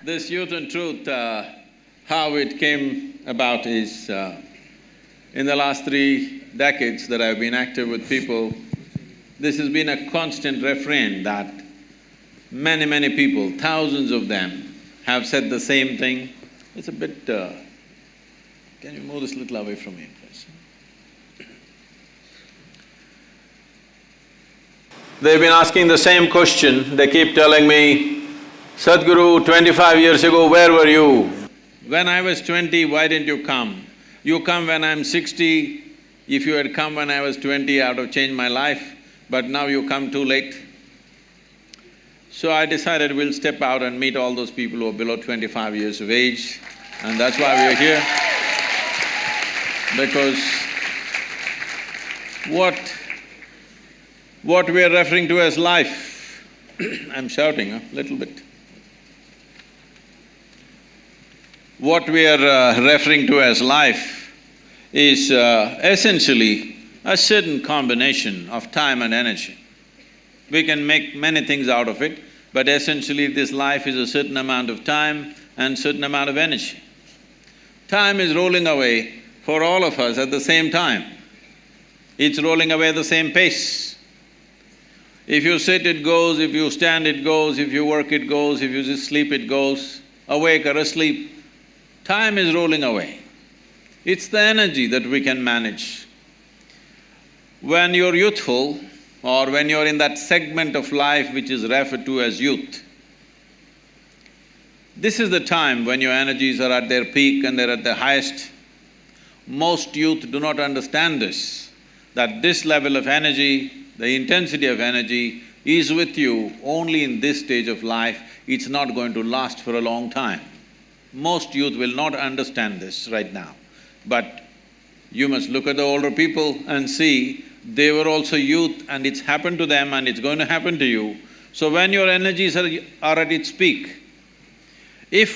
This Youth and Truth, how it came about is, in the last 3 decades that I've been active with people, this has been a constant refrain that many people, thousands of them, have said the same thing. It's a bit… can you move this little away from me, please? They've been asking the same question. They keep telling me, Sadhguru, 25 years ago, where were you? When I was 20, why didn't you come? You come when I'm 60. If you had come when I was 20, I would have changed my life, but now you come too late. So I decided we'll step out and meet all those people who are below 25 years of age, and that's why we're here. Because what we are referring to as life I'm shouting a little bit. What we are referring to as life is essentially a certain combination of time and energy. We can make many things out of it, but essentially this life is a certain amount of time and certain amount of energy. Time is rolling away for all of us at the same time. It's rolling away at the same pace. If you sit, it goes, if you stand, it goes, if you work, it goes, if you just sleep, it goes, awake or asleep. Time is rolling away. It's the energy that we can manage. When you're youthful, or when you're in that segment of life which is referred to as youth, this is the time when your energies are at their peak and they're at their highest. Most youth do not understand this, that this level of energy, the intensity of energy is with you only in this stage of life. It's not going to last for a long time. Most youth will not understand this right now, but you must look at the older people and see they were also youth and it's happened to them and it's going to happen to you. So when your energies are at its peak, if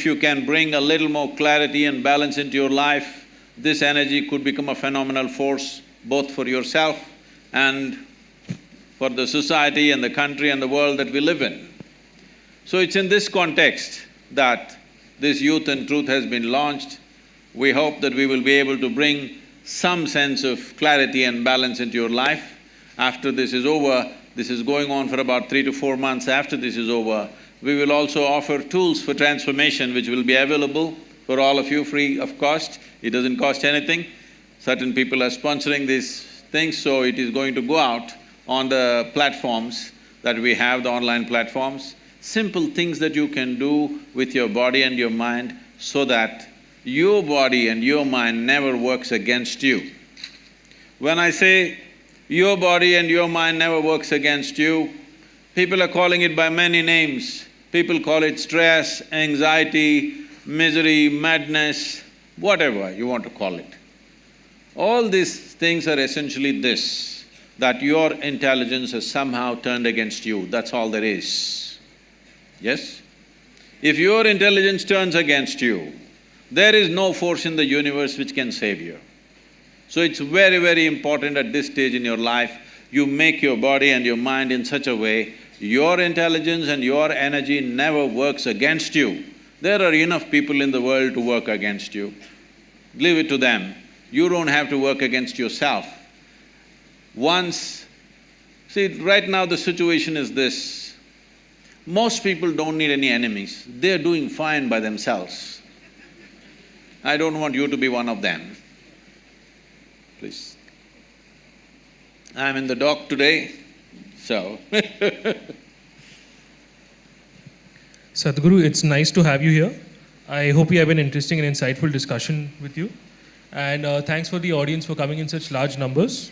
you can bring a little more clarity and balance into your life, this energy could become a phenomenal force both for yourself and for the society and the country and the world that we live in. So it's in this context that this Youth and Truth has been launched. We hope that we will be able to bring some sense of clarity and balance into your life. After this is over, this is going on for about 3 to 4 months after this is over, we will also offer tools for transformation which will be available for all of you free of cost. It doesn't cost anything. Certain people are sponsoring these things, so it is going to go out on the platforms that we have, the online platforms. Simple things that you can do with your body and your mind so that your body and your mind never works against you. When I say your body and your mind never works against you, people are calling it by many names. People call it stress, anxiety, misery, madness, whatever you want to call it. All these things are essentially this, that your intelligence has somehow turned against you, that's all there is. Yes? If your intelligence turns against you, there is no force in the universe which can save you. So it's very important at this stage in your life, you make your body and your mind in such a way, your intelligence and your energy never works against you. There are enough people in the world to work against you. Leave it to them. You don't have to work against yourself. See, right now the situation is this, most people don't need any enemies, they're doing fine by themselves. I don't want you to be one of them, please. I'm in the dock today, so Sadhguru, it's nice to have you here. I hope we have an interesting and insightful discussion with you. And thanks for the audience for coming in such large numbers.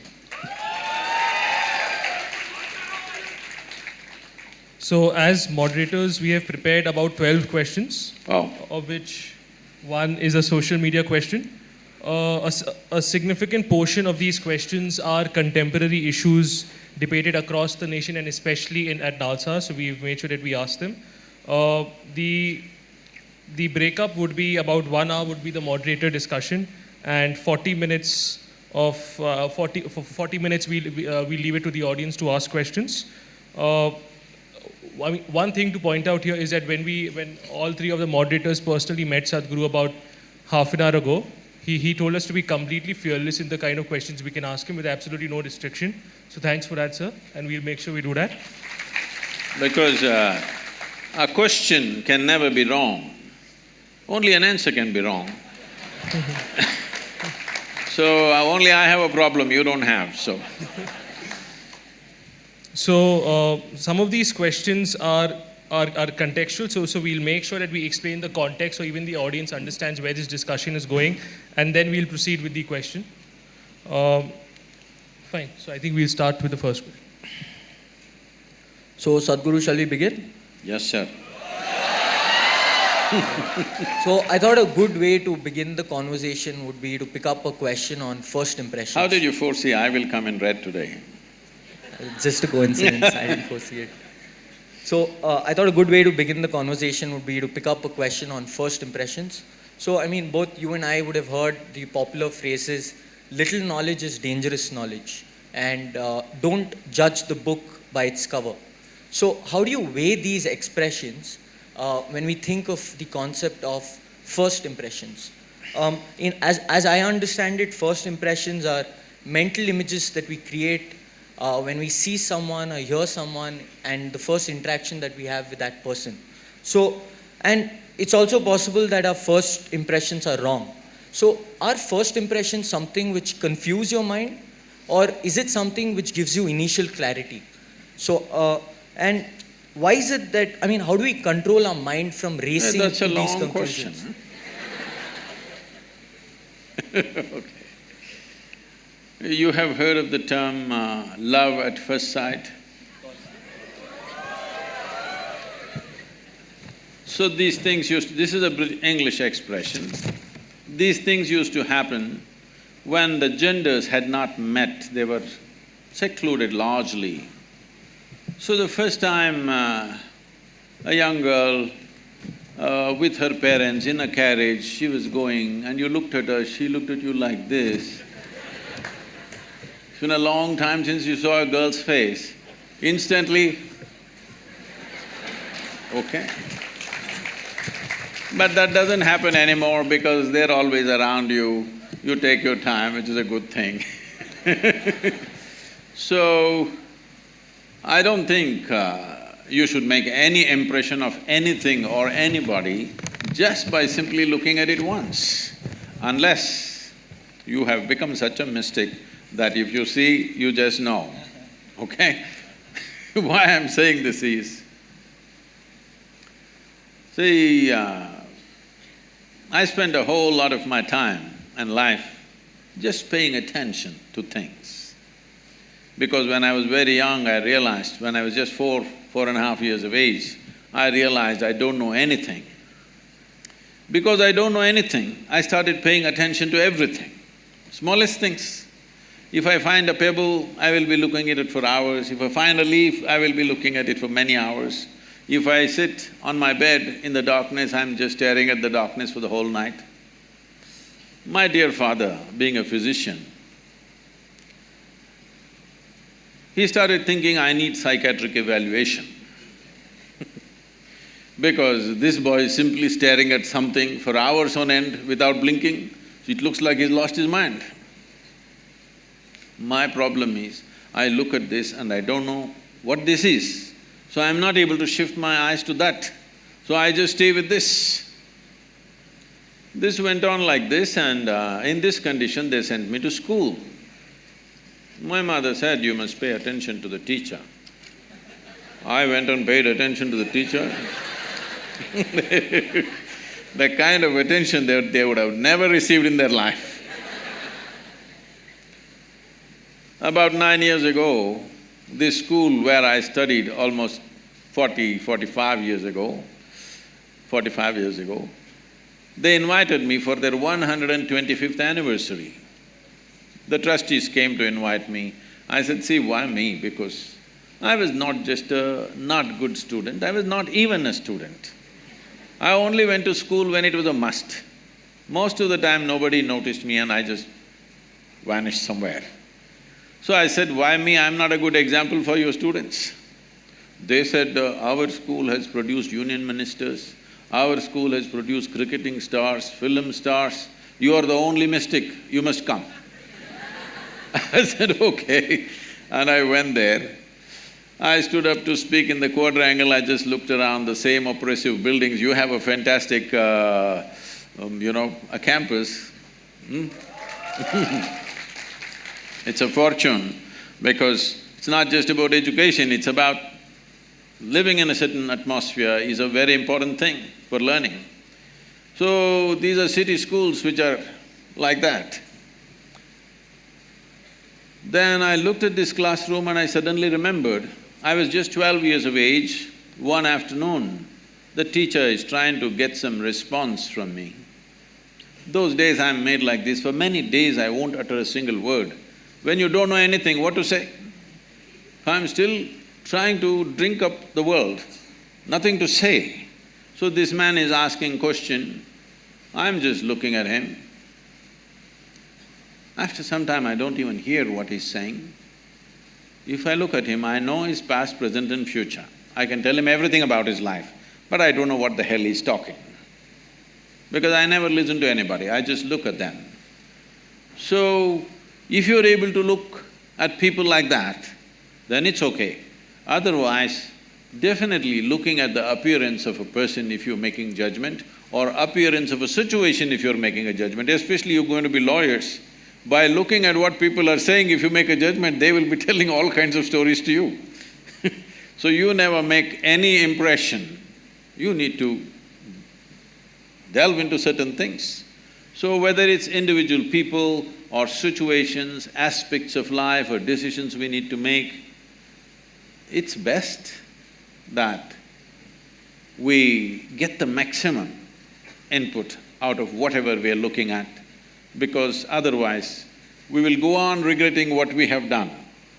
So as moderators, we have prepared about 12 questions, of which one is a social media question. A significant portion of these questions are contemporary issues debated across the nation and especially at NALSAR, so we've made sure that we ask them. The breakup would be about 1 hour would be the moderator discussion, and 40 minutes of… for 40 minutes we'll leave it to the audience to ask questions. I mean, one thing to point out here is that when all three of the moderators personally met Sadhguru about half an hour ago, he told us to be completely fearless in the kind of questions we can ask him with absolutely no restriction. So thanks for that, sir, and we'll make sure we do that. Because a question can never be wrong. Only an answer can be wrong. So only I have a problem, you don't have, so. So some of these questions are contextual, so we'll make sure that we explain the context so even the audience understands where this discussion is going, and then we'll proceed with the question. Fine, so I think we'll start with the first question. So Sadhguru, shall we begin? Yes, sir. So I thought a good way to begin the conversation would be to pick up a question on first impressions. How did you foresee I will come in red today? Just a coincidence, I didn't foresee it. So I thought a good way to begin the conversation would be to pick up a question on first impressions. So I mean, both you and I would have heard the popular phrases, little knowledge is dangerous knowledge, and don't judge the book by its cover. So how do you weigh these expressions when we think of the concept of first impressions? As I understand it, first impressions are mental images that we create when we see someone or hear someone and the first interaction that we have with that person. So, and it's also possible that our first impressions are wrong. So are first impressions something which confuse your mind, or is it something which gives you initial clarity? So, and why is it that, I mean, how do we control our mind from racing That's a to these long conclusions? question. Okay. You have heard of the term love at first sight? So these things this is a English expression. These things used to happen when the genders had not met, they were secluded largely. So the first time a young girl with her parents in a carriage, she was going and you looked at her, she looked at you like this. It's been a long time since you saw a girl's face. Instantly, okay. But that doesn't happen anymore because they're always around you. You take your time, which is a good thing. So, I don't think you should make any impression of anything or anybody just by simply looking at it once, unless you have become such a mystic that if you see, you just know, okay? Why I'm saying this is, see, I spent a whole lot of my time and life just paying attention to things. Because when I was very young, I realized, when I was just 4.5 years of age, I realized I don't know anything. Because I don't know anything, I started paying attention to everything, smallest things. If I find a pebble, I will be looking at it for hours. If I find a leaf, I will be looking at it for many hours. If I sit on my bed in the darkness, I'm just staring at the darkness for the whole night. My dear father, being a physician, he started thinking, I need psychiatric evaluation. Because this boy is simply staring at something for hours on end without blinking, it looks like he's lost his mind. My problem is, I look at this and I don't know what this is, so I'm not able to shift my eyes to that, so I just stay with this. This went on like this, and in this condition they sent me to school. My mother said, you must pay attention to the teacher. I went and paid attention to the teacher. The kind of attention they would have never received in their life. About 9 years ago, this school where I studied almost 45 years ago, they invited me for their 125th anniversary. The trustees came to invite me. I said, see, why me? Because I was not just a not good student, I was not even a student. I only went to school when it was a must. Most of the time nobody noticed me and I just vanished somewhere. So I said, why me? I'm not a good example for your students. They said, our school has produced union ministers, our school has produced cricketing stars, film stars, you are the only mystic, you must come. I said, okay, and I went there. I stood up to speak in the quadrangle, I just looked around, the same oppressive buildings. You have a fantastic, a campus. It's a fortune, because it's not just about education, it's about living in a certain atmosphere is a very important thing for learning. So, these are city schools which are like that. Then I looked at this classroom and I suddenly remembered, I was just 12 years of age. One afternoon, the teacher is trying to get some response from me. Those days I'm made like this, for many days I won't utter a single word. When you don't know anything, what to say? I'm still trying to drink up the world, nothing to say. So this man is asking question, I'm just looking at him. After some time, I don't even hear what he's saying. If I look at him, I know his past, present and future. I can tell him everything about his life, but I don't know what the hell he's talking. Because I never listen to anybody, I just look at them. So, if you're able to look at people like that, then it's okay. Otherwise, definitely looking at the appearance of a person if you're making judgment, or appearance of a situation if you're making a judgment, especially you're going to be lawyers. By looking at what people are saying, if you make a judgment, they will be telling all kinds of stories to you. So you never make any impression. You need to delve into certain things. So whether it's individual people or situations, aspects of life or decisions we need to make, it's best that we get the maximum input out of whatever we are looking at, because otherwise we will go on regretting what we have done.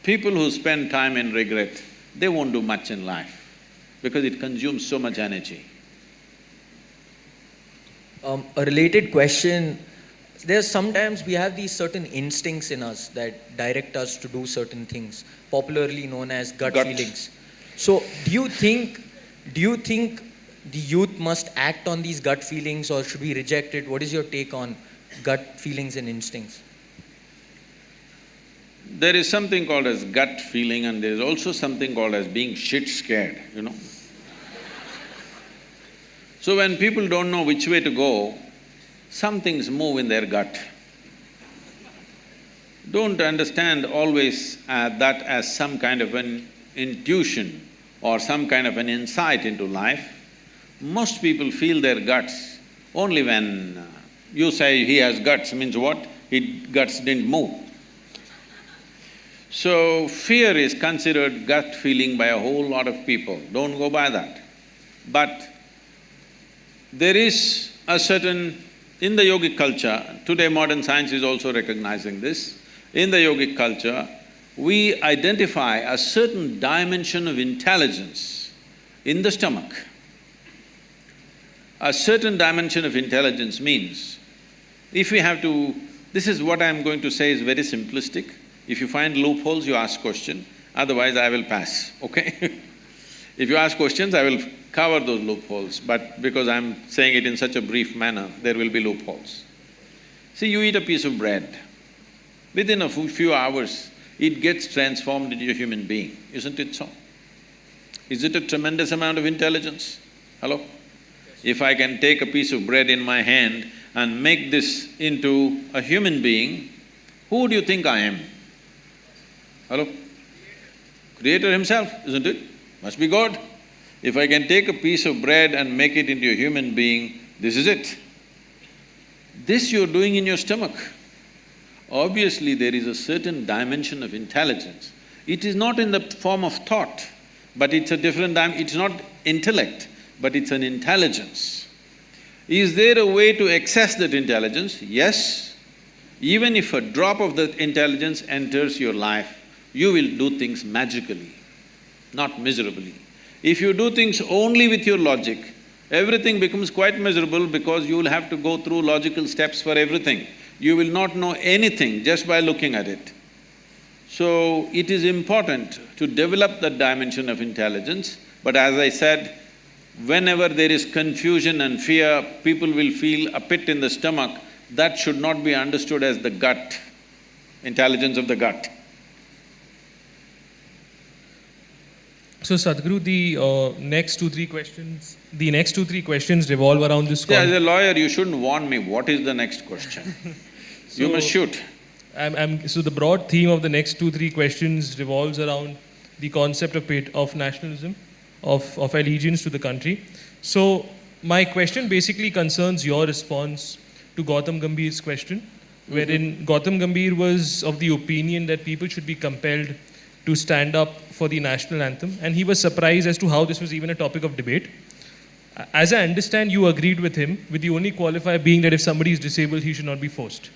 People who spend time in regret, they won't do much in life because it consumes so much energy. A related question, there's sometimes we have these certain instincts in us that direct us to do certain things, popularly known as gut feelings. So, do you think the youth must act on these gut feelings or should we reject it? What is your take on gut feelings and instincts? There is something called as gut feeling and there is also something called as being shit scared, you know. So when people don't know which way to go, some things move in their gut. Don't understand always that as some kind of an intuition or some kind of an insight into life. Most people feel their guts only when you say he has guts, means what? His guts didn't move. So fear is considered gut feeling by a whole lot of people, don't go by that. But there is a certain… in the yogic culture, today modern science is also recognizing this, in the yogic culture, we identify a certain dimension of intelligence in the stomach. A certain dimension of intelligence means, if we have to… this is what I'm going to say is very simplistic. If you find loopholes, you ask question, otherwise I will pass, okay? If you ask questions, I will cover those loopholes, but because I'm saying it in such a brief manner, there will be loopholes. See, you eat a piece of bread, within a few hours, it gets transformed into a human being, isn't it so? Is it a tremendous amount of intelligence? Hello? If I can take a piece of bread in my hand and make this into a human being, who do you think I am? Hello? Creator himself, isn't it? Must be God. If I can take a piece of bread and make it into a human being, this is it. This you're doing in your stomach. Obviously, there is a certain dimension of intelligence. It is not in the form of thought, but it's a different it's not intellect, but it's an intelligence. Is there a way to access that intelligence? Yes. Even if a drop of that intelligence enters your life, you will do things magically, not miserably. If you do things only with your logic, everything becomes quite miserable because you will have to go through logical steps for everything. You will not know anything just by looking at it. So, it is important to develop that dimension of intelligence, but as I said, whenever there is confusion and fear, people will feel a pit in the stomach. That should not be understood as the gut, intelligence of the gut. So Sadhguru, the next two, three questions revolve around this. See, as a lawyer, you shouldn't warn me, what is the next question? You must shoot. So the broad theme of the next two, three questions revolves around the concept of nationalism, of allegiance to the country. So my question basically concerns your response to Gautam Gambhir's question, wherein Gautam Gambhir was of the opinion that people should be compelled to stand up for the national anthem, and he was surprised as to how this was even a topic of debate. As I understand, you agreed with him, with the only qualifier being that if somebody is disabled, he should not be forced.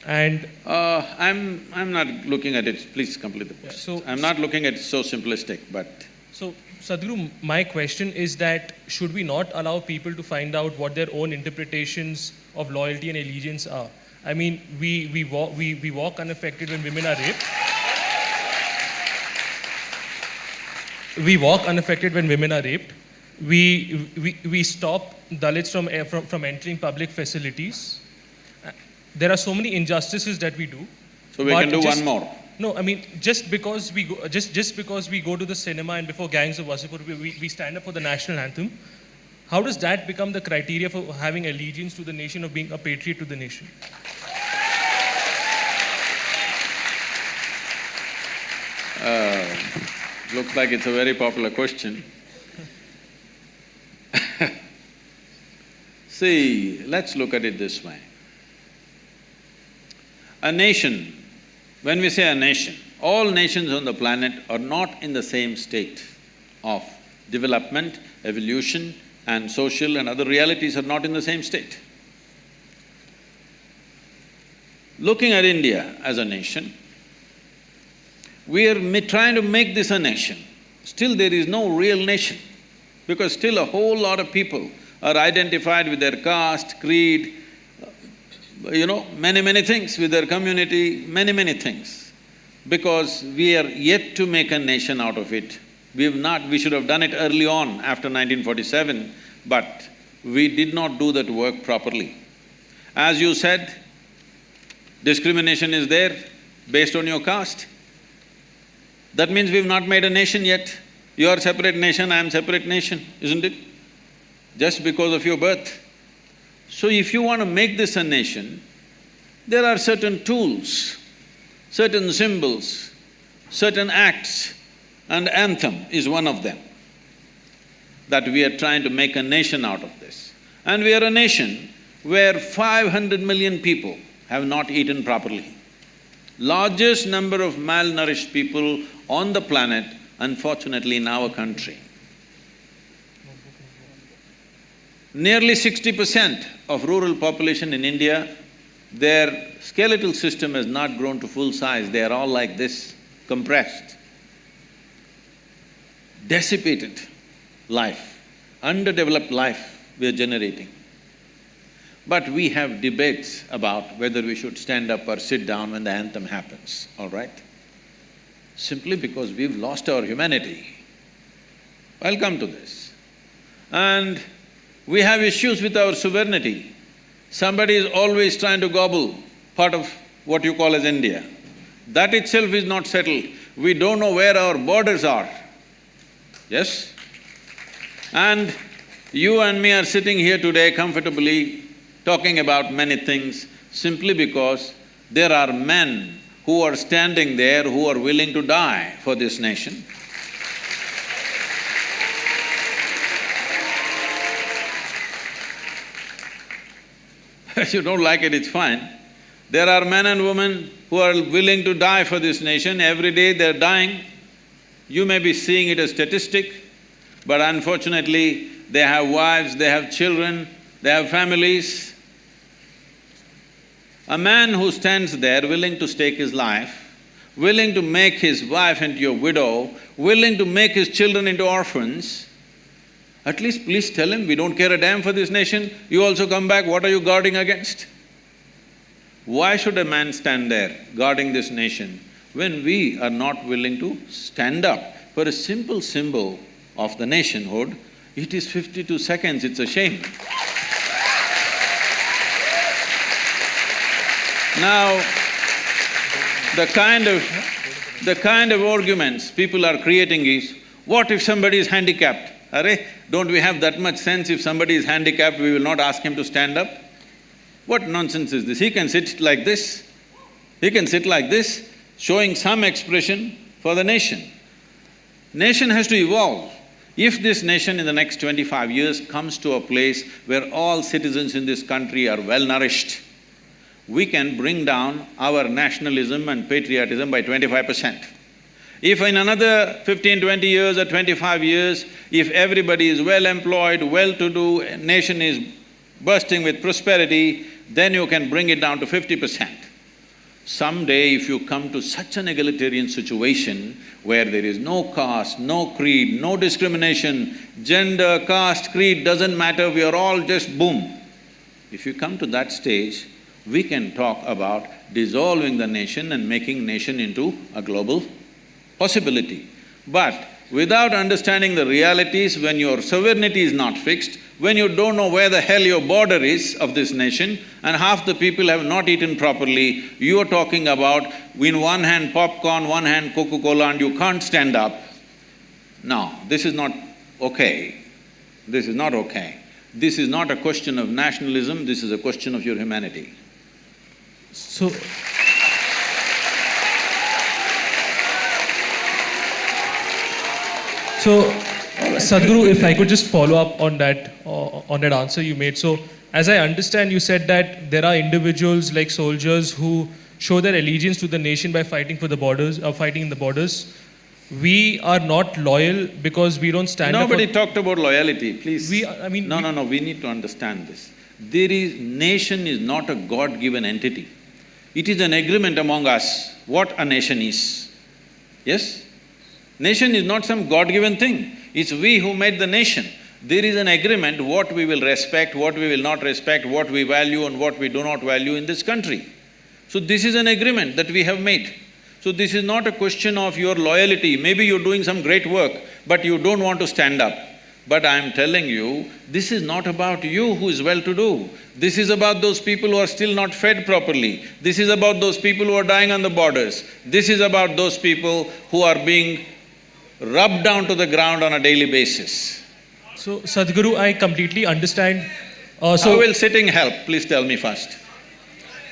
And I'm not looking at it, please complete the question. I'm not looking at it so simplistic, but… So, Sadhguru, my question is that should we not allow people to find out what their own interpretations of loyalty and allegiance are? I mean, we walk unaffected when women are raped. We walk unaffected when women are raped. We stop Dalits from entering public facilities. There are so many injustices that we do. So we can do one more. No, I mean, just because we go to the cinema and before gangs of Wasipur, we stand up for the national anthem, how does that become the criteria for having allegiance to the nation, of being a patriot to the nation? Looks like it's a very popular question. See, let's look at it this way. A nation, when we say a nation, all nations on the planet are not in the same state of development, evolution, and social and other realities are not in the same state. Looking at India as a nation, we are trying to make this a nation. Still there is no real nation, because still a whole lot of people are identified with their caste, creed, many things, with their community, many things. Because we are yet to make a nation out of it. We should have done it early on after 1947, but we did not do that work properly. As you said, discrimination is there based on your caste. That means we've not made a nation yet. You are separate nation, I am separate nation, isn't it? Just because of your birth. So if you want to make this a nation, there are certain tools, certain symbols, certain acts, and anthem is one of them, that we are trying to make a nation out of this. And we are a nation where 500 million people have not eaten properly. Largest number of malnourished people on the planet, unfortunately, in our country. Nearly 60% of rural population in India, their skeletal system has not grown to full size, they are all like this, compressed. Dissipated life, underdeveloped life we are generating. But we have debates about whether we should stand up or sit down when the anthem happens, all right? Simply because we've lost our humanity. I'll come to this. And we have issues with our sovereignty. Somebody is always trying to gobble part of what you call as India. That itself is not settled. We don't know where our borders are. Yes? And you and me are sitting here today comfortably talking about many things simply because there are men who are standing there who are willing to die for this nation. You don't like it, it's fine. There are men and women who are willing to die for this nation. Every day they're dying. You may be seeing it as statistic, but unfortunately, they have wives, they have children, they have families. A man who stands there willing to stake his life, willing to make his wife into a widow, willing to make his children into orphans, at least please tell him, we don't care a damn for this nation, you also come back, what are you guarding against? Why should a man stand there guarding this nation when we are not willing to stand up for a simple symbol of the nationhood, it is 52 seconds, it's a shame. Now, the kind of arguments people are creating is, what if somebody is handicapped? Arey, don't we have that much sense? If somebody is handicapped, we will not ask him to stand up? What nonsense is this? He can sit like this, he can sit like this, showing some expression for the nation. Nation has to evolve. If this nation in the next 25 years comes to a place where all citizens in this country are well-nourished, we can bring down our nationalism and patriotism by 25%. If in another 15, 20 years or 25 years, if everybody is well-employed, well-to-do, nation is bursting with prosperity, then you can bring it down to 50%. Someday if you come to such an egalitarian situation where there is no caste, no creed, no discrimination, gender, caste, creed doesn't matter, we are all just boom. If you come to that stage, we can talk about dissolving the nation and making nation into a global possibility. But without understanding the realities, when your sovereignty is not fixed, when you don't know where the hell your border is of this nation and half the people have not eaten properly, you are talking about in one hand popcorn, one hand Coca-Cola and you can't stand up. No, this is not okay. This is not okay. This is not a question of nationalism, this is a question of your humanity. So… So, Sadhguru, if I could just follow up on that answer you made. So, as I understand, you said that there are individuals like soldiers who show their allegiance to the nation by fighting for the borders, fighting in the borders. We are not loyal because we don't stand up for… Nobody talked about loyalty, please. No, we need to understand this. Nation is not a God-given entity. It is an agreement among us what a nation is. Yes? Nation is not some God-given thing, it's we who made the nation. There is an agreement what we will respect, what we will not respect, what we value and what we do not value in this country. So this is an agreement that we have made. So this is not a question of your loyalty, maybe you're doing some great work, but you don't want to stand up. But I'm telling you, this is not about you who is well-to-do. This is about those people who are still not fed properly. This is about those people who are dying on the borders. This is about those people who are being rubbed down to the ground on a daily basis. So, Sadhguru, I completely understand. How will sitting help? Please tell me first.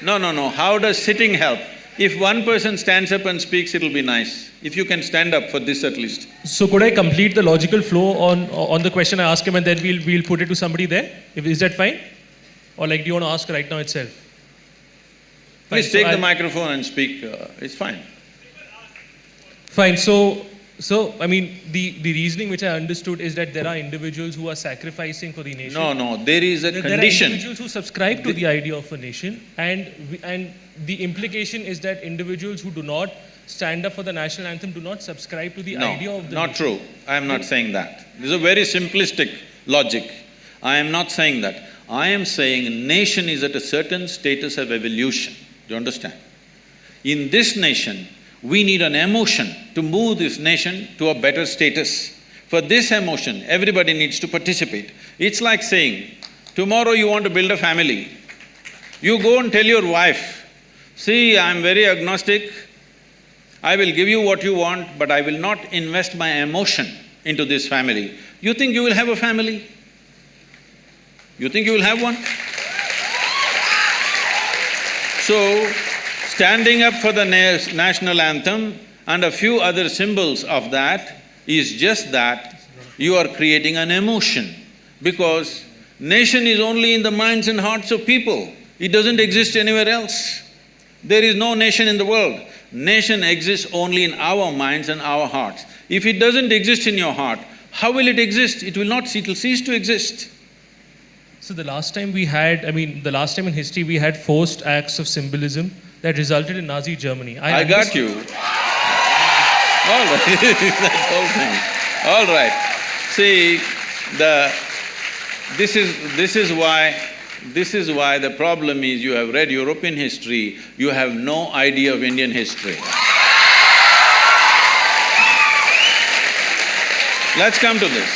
No, how does sitting help? If one person stands up and speaks, it'll be nice. If you can stand up for this at least. So could I complete the logical flow on the question I ask him and then we'll put it to somebody there? Is that fine? Or like, do you want to ask right now itself? Please take the microphone and speak, it's fine. Fine, so I mean, the reasoning which I understood is that there are individuals who are sacrificing for the nation. No, there is a condition. There are individuals who subscribe to the idea of a nation and the implication is that individuals who do not stand up for the national anthem do not subscribe to the idea of the nation. Not true. I am not saying that. This is a very simplistic logic. I am not saying that. I am saying nation is at a certain status of evolution. Do you understand? In this nation, we need an emotion to move this nation to a better status. For this emotion, everybody needs to participate. It's like saying, tomorrow you want to build a family. You go and tell your wife, see, I'm very agnostic, I will give you what you want, but I will not invest my emotion into this family. You think you will have a family? You think you will have one? So, standing up for the national anthem and a few other symbols of that is just that you are creating an emotion, because nation is only in the minds and hearts of people. It doesn't exist anywhere else. There is no nation in the world. Nation exists only in our minds and our hearts. If it doesn't exist in your heart, how will it exist? It will not, it will cease to exist. So the last time the last time in history we had forced acts of symbolism that resulted in Nazi Germany. I got you. All right, that whole thing. All right. See, this is why the problem is you have read European history, you have no idea of Indian history. Let's come to this.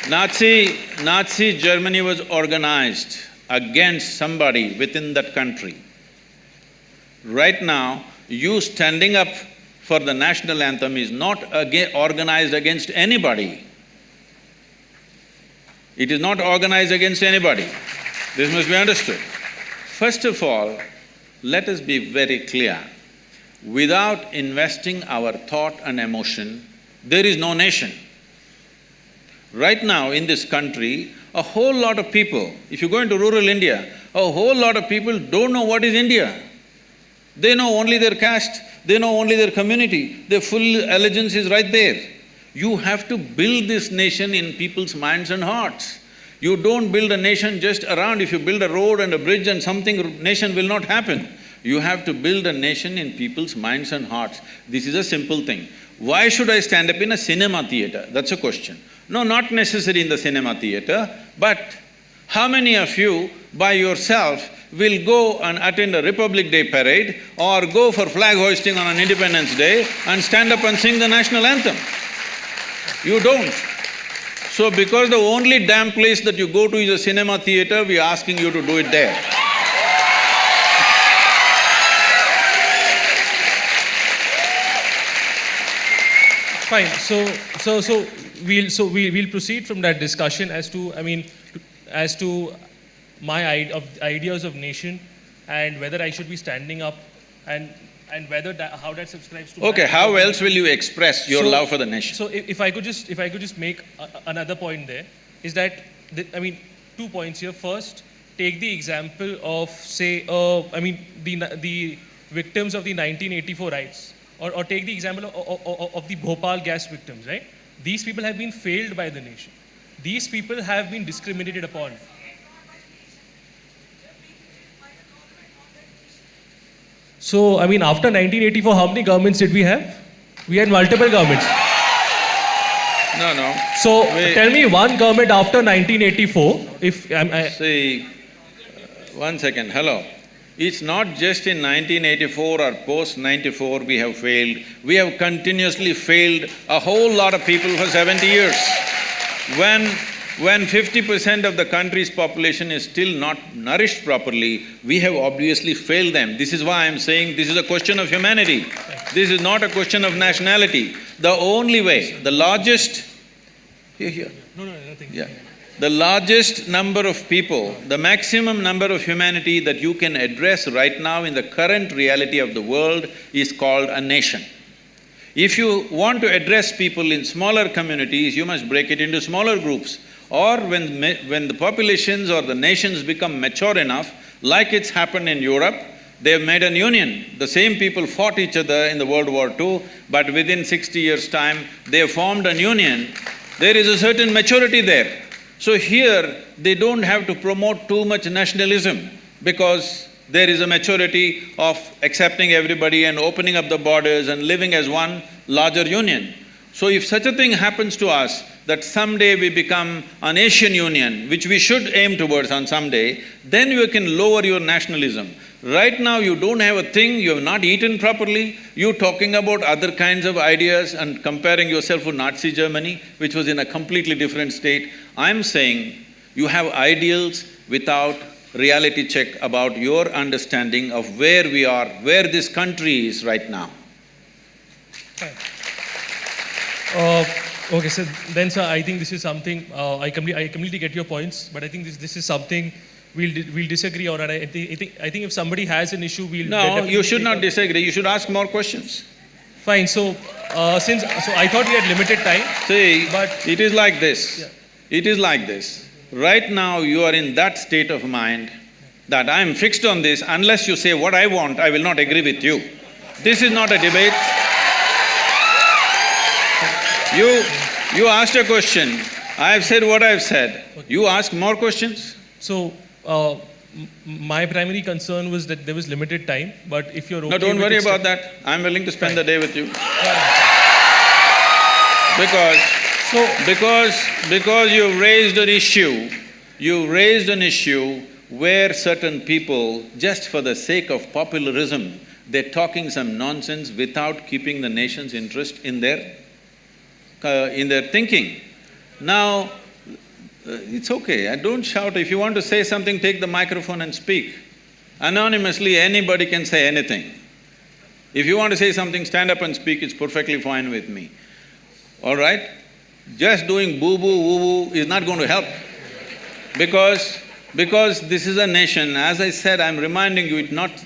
Nazi Germany was organized against somebody within that country. Right now, you standing up for the national anthem is not organized against anybody. It is not organized against anybody. This must be understood. First of all, let us be very clear. Without investing our thought and emotion, there is no nation. Right now in this country, a whole lot of people, if you go into rural India, a whole lot of people don't know what is India. They know only their caste, they know only their community, their full allegiance is right there. You have to build this nation in people's minds and hearts. You don't build a nation just around. If you build a road and a bridge and something, nation will not happen. You have to build a nation in people's minds and hearts. This is a simple thing. Why should I stand up in a cinema theatre? That's a question. No, not necessary in the cinema theatre, but how many of you by yourself will go and attend a Republic Day parade or go for flag hoisting on an Independence Day and stand up and sing the national anthem? You don't. So because the only damn place that you go to is a cinema theatre, we are asking you to do it there. Fine. So we'll proceed from that discussion as to, as to my ideas of nation and whether I should be standing up and whether how that subscribes to. Okay, how else will you express your love for the nation? So if I could just make another point there, is that 2 points here. First, take the example of say the victims of the 1984 riots, or take the example of the Bhopal gas victims, right? These people have been failed by the nation. These people have been discriminated upon. So, after 1984, how many governments did we have? We had multiple governments. No. So, tell me one government after 1984, if See, one second, hello. It's not just in 1984 or post-94 we have failed. We have continuously failed a whole lot of people for 70 years. When 50% of the country's population is still not nourished properly, we have obviously failed them. This is why I'm saying this is a question of humanity. This is not a question of nationality. The only way, the largest… Here. No, nothing. Yeah. The largest number of people, the maximum number of humanity that you can address right now in the current reality of the world is called a nation. If you want to address people in smaller communities, you must break it into smaller groups. Or when the populations or the nations become mature enough, like it's happened in Europe, they've made an union. The same people fought each other in the World War II, but within 60 years' time, they have formed an union. There is a certain maturity there. So here, they don't have to promote too much nationalism because there is a maturity of accepting everybody and opening up the borders and living as one larger union. So if such a thing happens to us, that someday we become an Asian Union, which we should aim towards on someday, then you can lower your nationalism. Right now you don't have a thing, you have not eaten properly, you're talking about other kinds of ideas and comparing yourself with Nazi Germany, which was in a completely different state. I'm saying you have ideals without reality check about your understanding of where we are, where this country is right now. Okay, so then, sir, I think this is something, I completely get your points, but I think this is something we'll disagree on, and I think if somebody has an issue, we'll… No, you should not disagree, you should ask more questions. Fine, so I thought we had limited time. See, but it is like this. Yeah. It is like this. Right now you are in that state of mind that I am fixed on this, unless you say what I want, I will not agree with you. This is not a debate. You asked a question, I have said what I have said. You ask more questions? So, my primary concern was that there was limited time, but if you're okay… No, don't worry about that. I'm willing to spend the day with you. Because you've raised an issue where certain people, just for the sake of popularism, they're talking some nonsense without keeping the nation's interest in their in their thinking. Now, it's okay, don't shout. If you want to say something, take the microphone and speak. Anonymously, anybody can say anything. If you want to say something, stand up and speak, it's perfectly fine with me. All right? Just doing boo-boo, woo-woo is not going to help. Because this is a nation, as I said, I'm reminding you,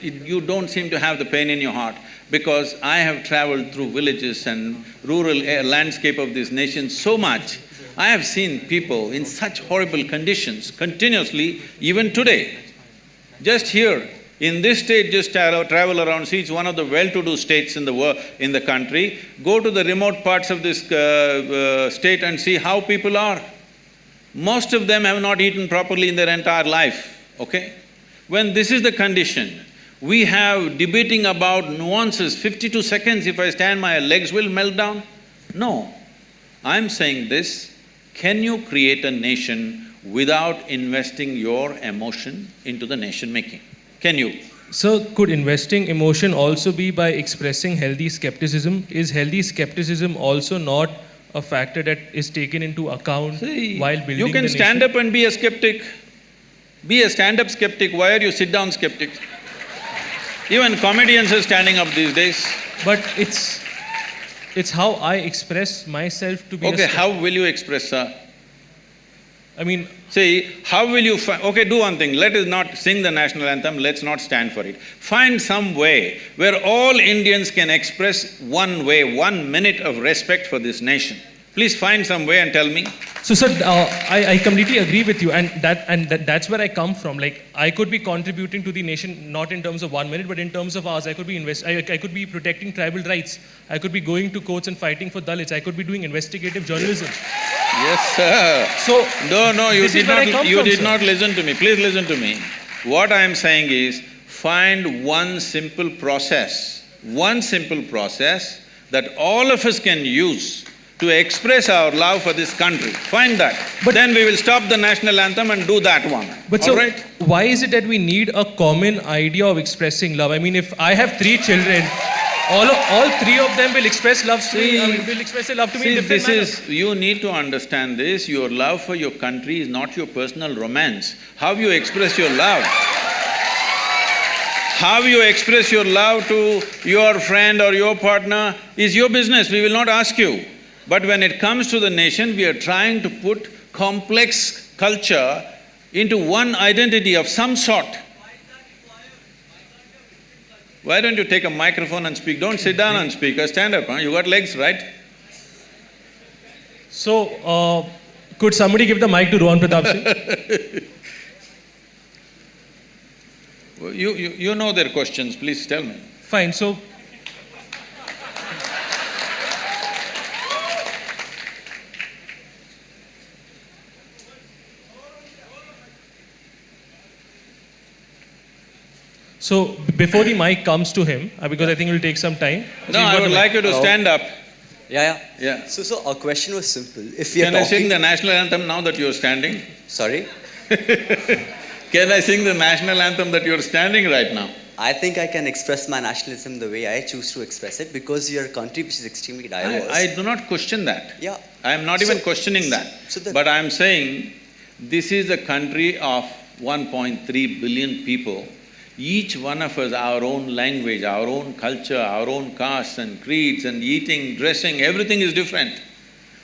you don't seem to have the pain in your heart. Because I have traveled through villages and rural landscape of this nation so much. I have seen people in such horrible conditions continuously, even today. Just here, in this state, just travel around, see, it's one of the well-to-do states in the country. Go to the remote parts of this state and see how people are. Most of them have not eaten properly in their entire life, okay? When this is the condition, we have debating about nuances, 52 seconds, if I stand, my legs will melt down. No, I'm saying this, can you create a nation without investing your emotion into the nation-making? Can you? So, could investing emotion also be by expressing healthy skepticism? Is healthy skepticism also not a factor that is taken into account while building the nation? You can stand up and be a skeptic. Be a stand-up skeptic. Why are you sit-down skeptic? Even comedians are standing up these days. But it's how I express myself to be Okay, how will you express, sir? I mean… See, how will you… Okay, do one thing, let us not sing the national anthem, let's not stand for it. Find some way where all Indians can express one way, 1 minute of respect for this nation. Please find some way and tell me. So, sir, I completely agree with you, and that's where I come from. Like, I could be contributing to the nation not in terms of 1 minute, but in terms of hours. I could be protecting tribal rights. I could be going to courts and fighting for Dalits. I could be doing investigative journalism. Yes, sir. So, no, you did not listen to me. Please listen to me. What I am saying is, find one simple process that all of us can use to express our love for this country. Find that. But then we will stop the national anthem and do that one. But so, why is it that we need a common idea of expressing love? I mean, if I have 3 children, all 3 of them will express love to me, will express their love to me in different manners. You need to understand this, your love for your country is not your personal romance. How you express your love? How you express your love to your friend or your partner is your business, we will not ask you. But when it comes to the nation, we are trying to put complex culture into one identity of some sort. Why don't you take a microphone and speak? Don't sit down and speak, stand up, You got legs, right? So, could somebody give the mic to Rohan Pratap Singh? You know their questions, please tell me. Fine, so… So, before the mic comes to him, because I think it will take some time. No, I would like you to stand up. Yeah. So our question was simple. If we are Can I sing the national anthem now that you are standing? Sorry? Can I sing the national anthem that you are standing right now? I think I can express my nationalism the way I choose to express it because we are a country which is extremely diverse. I do not question that. Yeah. I am not even questioning that. But I am saying, this is a country of 1.3 billion people. Each one of us, our own language, our own culture, our own castes and creeds and eating, dressing, everything is different.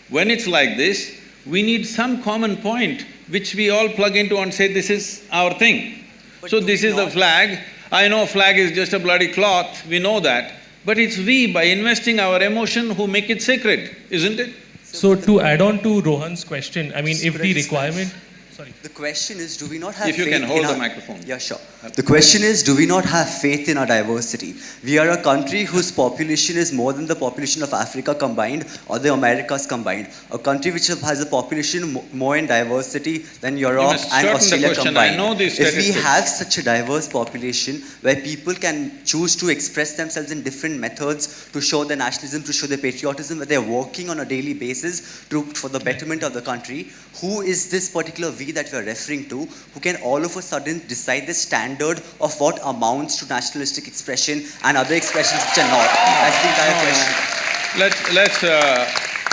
When it's like this, we need some common point which we all plug into and say, this is our thing. So this is the flag. I know flag is just a bloody cloth, we know that. But it's we, by investing our emotion, who make it sacred, isn't it? So to add on to Rohan's question, I mean, if the requirement… Sorry. The question is, do we not have faith in… If you can hold the microphone. Yeah, sure. The question is, do we not have faith in our diversity? We are a country whose population is more than the population of Africa combined or the Americas combined. A country which has a population more in diversity than Europe and Australia combined. I know these statistics. If we have such a diverse population where people can choose to express themselves in different methods to show their nationalism, to show their patriotism, where they're working on a daily basis for the betterment of the country, who is this particular we that we are referring to, who can all of a sudden decide the standard of what amounts to nationalistic expression and other expressions which are not? That's the entire question.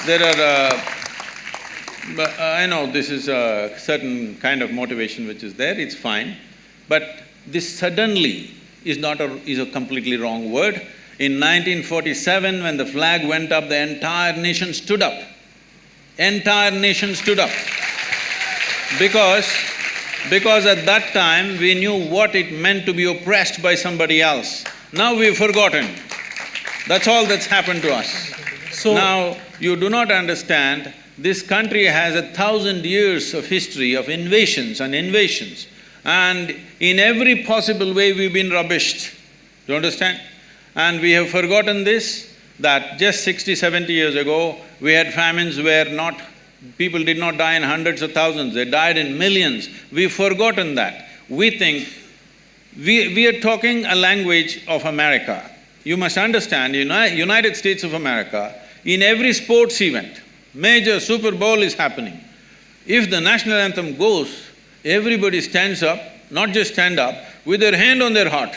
There are… but I know this is a certain kind of motivation which is there, it's fine. But this suddenly is a completely wrong word. In 1947, when the flag went up, the entire nation stood up. Entire nation stood up. Because at that time, we knew what it meant to be oppressed by somebody else. Now we've forgotten. That's all that's happened to us. So now, you do not understand, this country has 1,000 years of history of invasions and invasions, and in every possible way we've been rubbished. Do you understand? And we have forgotten this, that just 60, 70 years ago, we had famines where people did not die in hundreds of thousands, they died in millions. We've forgotten that. We think… we are talking a language of America. You must understand, United States of America, in every sports event, major Super Bowl is happening. If the national anthem goes, everybody stands up, not just stand up, with their hand on their heart.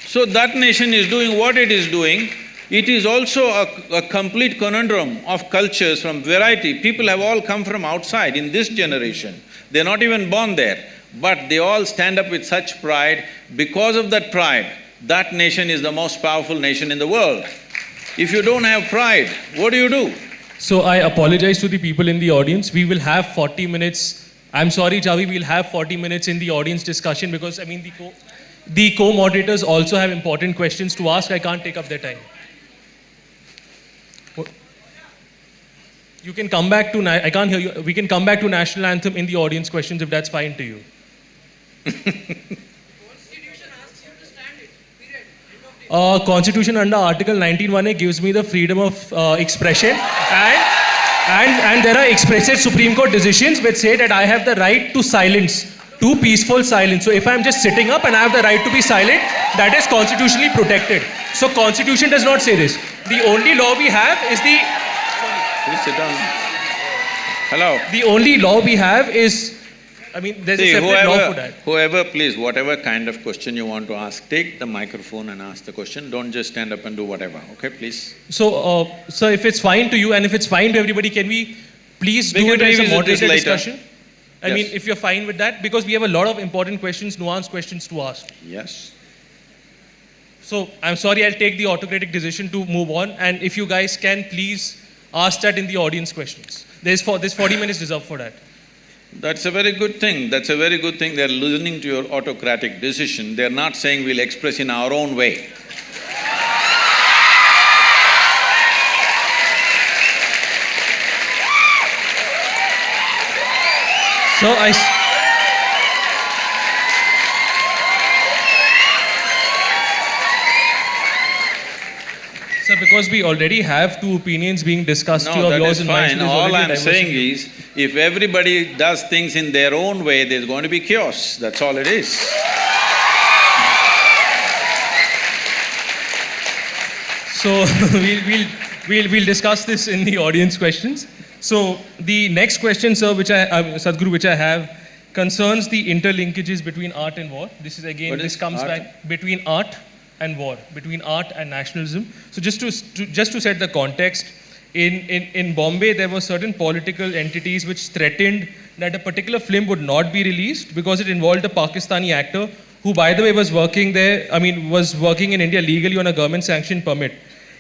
So that nation is doing what it is doing. It is also a complete conundrum of cultures from variety. People have all come from outside in this generation. They're not even born there, but they all stand up with such pride. Because of that pride, that nation is the most powerful nation in the world. If you don't have pride, what do? So I apologize to the people in the audience. We will have 40 minutes. I'm sorry, Javi, we'll have 40 minutes in the audience discussion because, the co-moderators also have important questions to ask. I can't take up their time. You can come back to… I can't hear you. We can come back to national anthem in the audience questions if that's fine to you. Constitution under Article 19(1)A gives me the freedom of expression and there are explicit Supreme Court decisions which say that I have the right to silence, to peaceful silence. So if I'm just sitting up and I have the right to be silent, that is constitutionally protected. So Constitution does not say this. The only law we have is the… Please sit down. Hello. The only law we have is… there's a separate law for that. Whoever, please, whatever kind of question you want to ask, take the microphone and ask the question. Don't just stand up and do whatever, okay, please? So, if it's fine to you and if it's fine to everybody, can we please do it as a moderated discussion? Yes. If you're fine with that, because we have a lot of important questions, nuanced questions to ask. Yes. So, I'm sorry, I'll take the autocratic decision to move on, and if you guys can, please ask that in the audience questions. There's 40 minutes reserved for that. That's a very good thing. That's a very good thing. They're listening to your autocratic decision. They're not saying we'll express in our own way. So Sir, because we already have two opinions being discussed here of yours and mine. No, that is fine. All I'm saying is, if everybody does things in their own way, there's going to be chaos. That's all it is. So we'll discuss this in the audience questions. So the next question, sir, Sadhguru, which I have, concerns the interlinkages between art and war. This is again, this comes back between art and war, between art and nationalism. So just to set the context, in Bombay there were certain political entities which threatened that a particular film would not be released because it involved a Pakistani actor who, by the way, was working there, was working in India legally on a government-sanctioned permit.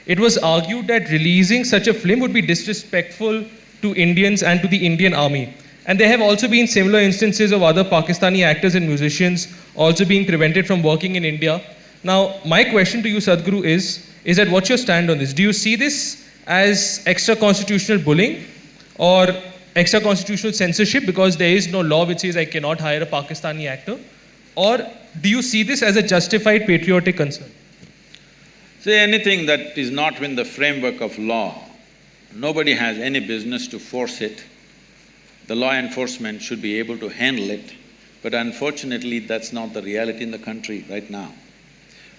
It was argued that releasing such a film would be disrespectful to Indians and to the Indian army. And there have also been similar instances of other Pakistani actors and musicians also being prevented from working in India. Now, my question to you, Sadhguru, is that what's your stand on this? Do you see this as extra-constitutional bullying or extra-constitutional censorship because there is no law which says I cannot hire a Pakistani actor? Or do you see this as a justified patriotic concern? See, anything that is not within the framework of law, nobody has any business to force it. The law enforcement should be able to handle it, but unfortunately that's not the reality in the country right now.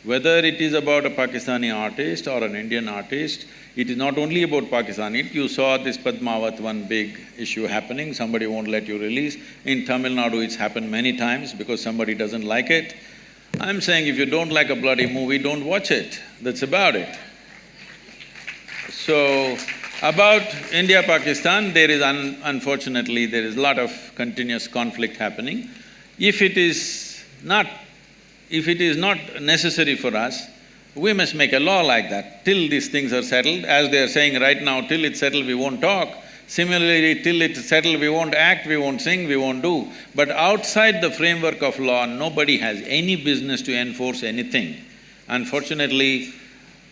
Whether it is about a Pakistani artist or an Indian artist, it is not only about Pakistani. You saw this Padmavat, one big issue happening, somebody won't let you release. In Tamil Nadu it's happened many times because somebody doesn't like it. I'm saying if you don't like a bloody movie, don't watch it. That's about it. So, About India-Pakistan, there is unfortunately, there is a lot of continuous conflict happening. If it is not necessary for us, we must make a law like that. Till these things are settled, as they are saying right now, till it's settled, we won't talk. Similarly, till it's settled, we won't act, we won't sing, we won't do. But outside the framework of law, nobody has any business to enforce anything. Unfortunately,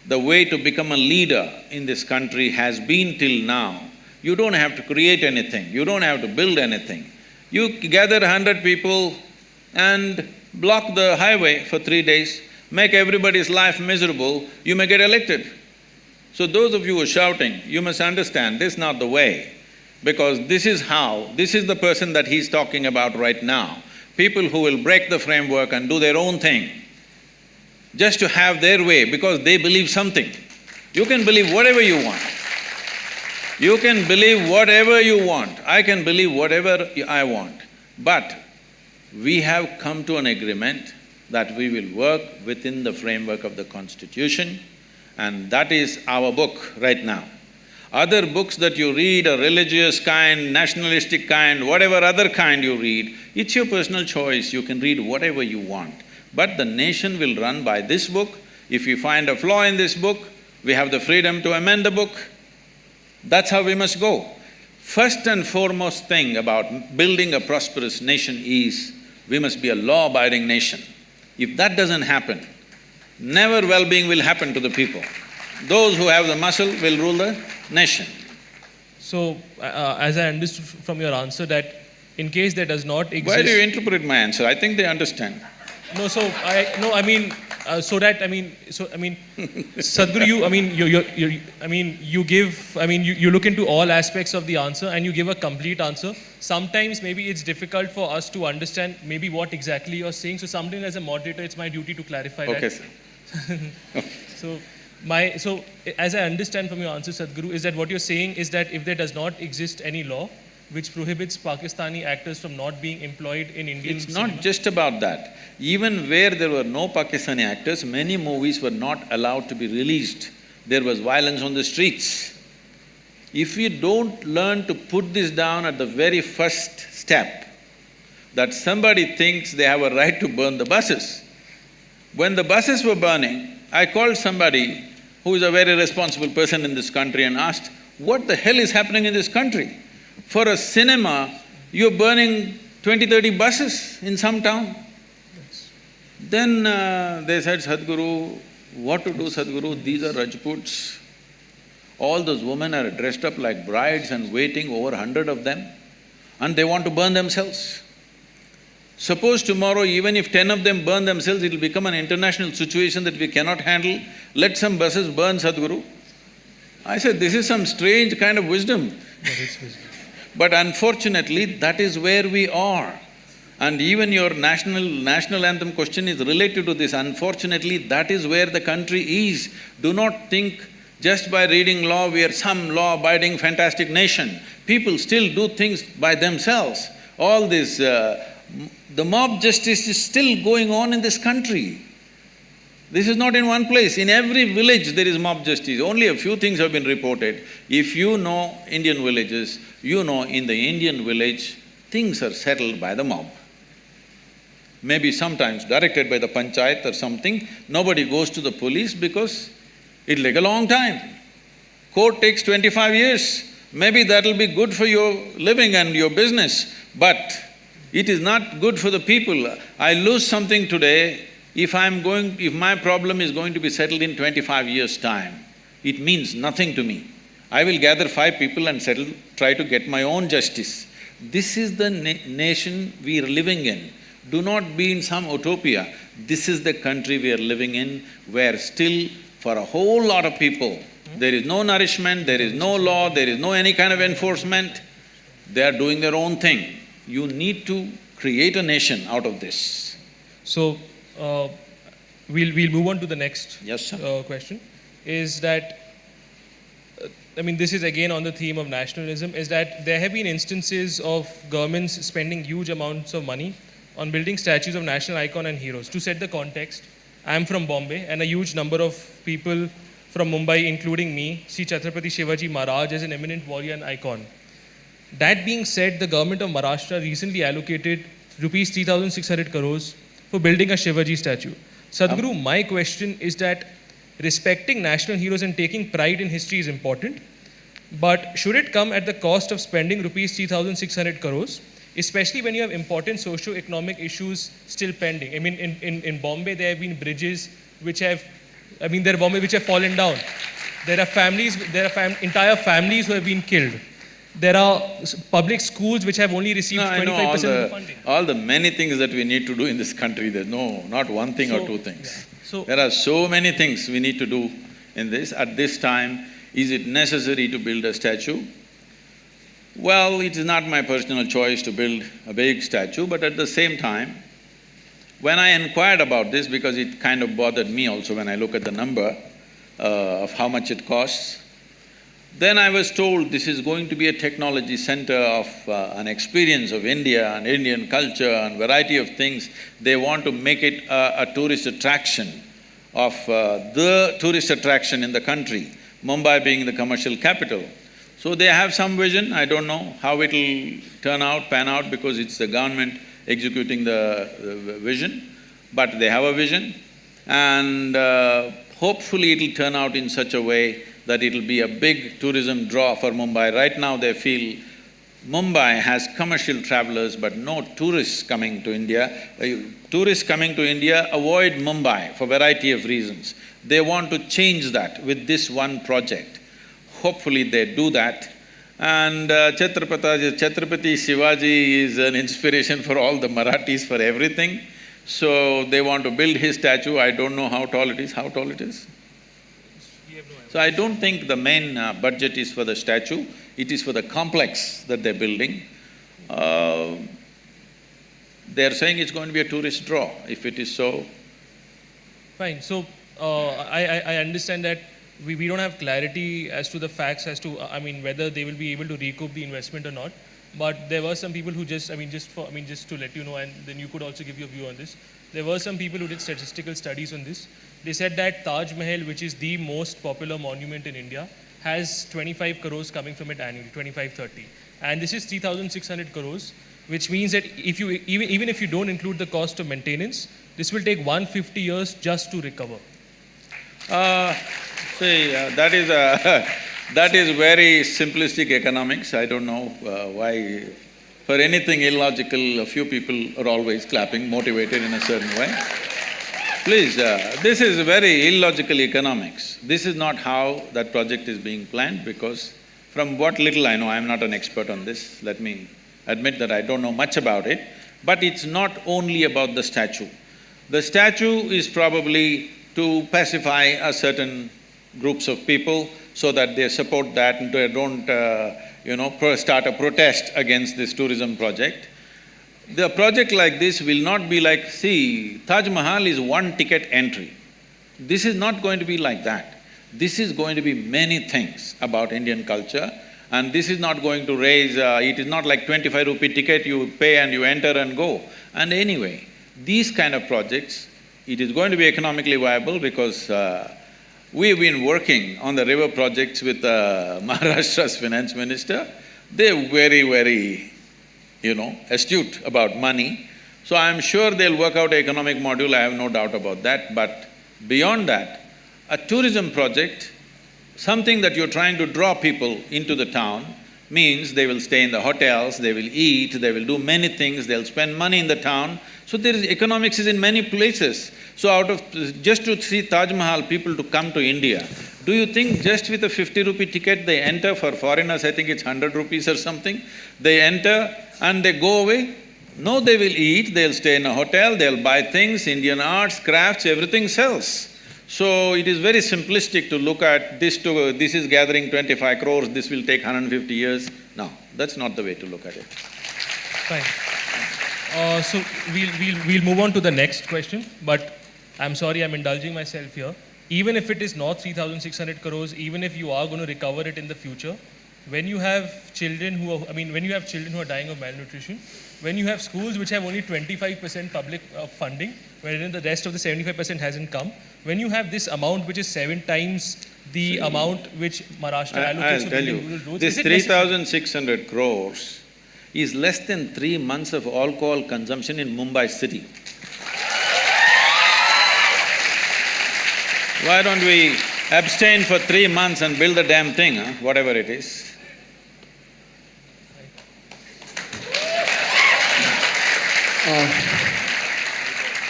the way to become a leader in this country has been till now, you don't have to create anything, you don't have to build anything. You gather 100 people and block the highway for 3 days, make everybody's life miserable, you may get elected. So those of you who are shouting, you must understand this is not the way, because this is the person that he's talking about right now. People who will break the framework and do their own thing, just to have their way because they believe something. You can believe whatever you want. You can believe whatever you want. I can believe whatever I want. But we have come to an agreement that we will work within the framework of the Constitution, and that is our book right now. Other books that you read, a religious kind, nationalistic kind, whatever other kind you read, it's your personal choice, you can read whatever you want. But the nation will run by this book. If you find a flaw in this book, we have the freedom to amend the book. That's how we must go. First and foremost thing about building a prosperous nation is, we must be a law-abiding nation. If that doesn't happen, never well-being will happen to the people. Those who have the muscle will rule the nation. So, as I understood from your answer that in case there does not exist… Why do you interpret my answer? I think they understand. No, so Sadhguru, you look into all aspects of the answer and you give a complete answer. Sometimes maybe it's difficult for us to understand maybe what exactly you're saying, so sometimes as a moderator, it's my duty to clarify that. Okay, sir. So as I understand from your answer, Sadhguru, is that what you're saying is that if there does not exist any law which prohibits Pakistani actors from not being employed in Indian cinema. It's not just about that. Even where there were no Pakistani actors, many movies were not allowed to be released. There was violence on the streets. If we don't learn to put this down at the very first step, that somebody thinks they have a right to burn the buses. When the buses were burning, I called somebody who is a very responsible person in this country and asked, what the hell is happening in this country? For a cinema, you're burning 20-30 buses in some town. Yes. Then they said, Sadhguru, what to do, Sadhguru? These are Rajputs. All those women are dressed up like brides and waiting, over 100 of them, and they want to burn themselves. Suppose tomorrow, even if 10 of them burn themselves, it'll become an international situation that we cannot handle. Let some buses burn, Sadhguru. I said, this is some strange kind of wisdom. But unfortunately, that is where we are. And even your national anthem question is related to this. Unfortunately, that is where the country is. Do not think just by reading law we are some law-abiding fantastic nation. People still do things by themselves. All this… the mob justice is still going on in this country. This is not in one place. In every village there is mob justice. Only a few things have been reported. If you know Indian villages, you know in the Indian village, things are settled by the mob. Maybe sometimes directed by the panchayat or something, nobody goes to the police because it'll take a long time. Court takes 25 years. Maybe that'll be good for your living and your business, but it is not good for the people. I lose something today, if my problem is going to be settled in 25 years' time, it means nothing to me. I will gather 5 people and try to get my own justice. This is the nation we are living in. Do not be in some utopia. This is the country we are living in, where still for a whole lot of people, there is no nourishment, there is no law, there is no any kind of enforcement. They are doing their own thing. You need to create a nation out of this. So, we'll move on to the next yes, sir. Question. Is that, this is again on the theme of nationalism, is that there have been instances of governments spending huge amounts of money on building statues of national icon and heroes. To set the context, I'm from Bombay, and a huge number of people from Mumbai, including me, see Chhatrapati Shivaji Maharaj as an eminent warrior and icon. That being said, the government of Maharashtra recently allocated rupees 3,600 crores for building a Shivaji statue. Sadhguru, my question is that respecting national heroes and taking pride in history is important, but should it come at the cost of spending rupees 3,600 crores, especially when you have important socio-economic issues still pending? I mean, in Bombay, there have been bridges which have fallen down. There are families, entire families who have been killed. There are public schools which have only received 25% of the funding. All the many things that we need to do in this country, there's not one thing or two things. Yeah. There are so many things we need to do in this. At this time, is it necessary to build a statue? Well, it is not my personal choice to build a big statue, but at the same time, when I inquired about this, because it kind of bothered me also when I look at the number of how much it costs, then I was told this is going to be a technology center of an experience of India and Indian culture and variety of things. They want to make it a tourist attraction of the tourist attraction in the country, Mumbai being the commercial capital. So they have some vision. I don't know how it'll pan out, because it's the government executing the vision, but they have a vision, and hopefully it'll turn out in such a way that it'll be a big tourism draw for Mumbai. Right now they feel Mumbai has commercial travelers but no tourists coming to India. Tourists coming to India avoid Mumbai for variety of reasons. They want to change that with this one project. Hopefully they do that. And Chhatrapati Shivaji is an inspiration for all the Marathis for everything. So they want to build his statue. I don't know how tall it is. How tall it is? So I don't think the main budget is for the statue, it is for the complex that they're building. They're saying it's going to be a tourist draw. If it is so… Fine. So, I understand that we don't have clarity as to the facts as to, whether they will be able to recoup the investment or not. But there were some people who just to let you know, and then you could also give your view on this. There were some people who did statistical studies on this. They said that Taj Mahal, which is the most popular monument in India, has 25 crores coming from it annually, 25-30. And this is 3,600 crores, which means that if you, even if you don't include the cost of maintenance, this will take 150 years just to recover. That is very simplistic economics. I don't know why… For anything illogical, a few people are always clapping, motivated in a certain way. Please, this is very illogical economics. This is not how that project is being planned, because from what little I know, I'm not an expert on this, let me admit that I don't know much about it, but it's not only about the statue. The statue is probably to pacify a certain groups of people so that they support that and they don't, start a protest against this tourism project. The project like this will not be like… See, Taj Mahal is one ticket entry. This is not going to be like that. This is going to be many things about Indian culture, and this is not going to raise… it is not like 25 rupee ticket, you pay and you enter and go. And anyway, these kind of projects, it is going to be economically viable because we've been working on the river projects with Maharashtra's finance minister. They're very, astute about money. So I'm sure they'll work out an economic module, I have no doubt about that. But beyond that, a tourism project, something that you're trying to draw people into the town, means they will stay in the hotels, they will eat, they will do many things, they'll spend money in the town. So there is… economics is in many places. So out of… just to see Taj Mahal, people to come to India, do you think just with a 50 rupee ticket they enter? For foreigners, I think it's 100 rupees or something. They enter and they go away? No, they will eat, they'll stay in a hotel, they'll buy things, Indian arts, crafts, everything sells. So it is very simplistic to look at this is gathering 25 crores, this will take 150 years. No, that's not the way to look at it. Fine. So we'll move on to the next question, but I'm sorry, I'm indulging myself here. Even if it is not 3,600 crores, even if you are going to recover it in the future, when you have children who are, when you have children who are dying of malnutrition, when you have schools which have only 25% public funding, wherein the rest of the 75% hasn't come, when you have this amount which is 7 times the amount which Maharashtra allocates I'll to tell building you, rural roads, this is it necessary? 3,600 crores is less than 3 months of alcohol consumption in Mumbai city. Why don't we abstain for 3 months and build the damn thing, huh? Whatever it is.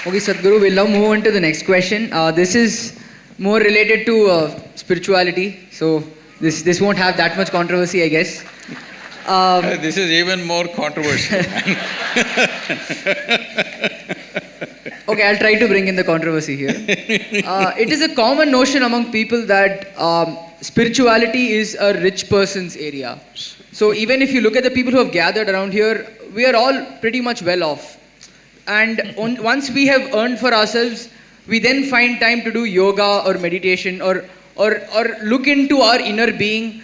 Okay, Sadhguru, we'll now move on to the next question. This is more related to spirituality, so this won't have that much controversy, I guess. This is even more controversial. Okay, I'll try to bring in the controversy here. It is a common notion among people that spirituality is a rich person's area. So even if you look at the people who have gathered around here, we are all pretty much well off. And once we have earned for ourselves, we then find time to do yoga or meditation or look into our inner being.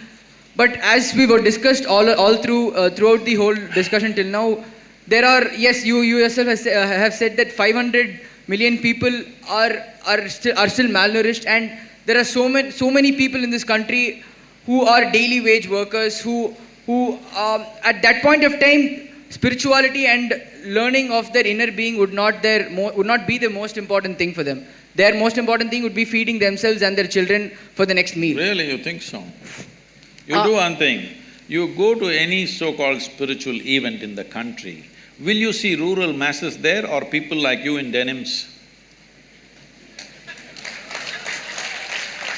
But as we were discussed throughout the whole discussion till now, there are, yes, you yourself have said that 500 million people are still malnourished, and there are so many people in this country who are daily wage workers who at that point of time, spirituality and learning of their inner being would not be the most important thing for them. Their most important thing would be feeding themselves and their children for the next meal. Really, you think so? You do one thing, you go to any so-called spiritual event in the country, will you see rural masses there or people like you in denims?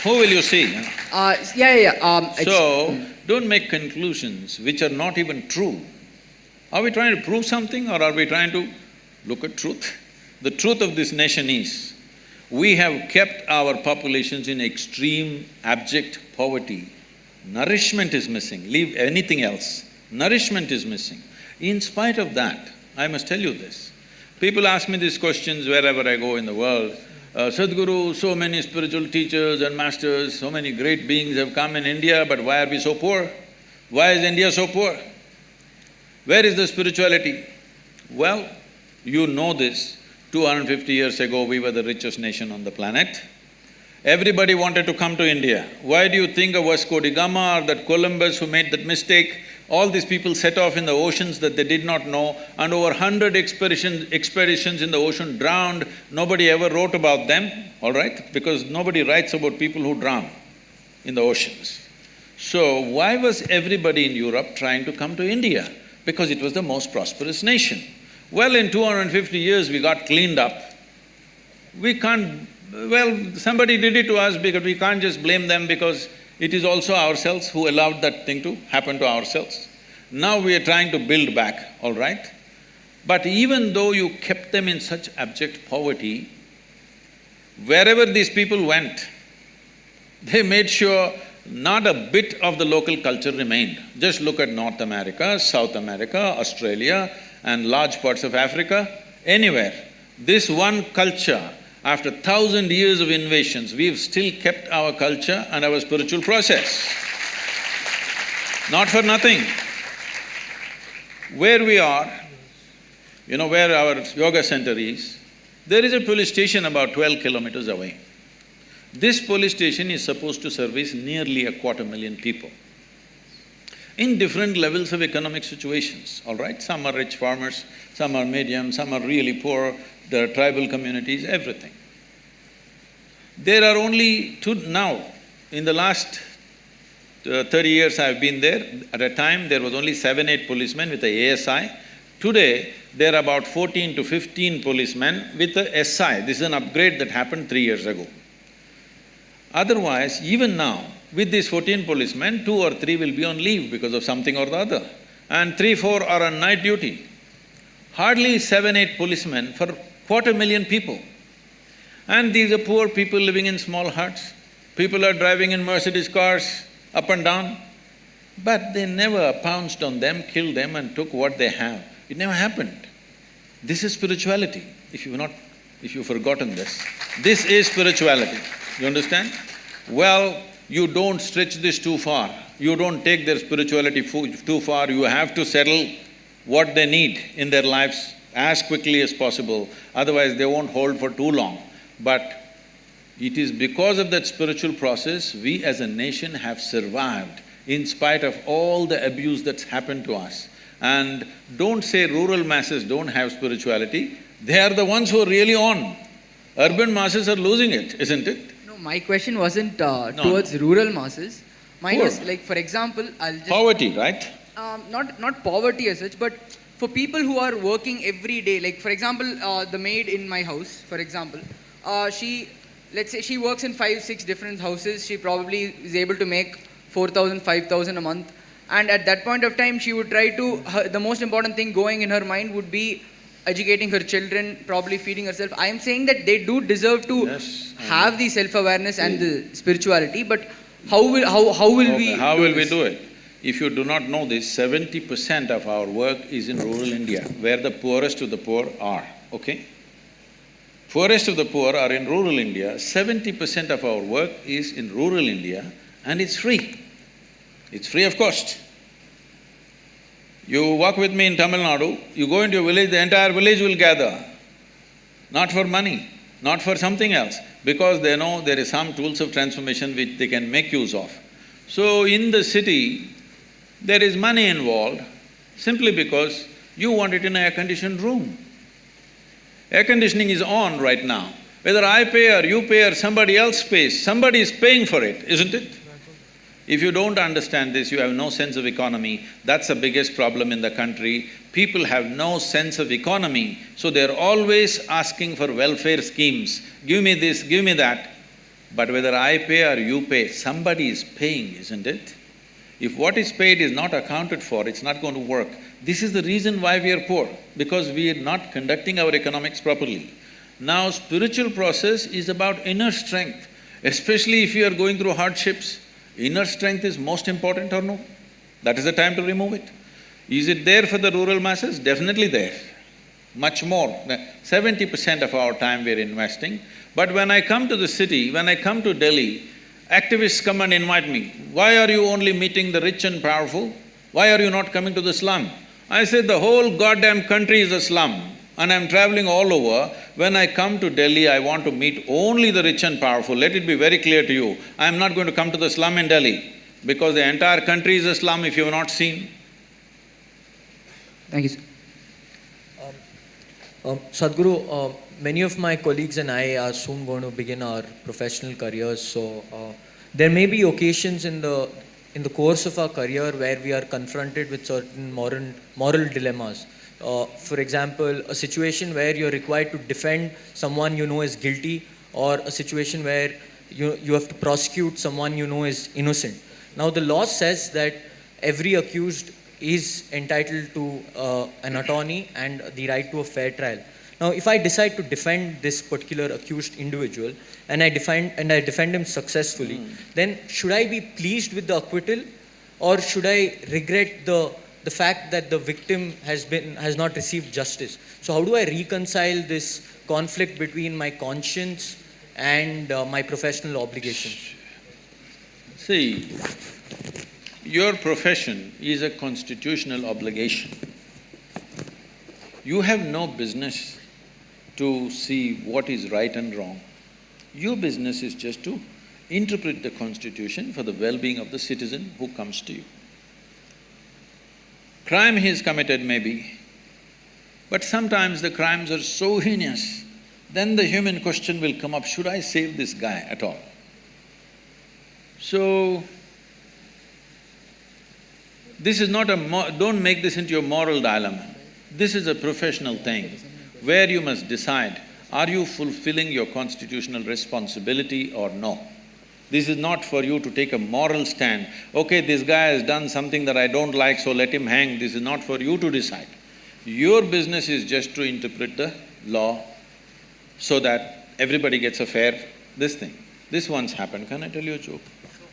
Who will you see? So, don't make conclusions which are not even true. Are we trying to prove something or are we trying to look at truth? The truth of this nation is, we have kept our populations in extreme abject poverty. Nourishment is missing, leave anything else. Nourishment is missing. In spite of that, I must tell you this. People ask me these questions wherever I go in the world. Sadhguru, so many spiritual teachers and masters, so many great beings have come in India, but why are we so poor? Why is India so poor? Where is the spirituality? Well, you know this. 250 years ago, we were the richest nation on the planet. Everybody wanted to come to India. Why do you think of Vasco da Gama or that Columbus who made that mistake? All these people set off in the oceans that they did not know, and over 100 expeditions in the ocean drowned. Nobody ever wrote about them, all right? Because nobody writes about people who drown in the oceans. So why was everybody in Europe trying to come to India? Because it was the most prosperous nation. Well, in 250 years we got cleaned up. We can't… well, somebody did it to us because we can't just blame them because it is also ourselves who allowed that thing to happen to ourselves. Now we are trying to build back, all right? But even though you kept them in such abject poverty, wherever these people went, they made sure not a bit of the local culture remained. Just look at North America, South America, Australia and large parts of Africa, anywhere. This one culture, after 1,000 years of invasions, we've still kept our culture and our spiritual process. Not for nothing. Where we are, you know where our yoga center is, there is a police station about 12 kilometers away. This police station is supposed to service nearly 250,000 people in different levels of economic situations, all right? Some are rich farmers, some are medium, some are really poor, there are tribal communities, everything. There are only two… now, in the last 30 years I've been there, at a time there was only 7-8 policemen with a ASI. Today, there are about 14 to 15 policemen with a SI. This is an upgrade that happened 3 years ago. Otherwise, even now, with these 14 policemen, 2 or 3 will be on leave because of something or the other, and 3-4 are on night duty. Hardly 7-8 policemen for 250,000 people. And these are poor people living in small huts. People are driving in Mercedes cars up and down. But they never pounced on them, killed them and took what they have. It never happened. This is spirituality, if you've forgotten this. This is spirituality, you understand? Well, you don't stretch this too far. You don't take their spirituality too far, you have to settle what they need in their lives as quickly as possible, otherwise they won't hold for too long. But it is because of that spiritual process, we as a nation have survived in spite of all the abuse that's happened to us. And don't say rural masses don't have spirituality, they are the ones who are really on. Urban masses are losing it, isn't it? No, my question wasn't towards rural masses. Mine Poor. was like, for example, I'll just… Poverty, right? Not poverty as such, but for people who are working every day, like for example, the maid in my house, for example, let's say she works in 5-6 different houses, she probably is able to make 4,000, 5,000 a month, and at that point of time, she would try to… the most important thing going in her mind would be educating her children, probably feeding herself. I am saying that they do deserve to have the self-awareness and the spirituality, but how will we… How will we do it? If you do not know this, 70% of our work is in rural India, where the poorest of the poor are, okay? Poorest of the poor are in rural India, 70% of our work is in rural India, and it's free. It's free of cost. You walk with me in Tamil Nadu, you go into a village, the entire village will gather. Not for money, not for something else, because they know there is some tools of transformation which they can make use of. So in the city, there is money involved simply because you want it in an air-conditioned room. Air conditioning is on right now. Whether I pay or you pay or somebody else pays, somebody is paying for it, isn't it? If you don't understand this, you have no sense of economy. That's the biggest problem in the country. People have no sense of economy, so they're always asking for welfare schemes. Give me this, give me that. But whether I pay or you pay, somebody is paying, isn't it? If what is paid is not accounted for, it's not going to work. This is the reason why we are poor, because we are not conducting our economics properly. Now, spiritual process is about inner strength, especially if you are going through hardships. Inner strength is most important or no? That is the time to remove it. Is it there for the rural masses? Definitely there. Much more. 70% of our time we are investing. But when I come to the city, when I come to Delhi, activists come and invite me. Why are you only meeting the rich and powerful? Why are you not coming to the slum? I said, the whole goddamn country is a slum, and I'm traveling all over. When I come to Delhi, I want to meet only the rich and powerful. Let it be very clear to you, I'm not going to come to the slum in Delhi, because the entire country is a slum if you have not seen. Thank you, sir. Sadhguru, many of my colleagues and I are soon going to begin our professional careers, so there may be occasions in the course of our career where we are confronted with certain moral dilemmas. For example, a situation where you're required to defend someone you know is guilty, or a situation where you have to prosecute someone you know is innocent. Now, the law says that every accused is entitled to an attorney and the right to a fair trial. Now, if I decide to defend this particular accused individual and I defend him successfully, then should I be pleased with the acquittal, or should I regret the fact that the victim has not received justice? So how do I reconcile this conflict between my conscience and my professional obligations? See, your profession is a constitutional obligation. You have no business to see what is right and wrong. Your business is just to interpret the constitution for the well-being of the citizen who comes to you. Crime he has committed maybe, but sometimes the crimes are so heinous, then the human question will come up, should I save this guy at all? So, this is not don't make this into a moral dilemma. This is a professional thing where you must decide, are you fulfilling your constitutional responsibility or no? This is not for you to take a moral stand, okay, this guy has done something that I don't like, so let him hang. This is not for you to decide. Your business is just to interpret the law so that everybody gets a fair this thing. This once happened, can I tell you a joke?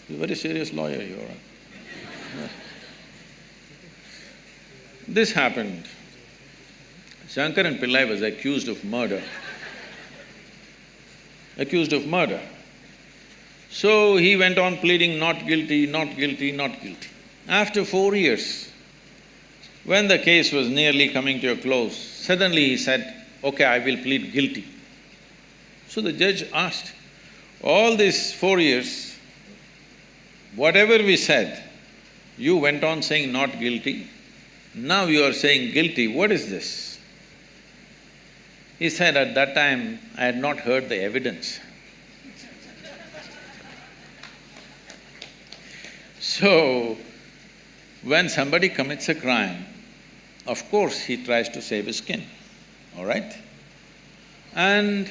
You're a very serious lawyer, you are. This happened. Shankaran Pillai was accused of murder. So he went on pleading not guilty, not guilty, not guilty. After 4 years, when the case was nearly coming to a close, suddenly he said, okay, I will plead guilty. So the judge asked, all these 4 years, whatever we said, you went on saying not guilty, now you are saying guilty, what is this? He said, at that time, I had not heard the evidence. So, when somebody commits a crime, of course he tries to save his skin, all right? And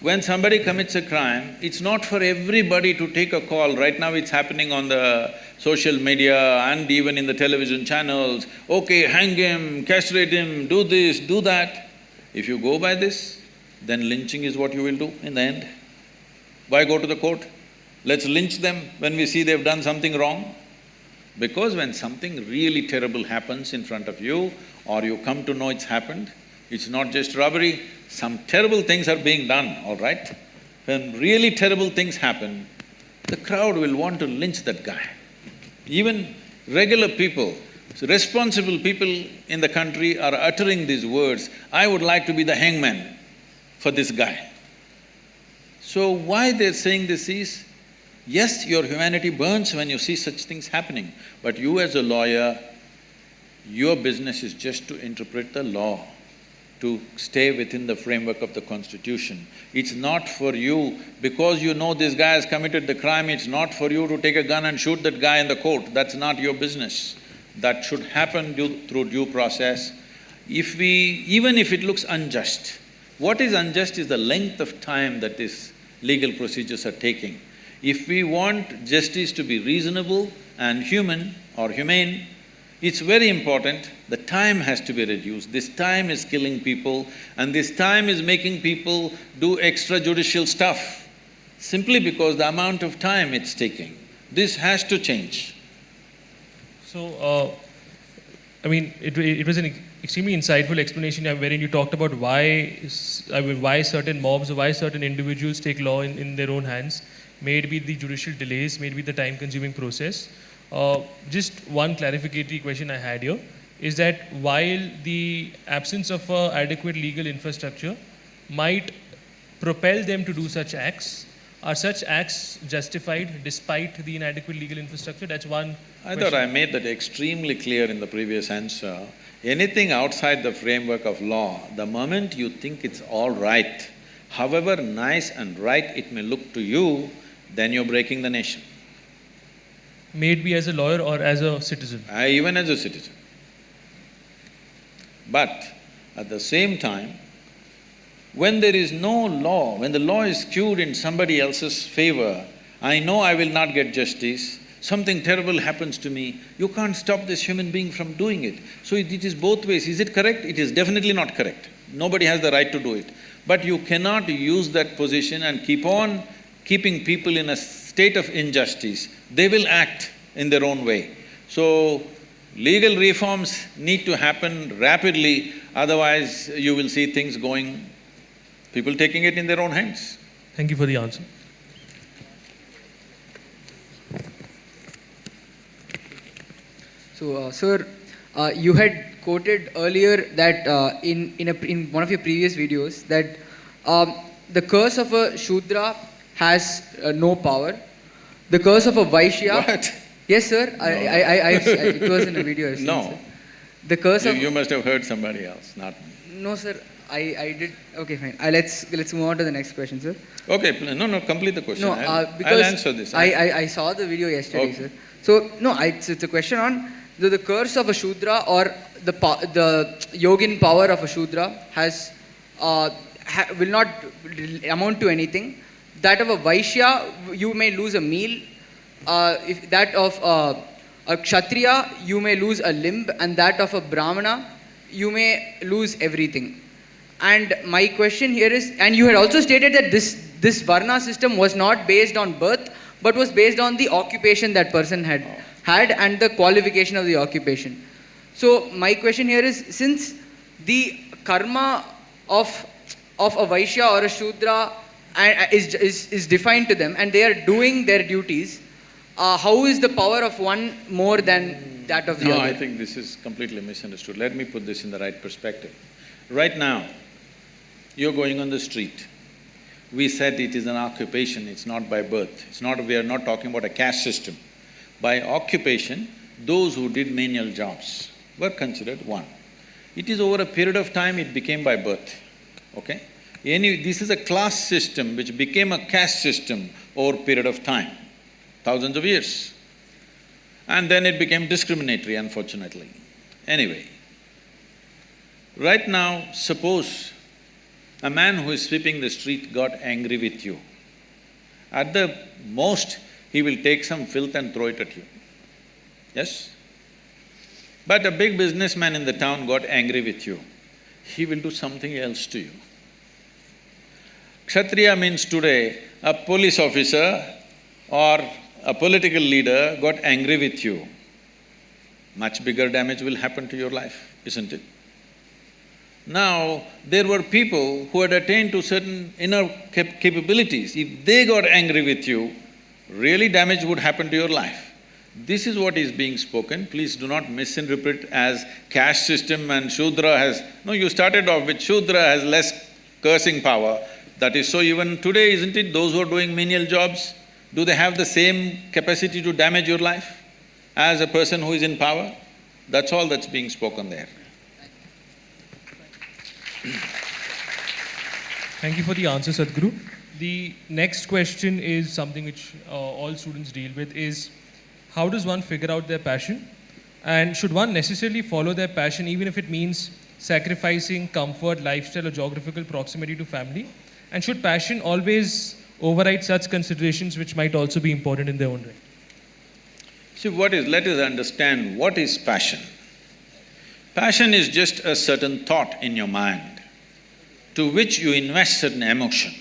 when somebody commits a crime, it's not for everybody to take a call. Right now it's happening on the social media and even in the television channels. Okay, hang him, castrate him, do this, do that. If you go by this, then lynching is what you will do in the end. Why go to the court? Let's lynch them when we see they've done something wrong. Because when something really terrible happens in front of you, or you come to know it's happened, it's not just robbery, some terrible things are being done, all right? When really terrible things happen, the crowd will want to lynch that guy. Even regular people, responsible people in the country are uttering these words, I would like to be the hangman for this guy. So why they're saying this is, yes, your humanity burns when you see such things happening, but you as a lawyer, your business is just to interpret the law, to stay within the framework of the constitution. It's not for you, because you know this guy has committed the crime, it's not for you to take a gun and shoot that guy in the court. That's not your business. That should happen through due process. Even if it looks unjust, what is unjust is the length of time that these legal procedures are taking. If we want justice to be reasonable and human or humane, it's very important, the time has to be reduced. This time is killing people and this time is making people do extrajudicial stuff simply because the amount of time it's taking. This has to change. So, it was an extremely insightful explanation wherein you talked about why certain mobs or why certain individuals take law in their own hands. May it be the judicial delays, may it be the time-consuming process. Just one clarificatory question I had here is that while the absence of adequate legal infrastructure might propel them to do such acts, are such acts justified despite the inadequate legal infrastructure? That's one question. I thought I made that extremely clear in the previous answer. Anything outside the framework of law, the moment you think it's all right, however nice and right it may look to you, then you're breaking the nation. May it be as a lawyer or as a citizen? Even as a citizen. But at the same time, when there is no law, when the law is skewed in somebody else's favor, I know I will not get justice, something terrible happens to me, you can't stop this human being from doing it. So it is both ways. Is it correct? It is definitely not correct. Nobody has the right to do it. But you cannot use that position and keep on keeping people in a state of injustice. They will act in their own way. So, legal reforms need to happen rapidly, otherwise you will see things going, people taking it in their own hands. Thank you for the answer. So, sir, you had quoted earlier that in one of your previous videos that the curse of a Shudra has no power. The curse of a Vaishya… What? Yes, sir. No. It was in a video. No. Sir. The curse of… You must have heard somebody else, not me. No, sir. I did… Okay, fine. Let's move on to the next question, sir. Okay, no, complete the question. No, I'll because answer this. I saw the video yesterday, Okay. sir. So, no, it's a question on the curse of a Shudra or the yogin power of a Shudra has… will not amount to anything. That of a Vaishya, you may lose a meal. If that of a Kshatriya, you may lose a limb, and that of a Brahmana, you may lose everything. And my question here is, and you had also stated that this Varna system was not based on birth, but was based on the occupation that person had and the qualification of the occupation. So my question here is, since the karma of a Vaishya or a Shudra is defined to them and they are doing their duties, how is the power of one more than that of the No, other? I think this is completely misunderstood. Let me put this in the right perspective. Right now, you're going on the street. We said it is an occupation, it's not by birth. We are not talking about a caste system. By occupation, those who did menial jobs were considered one. It is over a period of time it became by birth, okay? This is a class system which became a caste system over a period of time, thousands of years. And then it became discriminatory, unfortunately. Anyway, right now, suppose a man who is sweeping the street got angry with you. At the most, he will take some filth and throw it at you. Yes? But a big businessman in the town got angry with you. He will do something else to you. Kshatriya means today, a police officer or a political leader got angry with you. Much bigger damage will happen to your life, isn't it? Now, there were people who had attained to certain inner capabilities. If they got angry with you, really damage would happen to your life. This is what is being spoken. Please do not misinterpret as caste system and Shudra has… No, you started off with Shudra has less cursing power. That is so even today, isn't it? Those who are doing menial jobs, do they have the same capacity to damage your life as a person who is in power? That's all that's being spoken there. Thank you for the answer, Sadhguru. The next question is something which all students deal with is, how does one figure out their passion? And should one necessarily follow their passion even if it means sacrificing comfort, lifestyle or geographical proximity to family? And should passion always override such considerations which might also be important in their own right? See, let us understand what is passion. Passion is just a certain thought in your mind to which you invest certain emotion.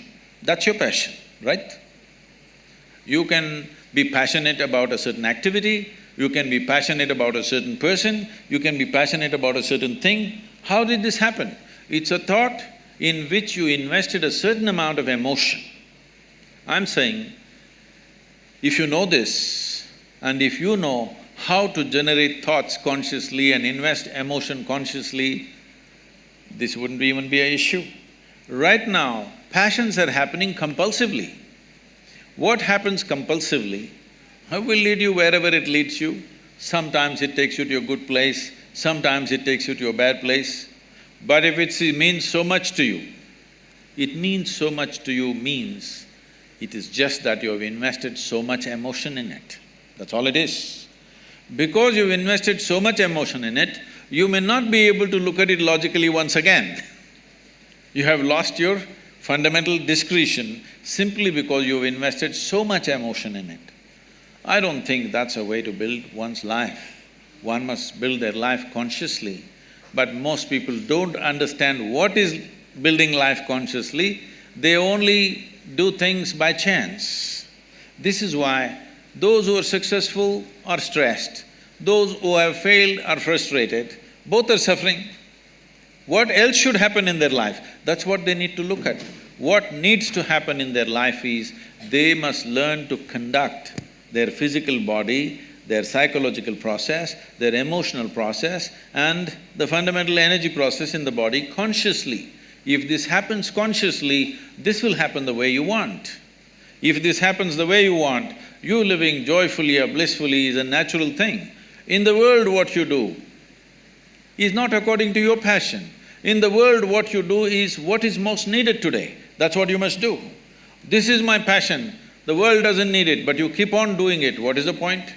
That's your passion, right? You can be passionate about a certain activity, you can be passionate about a certain person, you can be passionate about a certain thing. How did this happen? It's a thought in which you invested a certain amount of emotion. I'm saying, if you know this, and if you know how to generate thoughts consciously and invest emotion consciously, this wouldn't even be an issue. Right now, passions are happening compulsively. What happens compulsively will lead you wherever it leads you. Sometimes it takes you to a good place, sometimes it takes you to a bad place. But if it means so much to you, it means so much to you means it is just that you have invested so much emotion in it. That's all it is. Because you've invested so much emotion in it, you may not be able to look at it logically once again. You have lost your fundamental discretion simply because you've invested so much emotion in it. I don't think that's a way to build one's life. One must build their life consciously. But most people don't understand what is building life consciously, they only do things by chance. This is why those who are successful are stressed, those who have failed are frustrated, both are suffering. What else should happen in their life? That's what they need to look at. What needs to happen in their life is, they must learn to conduct their physical body, their psychological process, their emotional process and the fundamental energy process in the body consciously. If this happens consciously, this will happen the way you want. If this happens the way you want, you living joyfully or blissfully is a natural thing. In the world, what you do is not according to your passion. In the world, what you do is what is most needed today. That's what you must do. This is my passion. The world doesn't need it, but you keep on doing it. What is the point?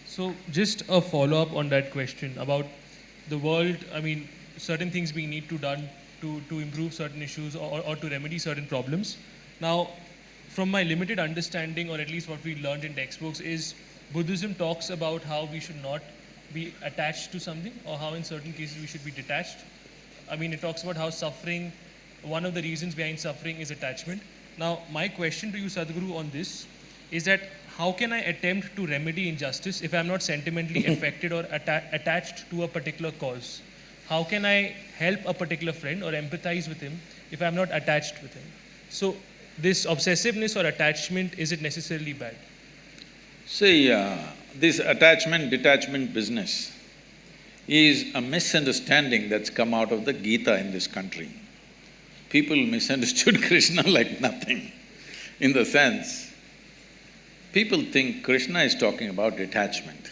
So, just a follow-up on that question about the world, certain things being need to done to improve certain issues or to remedy certain problems. Now, from my limited understanding, or at least what we learned in textbooks, is Buddhism talks about how we should not be attached to something, or how in certain cases we should be detached. It talks about how suffering, one of the reasons behind suffering is attachment. Now, my question to you, Sadhguru, on this is that how can I attempt to remedy injustice if I'm not sentimentally affected or attached to a particular cause? How can I help a particular friend or empathize with him if I'm not attached with him? So this obsessiveness or attachment, is it necessarily bad? See, this attachment-detachment business is a misunderstanding that's come out of the Gita in this country. People misunderstood Krishna like nothing, in the sense, people think Krishna is talking about detachment.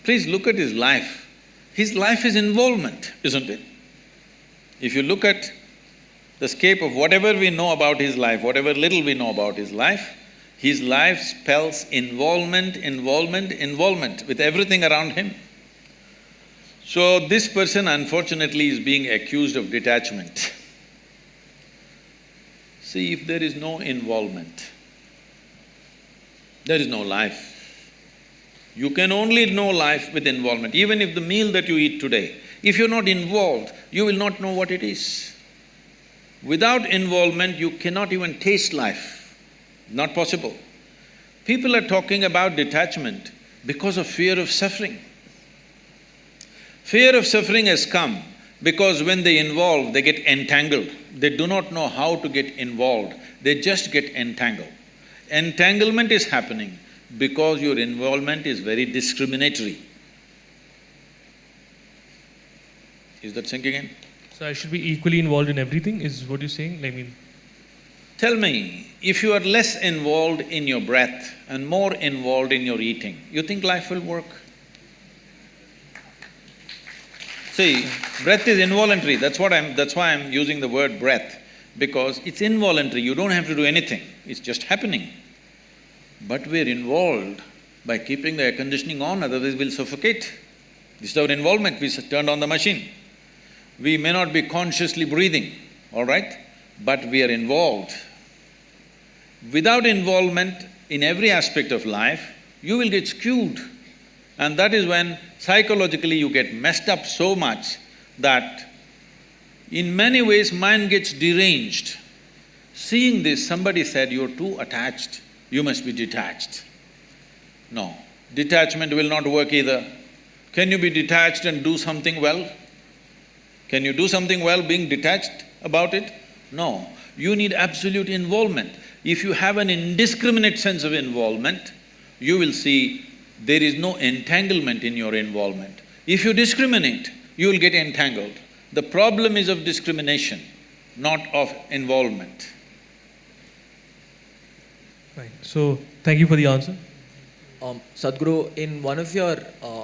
Please look at his life. His life is involvement, isn't it? If you look at the scape of whatever we know about his life, whatever little we know about his life spells involvement, involvement, involvement with everything around him. So this person unfortunately is being accused of detachment. See, if there is no involvement, there is no life. You can only know life with involvement. Even if the meal that you eat today, if you're not involved, you will not know what it is. Without involvement, you cannot even taste life. Not possible. People are talking about detachment because of fear of suffering. Fear of suffering has come because when they involve, they get entangled. They do not know how to get involved, they just get entangled. Entanglement is happening because your involvement is very discriminatory. Is that sinking in? So I should be equally involved in everything, is what you're saying? Tell me, if you are less involved in your breath and more involved in your eating, you think life will work? See, breath is involuntary, that's why I'm using the word breath, because it's involuntary, you don't have to do anything, it's just happening. But we're involved by keeping the air conditioning on, otherwise we'll suffocate. This is our involvement, we turned on the machine. We may not be consciously breathing, all right? But we are involved. Without involvement in every aspect of life, you will get skewed. And that is when psychologically you get messed up so much that in many ways mind gets deranged. Seeing this, somebody said, you're too attached, you must be detached. No, detachment will not work either. Can you be detached and do something well? Can you do something well being detached about it? No, you need absolute involvement. If you have an indiscriminate sense of involvement, you will see there is no entanglement in your involvement. If you discriminate, you will get entangled. The problem is of discrimination, not of involvement. Right. So, thank you for the answer. Sadhguru, in one of your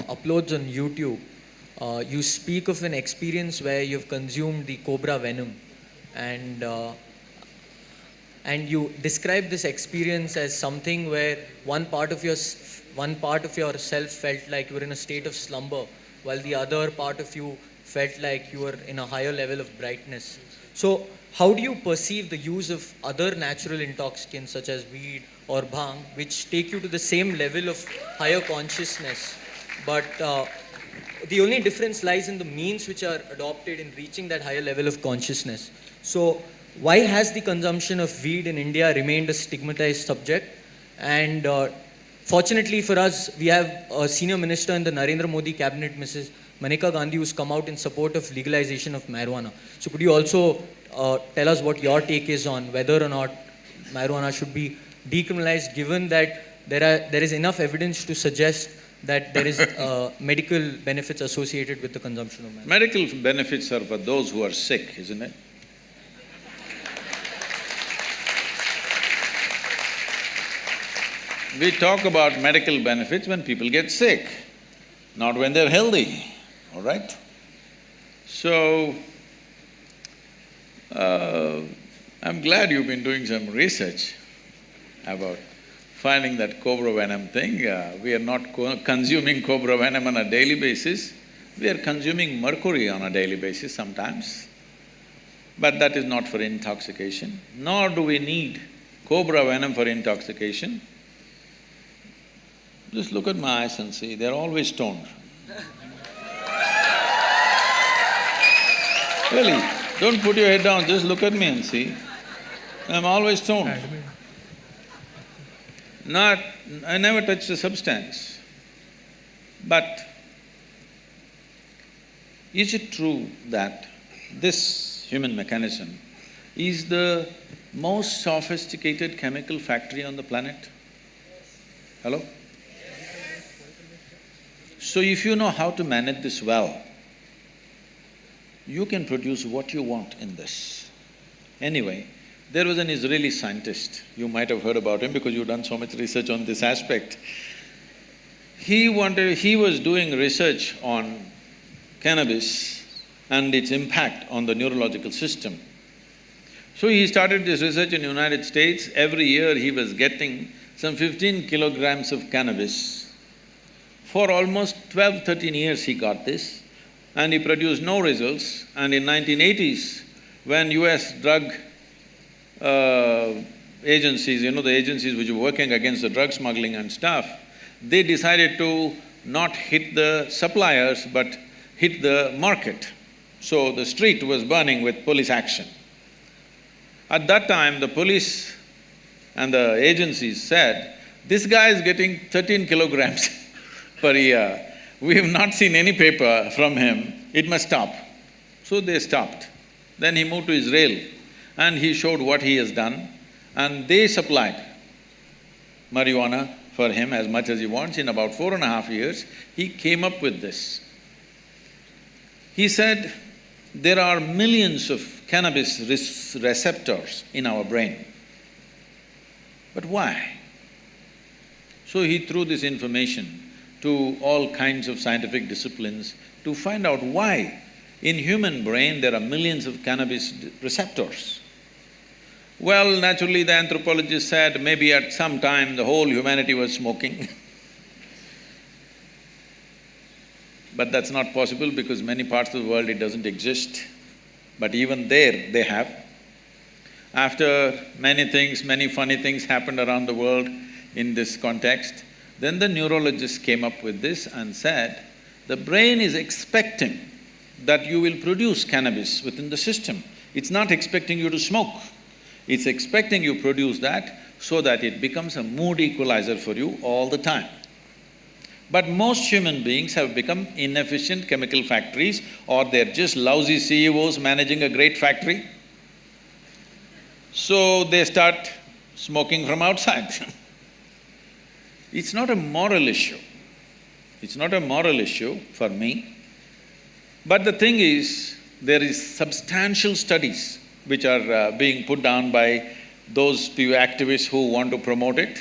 uploads on YouTube, you speak of an experience where you've consumed the cobra venom, and you describe this experience as something where one part of yourself felt like you were in a state of slumber, while the other part of you felt like you were in a higher level of brightness. So, how do you perceive the use of other natural intoxicants such as weed or bhang, which take you to the same level of higher consciousness, but the only difference lies in the means which are adopted in reaching that higher level of consciousness? So, why has the consumption of weed in India remained a stigmatized subject? And fortunately for us, we have a senior minister in the Narendra Modi cabinet, Mrs. Maneka Gandhi, who's come out in support of legalization of marijuana. So could you also tell us what your take is on whether or not marijuana should be decriminalized, given that there is enough evidence to suggest that there is medical benefits associated with the consumption of marijuana? Medical benefits are for those who are sick, isn't it? We talk about medical benefits when people get sick, not when they're healthy, all right? So, I'm glad you've been doing some research about finding that cobra venom thing. We are not consuming cobra venom on a daily basis, we are consuming mercury on a daily basis sometimes. But that is not for intoxication, nor do we need cobra venom for intoxication. Just look at my eyes and see, they're always stoned. Really, don't put your head down, just look at me and see. I'm always stoned. I never touched a substance. But is it true that this human mechanism is the most sophisticated chemical factory on the planet? Hello? So if you know how to manage this well, you can produce what you want in this. Anyway, there was an Israeli scientist, you might have heard about him because you've done so much research on this aspect. He was doing research on cannabis and its impact on the neurological system. So he started this research in the United States. Every year he was getting some 15 kilograms of cannabis. For almost 12–13 years he got this and he produced no results. And in 1980s, when US drug agencies, the agencies which were working against the drug smuggling and stuff, they decided to not hit the suppliers but hit the market. So the street was burning with police action. At that time, the police and the agencies said, this guy is getting 13 kilograms per year. We have not seen any paper from him, it must stop. So they stopped. Then he moved to Israel and he showed what he has done and they supplied marijuana for him as much as he wants. In about 4.5 years, he came up with this. He said, there are millions of cannabis receptors in our brain. But why? So he threw this information to all kinds of scientific disciplines to find out why in human brain there are millions of cannabis receptors. Well, naturally the anthropologist said maybe at some time the whole humanity was smoking but that's not possible because many parts of the world it doesn't exist. But even there, they have. After many things, many funny things happened around the world in this context, then the neurologists came up with this and said, the brain is expecting that you will produce cannabis within the system. It's not expecting you to smoke. It's expecting you produce that so that it becomes a mood equalizer for you all the time. But most human beings have become inefficient chemical factories or they're just lousy CEOs managing a great factory. So they start smoking from outside It's not a moral issue. It's not a moral issue for me. But the thing is, there is substantial studies which are being put down by those few activists who want to promote it.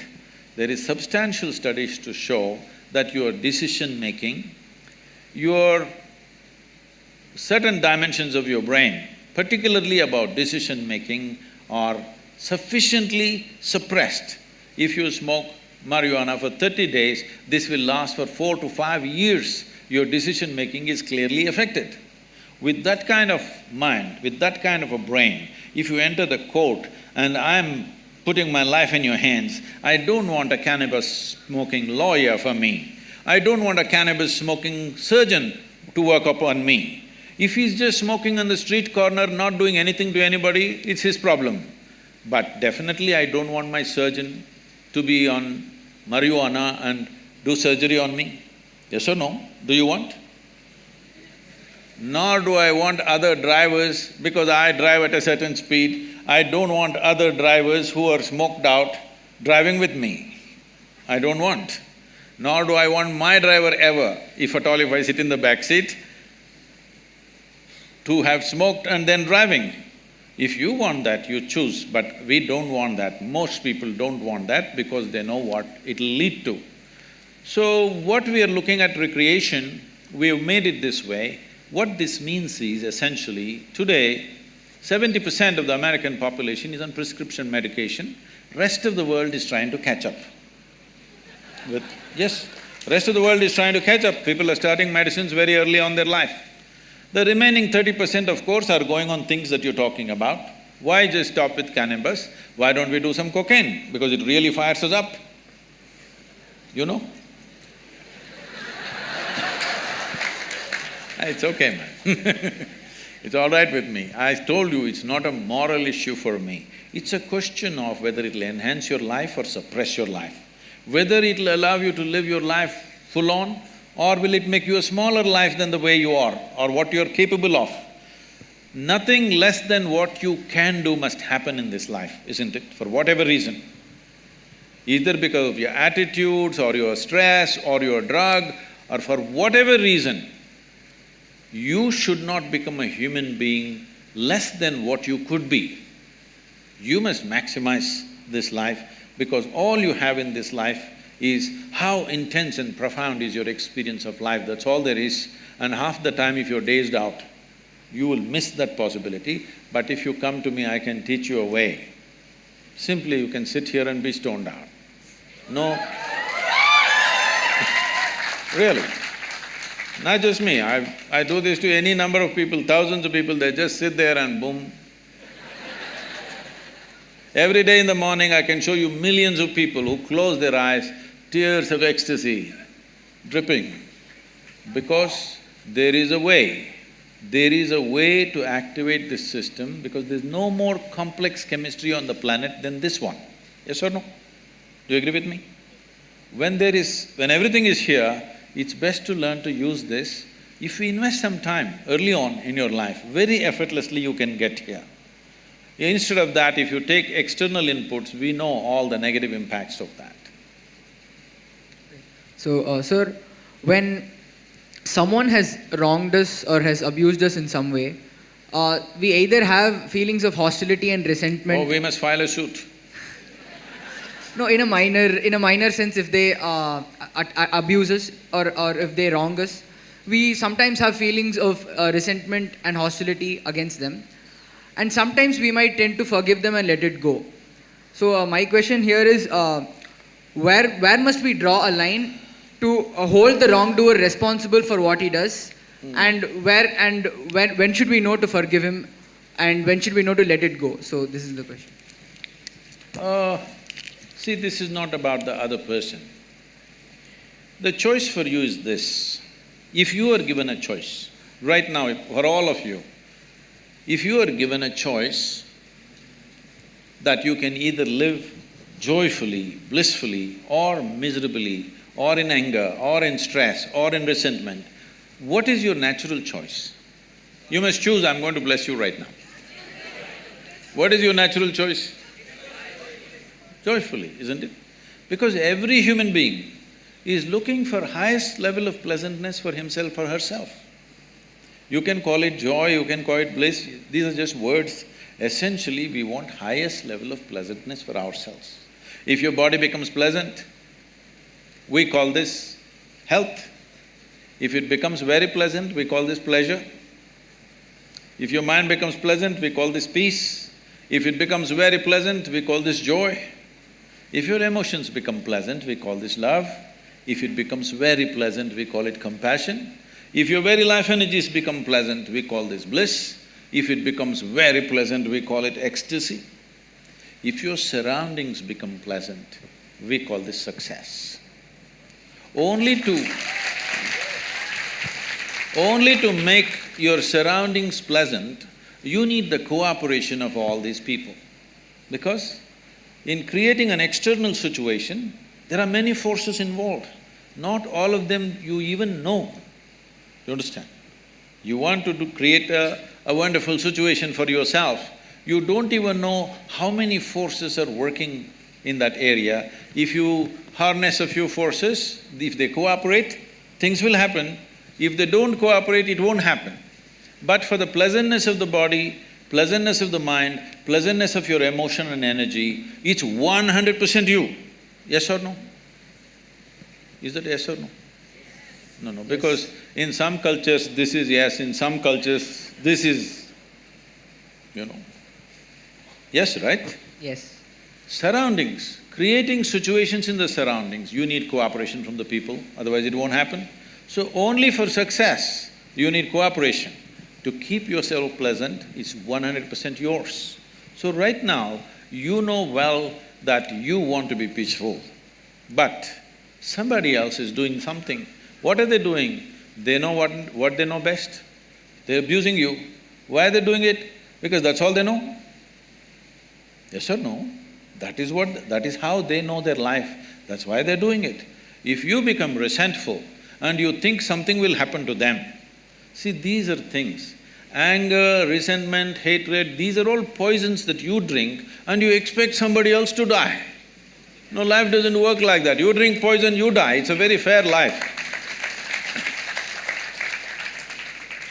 There is substantial studies to show that your decision-making, your certain dimensions of your brain, particularly about decision-making, are sufficiently suppressed. If you smoke marijuana for 30 days, this will last for 4 to 5 years. Your decision-making is clearly affected. With that kind of mind, with that kind of a brain, if you enter the court and I'm putting my life in your hands, I don't want a cannabis-smoking lawyer for me. I don't want a cannabis-smoking surgeon to work upon me. If he's just smoking on the street corner, not doing anything to anybody, it's his problem. But definitely I don't want my surgeon to be on marijuana and do surgery on me. Yes or no? Do you want? Nor do I want other drivers, because I drive at a certain speed, I don't want other drivers who are smoked out driving with me. I don't want. Nor do I want my driver ever, if at all if I sit in the back seat, to have smoked and then driving. If you want that, you choose, but we don't want that. Most people don't want that because they know what it'll lead to. So what we are looking at recreation, we have made it this way. What this means is essentially, today, 70% of the American population is on prescription medication, rest of the world is trying to catch up. Yes, rest of the world is trying to catch up, people are starting medicines very early on their life. The remaining 30% of course are going on things that you're talking about. Why just stop with cannabis? Why don't we do some cocaine? Because it really fires us up, you know? It's okay, man It's all right with me. I told you, it's not a moral issue for me. It's a question of whether it'll enhance your life or suppress your life. Whether it'll allow you to live your life full on, or will it make you a smaller life than the way you are, or what you're capable of. Nothing less than what you can do must happen in this life, isn't it? For whatever reason. Either because of your attitudes or your stress or your drug or for whatever reason, you should not become a human being less than what you could be. You must maximize this life because all you have in this life is how intense and profound is your experience of life, that's all there is. And half the time if you're dazed out, you will miss that possibility. But if you come to me, I can teach you a way. Simply you can sit here and be stoned out. No. Really. Not just me, I do this to any number of people, thousands of people, they just sit there and boom. Every day in the morning I can show you millions of people who close their eyes, tears of ecstasy dripping, because there is a way. There is a way to activate this system because there's no more complex chemistry on the planet than this one. Yes or no? Do you agree with me? When everything is here, it's best to learn to use this. If we invest some time early on in your life, very effortlessly you can get here. Instead of that, if you take external inputs, we know all the negative impacts of that. So, sir, when someone has wronged us or has abused us in some way, we either have feelings of hostility and resentment. Oh, we must file a suit. No, in a minor sense, if they abuse us or if they wrong us, we sometimes have feelings of resentment and hostility against them. And sometimes we might tend to forgive them and let it go. So my question here is, where must we draw a line to hold the wrongdoer responsible for what he does? And when should we know to forgive him and when should we know to let it go? So this is the question. See, this is not about the other person. The choice for you is this. If you are given a choice, right now, for all of you, if you are given a choice that you can either live joyfully, blissfully, or miserably, or in anger, or in stress, or in resentment, what is your natural choice? You must choose, I'm going to bless you right now. What is your natural choice? Joyfully, isn't it? Because every human being is looking for highest level of pleasantness for himself or herself. You can call it joy, you can call it bliss, these are just words. Essentially, we want highest level of pleasantness for ourselves. If your body becomes pleasant, we call this health. If it becomes very pleasant, we call this pleasure. If your mind becomes pleasant, we call this peace. If it becomes very pleasant, we call this joy. If your emotions become pleasant, we call this love. If it becomes very pleasant, we call it compassion. If your very life energies become pleasant, we call this bliss. If it becomes very pleasant, we call it ecstasy. If your surroundings become pleasant, we call this success. Only to make your surroundings pleasant, you need the cooperation of all these people. Because in creating an external situation, there are many forces involved. Not all of them you even know. You understand? You want to create a wonderful situation for yourself, you don't even know how many forces are working in that area. If you harness a few forces, if they cooperate, things will happen. If they don't cooperate, it won't happen. But for the pleasantness of the body, pleasantness of the mind, pleasantness of your emotion and energy, it's 100% you. Yes or no? Is that yes or no? No, because in some cultures this is yes, in some cultures this is, Yes, right? Yes. Surroundings, creating situations in the surroundings, you need cooperation from the people, otherwise it won't happen. So only for success, you need cooperation. To keep yourself pleasant is 100% yours. So right now, you know well that you want to be peaceful, but somebody else is doing something. What are they doing? They know what they know best. They're abusing you. Why are they doing it? Because that's all they know. Yes or no? That is how they know their life. That's why they're doing it. If you become resentful and you think something will happen to them, see, these are things. Anger, resentment, hatred, these are all poisons that you drink and you expect somebody else to die. No, life doesn't work like that. You drink poison, you die. It's a very fair life.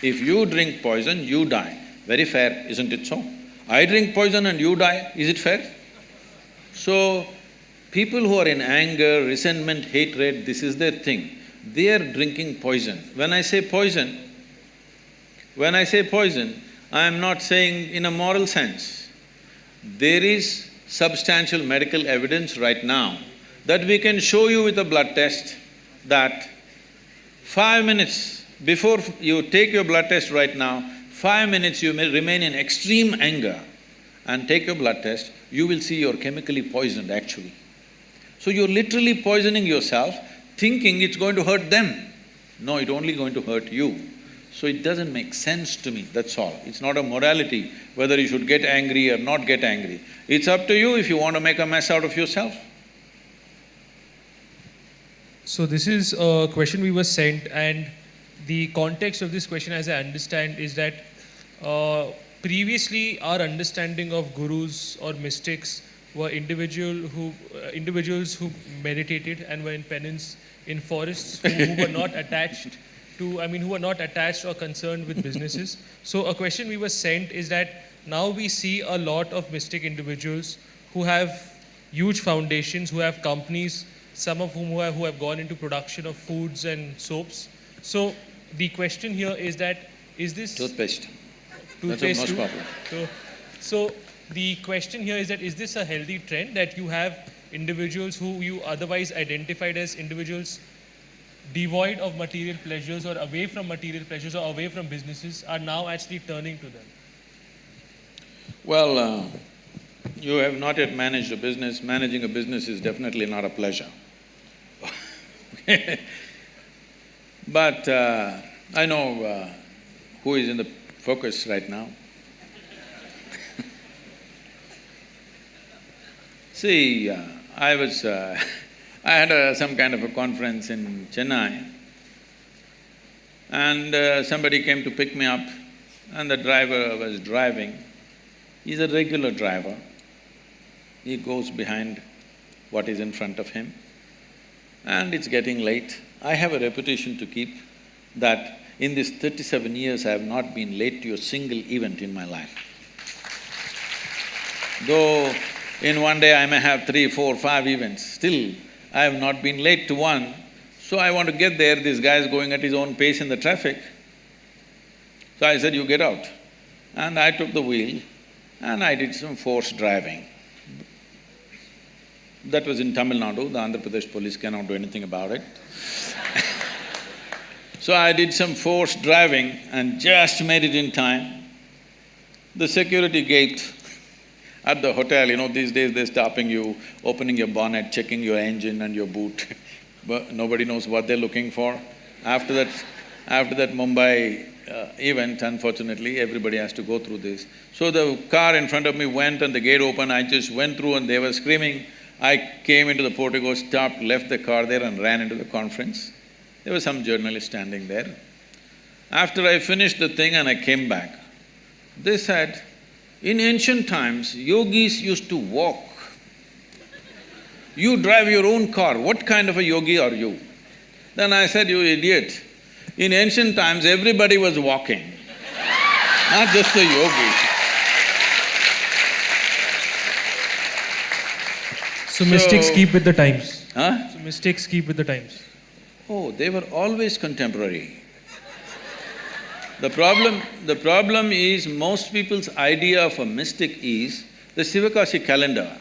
If you drink poison, you die. Very fair, isn't it so? I drink poison and you die, is it fair? So, people who are in anger, resentment, hatred, this is their thing. They are drinking poison. When I say poison, I am not saying in a moral sense. There is substantial medical evidence right now that we can show you with a blood test that 5 minutes before you take your blood test right now, 5 minutes you may remain in extreme anger and take your blood test, you will see you're chemically poisoned actually. So you're literally poisoning yourself, thinking it's going to hurt them. No, it's only going to hurt you. So it doesn't make sense to me, that's all. It's not a morality, whether you should get angry or not get angry. It's up to you if you want to make a mess out of yourself. So this is a question we were sent, and the context of this question, as I understand, is that previously our understanding of gurus or mystics were individuals who meditated and were in penance in forests, who were not attached who were not attached or concerned with businesses. So a question we were sent is that now we see a lot of mystic individuals who have huge foundations, who have companies, some of whom who have gone into production of foods and soaps. So the question here is that, is this… Toothpaste. Toothpaste That's the most too? popular. So the question here is that, is this a healthy trend that you have individuals who you otherwise identified as individuals devoid of material pleasures or away from material pleasures or away from businesses are now actually turning to them? Well, you have not yet managed a business. Managing a business is definitely not a pleasure. But I know who is in the focus right now. See, I had some kind of a conference in Chennai, and somebody came to pick me up, and the driver was driving. He's a regular driver. He goes behind what is in front of him, and it's getting late. I have a reputation to keep that in these 37 years I have not been late to a single event in my life. Though in one day I may have 3, 4, 5 events, still I have not been late to one. So I want to get there, this guy is going at his own pace in the traffic. So I said, you get out. And I took the wheel and I did some forced driving. That was in Tamil Nadu, the Andhra Pradesh police cannot do anything about it. So I did some forced driving and just made it in time. The security gate at the hotel, these days they're stopping you, opening your bonnet, checking your engine and your boot. But nobody knows what they're looking for. After that Mumbai event, unfortunately, everybody has to go through this. So the car in front of me went and the gate opened, I just went through and they were screaming. I came into the portico, stopped, left the car there and ran into the conference. There was some journalist standing there. After I finished the thing and I came back, they said, in ancient times, yogis used to walk. You drive your own car, what kind of a yogi are you? Then I said, you idiot, in ancient times everybody was walking, not just the yogis. So mystics keep with the times. Huh? So mystics keep with the times. Oh, they were always contemporary. The problem is most people's idea of a mystic is the Sivakasi calendar,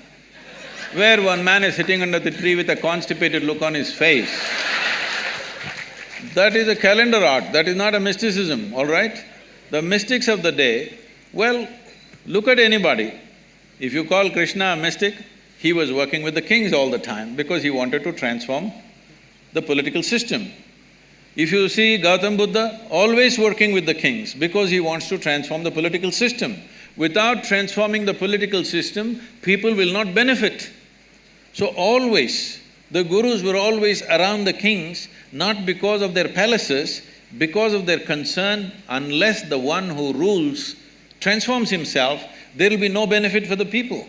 where one man is sitting under the tree with a constipated look on his face. That is a calendar art, that is not a mysticism, all right? The mystics of the day, well, look at anybody. If you call Krishna a mystic, he was working with the kings all the time because he wanted to transform the political system. If you see Gautam Buddha, always working with the kings because he wants to transform the political system. Without transforming the political system, people will not benefit. So always, the gurus were always around the kings, not because of their palaces, because of their concern, unless the one who rules transforms himself, there will be no benefit for the people.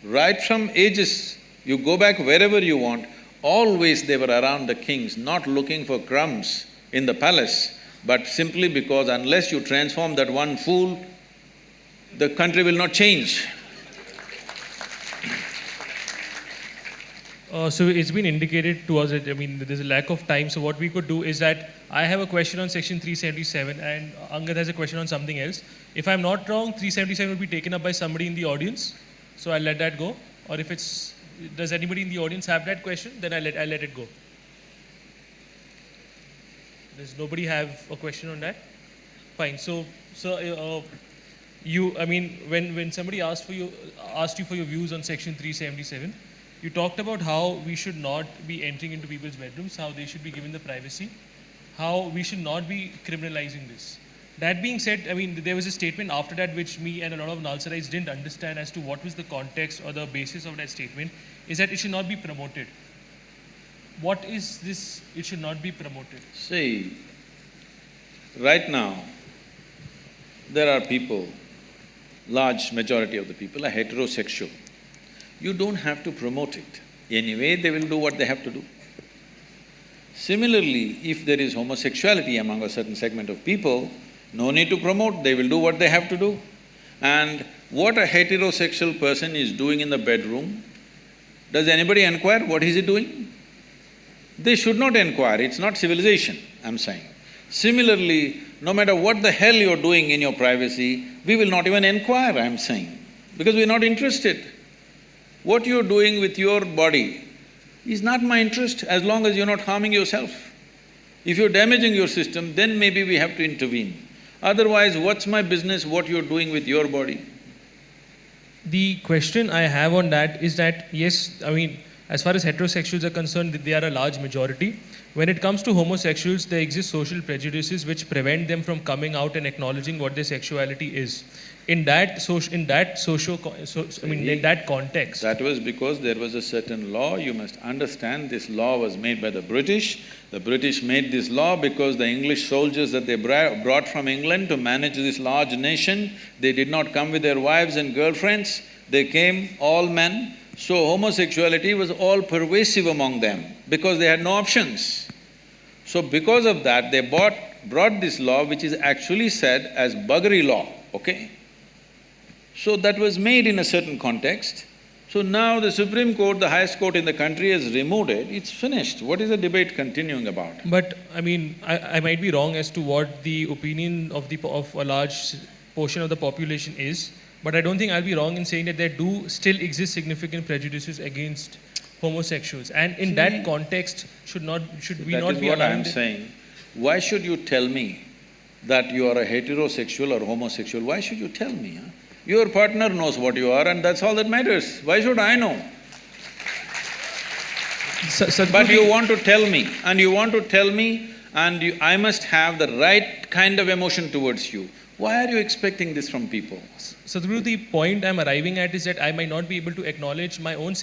Right from ages, you go back wherever you want, always they were around the kings, not looking for crumbs in the palace, but simply because unless you transform that one fool, the country will not change. So it's been indicated to us that, there's a lack of time, so what we could do is that I have a question on section 377 and Angad has a question on something else. If I'm not wrong, 377 will be taken up by somebody in the audience, so I'll let that go. Or if it's… does anybody in the audience have that question? Then I'll let it go. Does nobody have a question on that? Fine. So when somebody asked you for your views on section 377, you talked about how we should not be entering into people's bedrooms, how they should be given the privacy, how we should not be criminalizing this. That being said, there was a statement after that which me and a lot of NALSARites didn't understand as to what was the context or the basis of that statement, is that it should not be promoted. What is this, it should not be promoted? See, right now, there are people, large majority of the people are heterosexual. You don't have to promote it. Anyway, they will do what they have to do. Similarly, if there is homosexuality among a certain segment of people, no need to promote, they will do what they have to do. And what a heterosexual person is doing in the bedroom, does anybody inquire what is he doing? They should not inquire, it's not civilization, I'm saying. Similarly, no matter what the hell you're doing in your privacy, we will not even inquire, I'm saying, because we're not interested. What you're doing with your body is not my interest as long as you're not harming yourself. If you're damaging your system, then maybe we have to intervene. Otherwise, what's my business what you're doing with your body? The question I have on that is that, yes, as far as heterosexuals are concerned, they are a large majority. When it comes to homosexuals, there exist social prejudices which prevent them from coming out and acknowledging what their sexuality is. In that context… That was because there was a certain law. You must understand, this law was made by the British. The British made this law because the English soldiers that they brought from England to manage this large nation, they did not come with their wives and girlfriends, they came all men. So homosexuality was all pervasive among them because they had no options. So because of that, they brought this law which is actually said as buggery law, okay? So that was made in a certain context. So now the Supreme Court, the highest court in the country, has removed it, it's finished. What is the debate continuing about? But I might be wrong as to what the opinion of a large portion of the population is, but I don't think I'll be wrong in saying that there do still exist significant prejudices against homosexuals. And in that context, should we not be allowing… That is what I'm saying. Why should you tell me that you are a heterosexual or homosexual? Why should you tell me, huh? Your partner knows what you are and that's all that matters. Why should I know? But you want to tell me, and I must have the right kind of emotion towards you. Why are you expecting this from people? Sadhguru, the point I'm arriving at is that I might not be able to acknowledge my own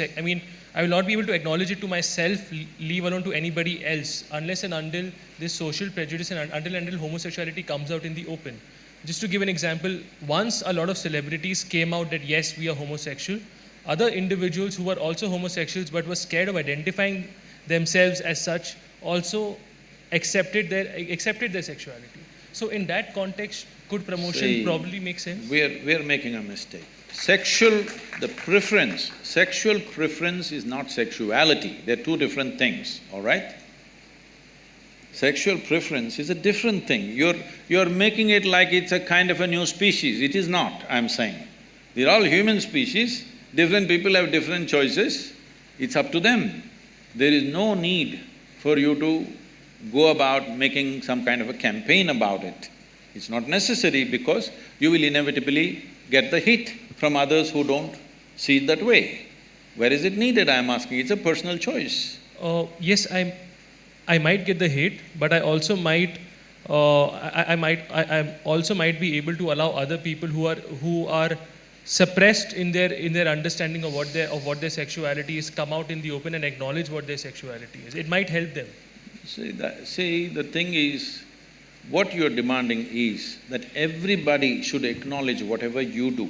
I will not be able to acknowledge it to myself, leave alone to anybody else, unless and until this social prejudice and until homosexuality comes out in the open. Just to give an example, once a lot of celebrities came out that yes, we are homosexual, other individuals who were also homosexuals but were scared of identifying themselves as such also accepted their sexuality. So in that context, could promotion probably make sense? We're making a mistake. Sexual preference is not sexuality. They're two different things, all right? Sexual preference is a different thing. You're making it like it's a kind of a new species. It is not, I'm saying. They're all human species, different people have different choices, it's up to them. There is no need for you to go about making some kind of a campaign about it. It's not necessary because you will inevitably get the hit from others who don't see it that way. Where is it needed, I'm asking? It's a personal choice. Yes, I might get the hate, but I also might be able to allow other people who are suppressed in their understanding of what their sexuality is come out in the open and acknowledge what their sexuality is. It might help them. See, the thing is, What you're demanding is that everybody should acknowledge whatever you do.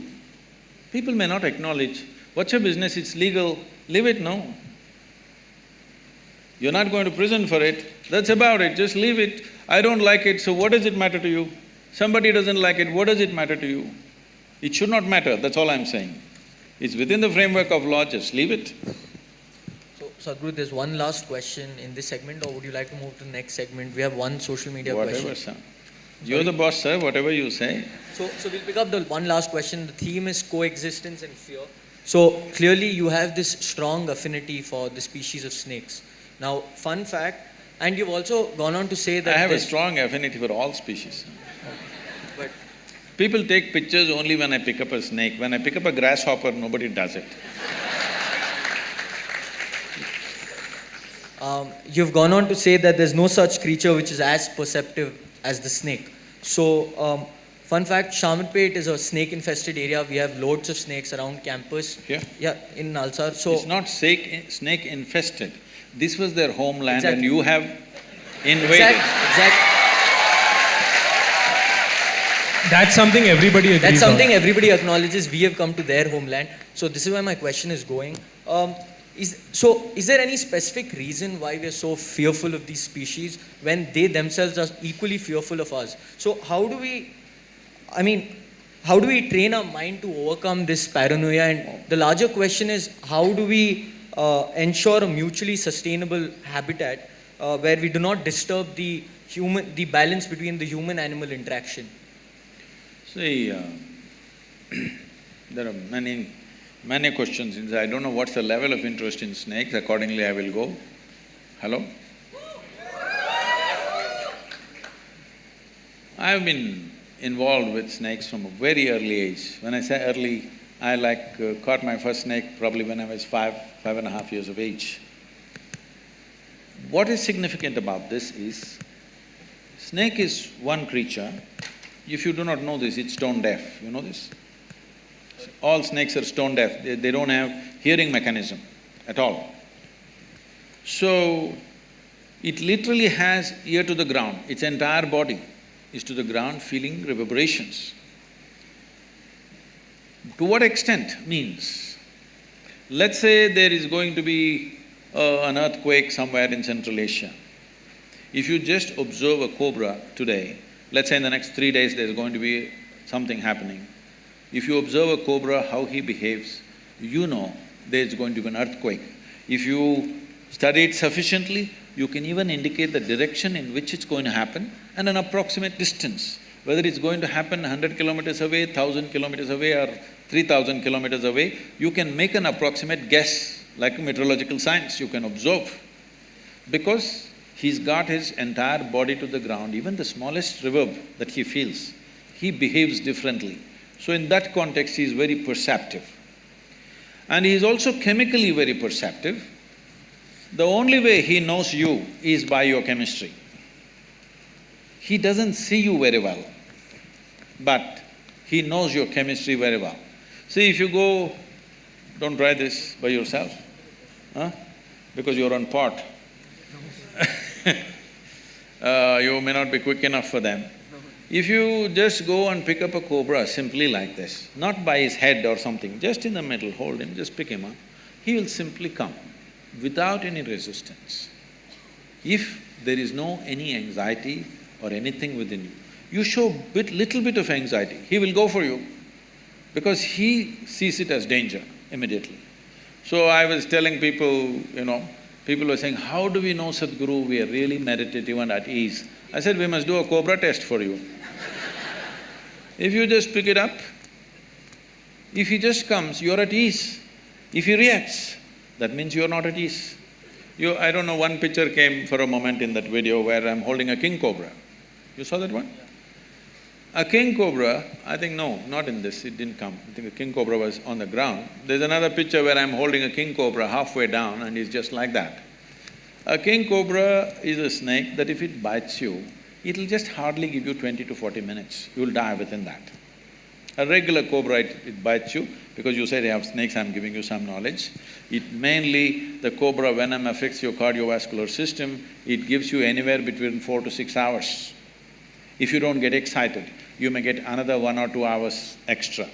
People may not acknowledge, what's your business, it's legal, leave it, no. You're not going to prison for it, that's about it, just leave it. I don't like it, so what does it matter to you? Somebody doesn't like it, what does it matter to you? It should not matter, that's all I'm saying. It's within the framework of law, just leave it. So, Sadhguru, there's one last question in this segment, or would you like to move to the next segment? We have one social media question. Whatever, sir. You're the boss, sir, whatever you say. So we'll pick up the one last question. The theme is coexistence and fear. So clearly you have this strong affinity for the species of snakes. Now, fun fact, and you've also gone on to say that… I have a strong affinity for all species. But people take pictures only when I pick up a snake. When I pick up a grasshopper, nobody does it. You've gone on to say that there's no such creature which is as perceptive as the snake. So, fun fact, Shamanpet is a snake-infested area. We have loads of snakes around campus. Here? Yeah, in NALSAR. So It's not snake-infested. This was their homeland and Exactly. you have invaded. Exactly. That's something everybody agrees That's something on. everybody acknowledges. We have come to their homeland. So this is where my question is going. Is there any specific reason why we are so fearful of these species when they themselves are equally fearful of us? So how do we train our mind to overcome this paranoia? And the larger question is, how do we ensure a mutually sustainable habitat where we do not disturb the balance between the human-animal interaction? See, there are many questions. I don't know what's the level of interest in snakes, accordingly I will go. Hello? I have been involved with snakes from a very early age. When I say early, I caught my first snake probably when I was 5.5 years of age. What is significant about this is, snake is one creature. If you do not know this, it's stone deaf, you know this? All snakes are stone deaf, they don't have hearing mechanism at all. So, it literally has ear to the ground, its entire body is to the ground feeling reverberations. To what extent means, let's say there is going to be an earthquake somewhere in Central Asia. If you just observe a cobra today, let's say in the next 3 days there's going to be something happening. If you observe a cobra, how he behaves, you know there's going to be an earthquake. If you study it sufficiently, you can even indicate the direction in which it's going to happen and an approximate distance. Whether it's going to happen 100 kilometers away, 1,000 kilometers away or 3,000 kilometers away, you can make an approximate guess, like meteorological science, you can observe. Because he's got his entire body to the ground, even the smallest reverb that he feels, he behaves differently. So in that context, he is very perceptive. And he is also chemically very perceptive. The only way he knows you is by your chemistry. He doesn't see you very well, but he knows your chemistry very well. See, if you go… don't try this by yourself, because you're on pot. You may not be quick enough for them. If you just go and pick up a cobra simply like this, not by his head or something, just in the middle, hold him, just pick him up, he will simply come without any resistance. If there is no any anxiety or anything within you, you show little bit of anxiety, he will go for you because he sees it as danger immediately. So I was telling people, people were saying, how do we know, Sadhguru, we are really meditative and at ease? I said, we must do a cobra test for you. If you just pick it up, if he just comes, you're at ease. If he reacts, that means you're not at ease. I don't know, one picture came for a moment in that video where I'm holding a king cobra. You saw that one? A king cobra, I think no, not in this, it didn't come. I think a king cobra was on the ground. There's another picture where I'm holding a king cobra halfway down and he's just like that. A king cobra is a snake that if it bites you, it'll just hardly give you 20 to 40 minutes, you'll die within that. A regular cobra, it bites you, because you say they have snakes, I'm giving you some knowledge. It mainly, the cobra venom affects your cardiovascular system, it gives you anywhere between 4 to 6 hours. If you don't get excited, you may get another 1 or 2 hours extra.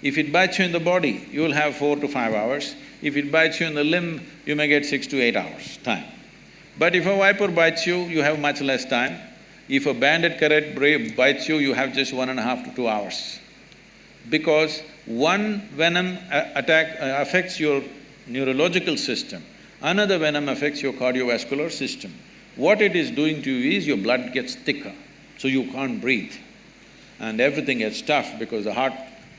If it bites you in the body, you will have 4 to 5 hours. If it bites you in the limb, you may get 6 to 8 hours time. But if a viper bites you, you have much less time. If a banded carrot bites you, you have just 1.5 to 2 hours. Because one venom attack affects your neurological system, another venom affects your cardiovascular system. What it is doing to you is your blood gets thicker, so you can't breathe. And everything gets tough because the heart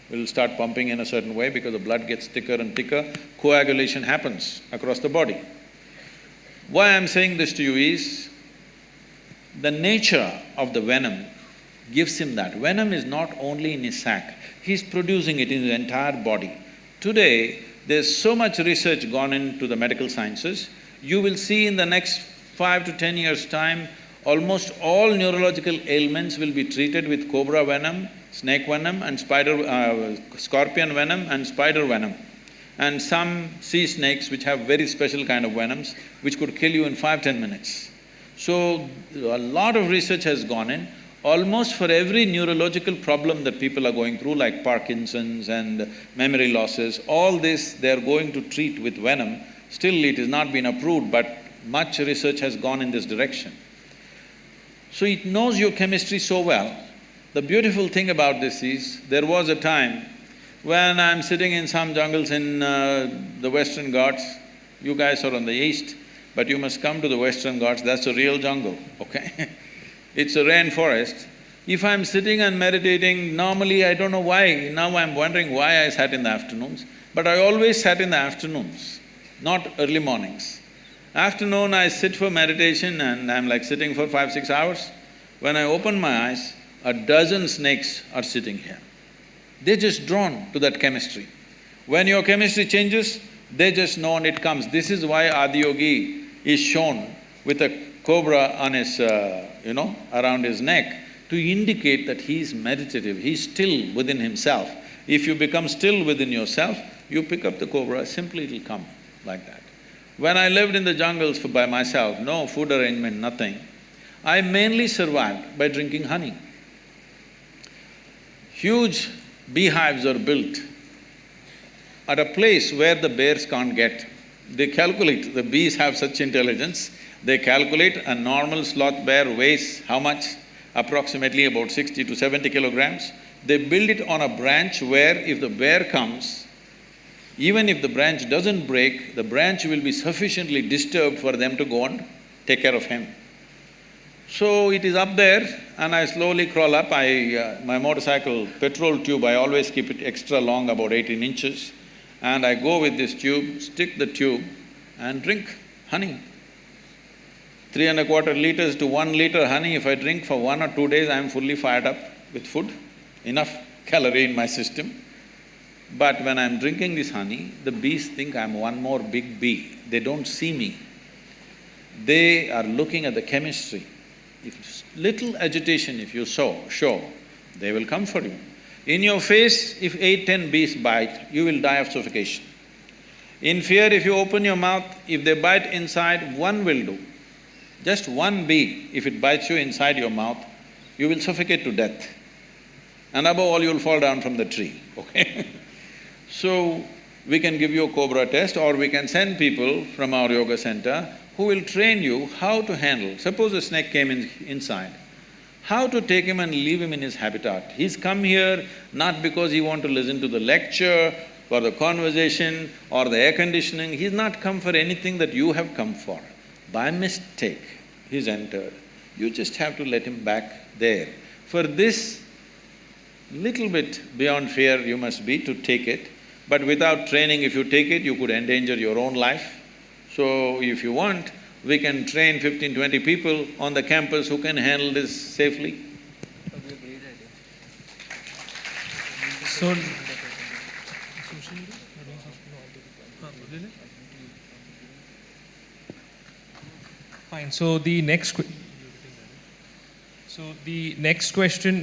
will start pumping in a certain way because the blood gets thicker and thicker, coagulation happens across the body. Why I'm saying this to you is, the nature of the venom gives him that. Venom is not only in his sac, he's producing it in his entire body. Today, there's so much research gone into the medical sciences, you will see in the next 5 to 10 years' time, almost all neurological ailments will be treated with cobra venom, snake venom and scorpion venom and spider venom. And some sea snakes which have very special kind of venoms, which could kill you in 5–10 minutes. So, a lot of research has gone in. Almost for every neurological problem that people are going through, like Parkinson's and memory losses, all this they are going to treat with venom. Still it has not been approved, but much research has gone in this direction. So it knows your chemistry so well. The beautiful thing about this is, there was a time when I'm sitting in some jungles in the Western Ghats. You guys are on the east, but you must come to the Western Ghats, that's a real jungle, okay? It's a rainforest. If I'm sitting and meditating, normally I don't know why, now I'm wondering why I sat in the afternoons, but I always sat in the afternoons, not early mornings. Afternoon I sit for meditation and I'm like sitting for 5–6 hours. When I open my eyes, a dozen snakes are sitting here. They're just drawn to that chemistry. When your chemistry changes, they just know and it comes. This is why Adiyogi is shown with a cobra on his, around his neck, to indicate that he is meditative, he is still within himself. If you become still within yourself, you pick up the cobra, simply it'll come like that. When I lived in the jungles by myself, no food arrangement, nothing, I mainly survived by drinking honey. Huge beehives are built at a place where the bears can't get. They calculate, the bees have such intelligence, they calculate a normal sloth bear weighs how much? Approximately about 60 to 70 kilograms. They build it on a branch where if the bear comes, even if the branch doesn't break, the branch will be sufficiently disturbed for them to go and take care of him. So it is up there and I slowly crawl up. My motorcycle petrol tube, I always keep it extra long, about 18 inches. And I go with this tube, stick the tube and drink honey. 3¼ liters to 1 liter honey, if I drink for 1 or 2 days, I am fully fired up with food, enough calorie in my system. But when I'm drinking this honey, the bees think I'm one more big bee. They don't see me. They are looking at the chemistry. If little agitation if you show, they will come for you. In your face, if 8–10 bees bite, you will die of suffocation. In fear, if you open your mouth, if they bite inside, one will do. Just one bee, if it bites you inside your mouth, you will suffocate to death. And above all, you will fall down from the tree, okay? So, we can give you a cobra test or we can send people from our yoga center who will train you how to handle. Suppose a snake came inside, how to take him and leave him in his habitat. He's come here not because he want to listen to the lecture or the conversation or the air conditioning, he's not come for anything that you have come for. By mistake, he's entered. You just have to let him back there. For this, little bit beyond fear you must be to take it, but without training, if you take it, you could endanger your own life. So if you want, we can train 15–20 people on the campus who can handle this safely. So, fine, so the next question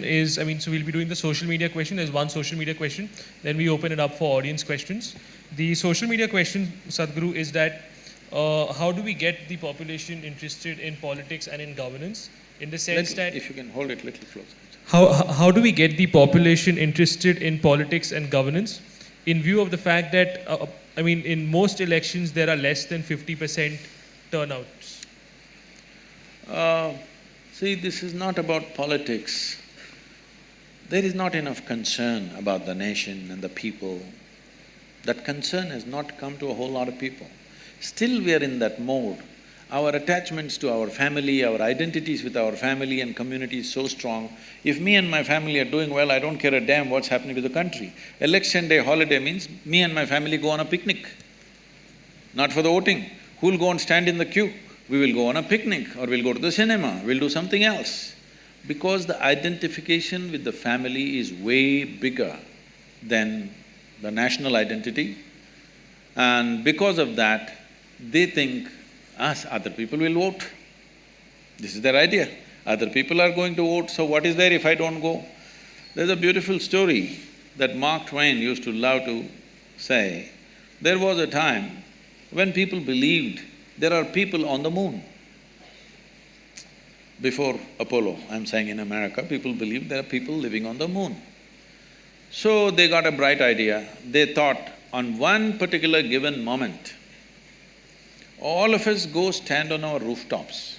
is, so we'll be doing the social media question. There's one social media question, then we open it up for audience questions. The social media question, Sadhguru, is that how do we get the population interested in politics and in governance in the sense that If you can hold it little closer. how do we get the population interested in politics and governance in view of the fact that, I mean, in most elections there are less than 50% turnouts? See, this is not about politics. There is not enough concern about the nation and the people. That concern has not come to a whole lot of people. Still we are in that mode. Our attachments to our family, our identities with our family and community is so strong. If me and my family are doing well, I don't care a damn what's happening to the country. Election day holiday means me and my family go on a picnic, not for the voting. Who'll go and stand in the queue? We will go on a picnic or we'll go to the cinema, we'll do something else. Because the identification with the family is way bigger than the national identity, and because of that, they think us, other people will vote. This is their idea. Other people are going to vote, so what is there if I don't go? There's a beautiful story that Mark Twain used to love to say. There was a time when people believed there are people on the moon. Before Apollo, I'm saying in America, people believed there are people living on the moon. So they got a bright idea. They thought, on one particular given moment, all of us go stand on our rooftops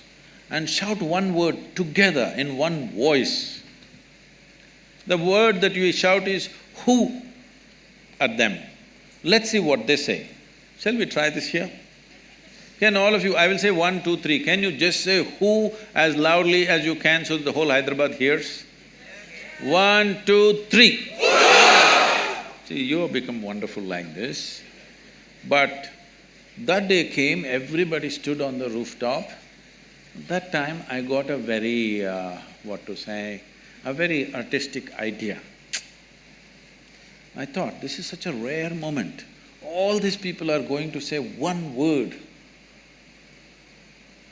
and shout one word together in one voice. The word that we shout is who at them. Let's see what they say. Shall we try this here? Can all of you… I will say 1, 2, 3. Can you just say who as loudly as you can so the whole Hyderabad hears? 1, 2, 3. See, you have become wonderful like this. But that day came, everybody stood on the rooftop. That time I got a very, a very artistic idea. I thought, this is such a rare moment. All these people are going to say one word.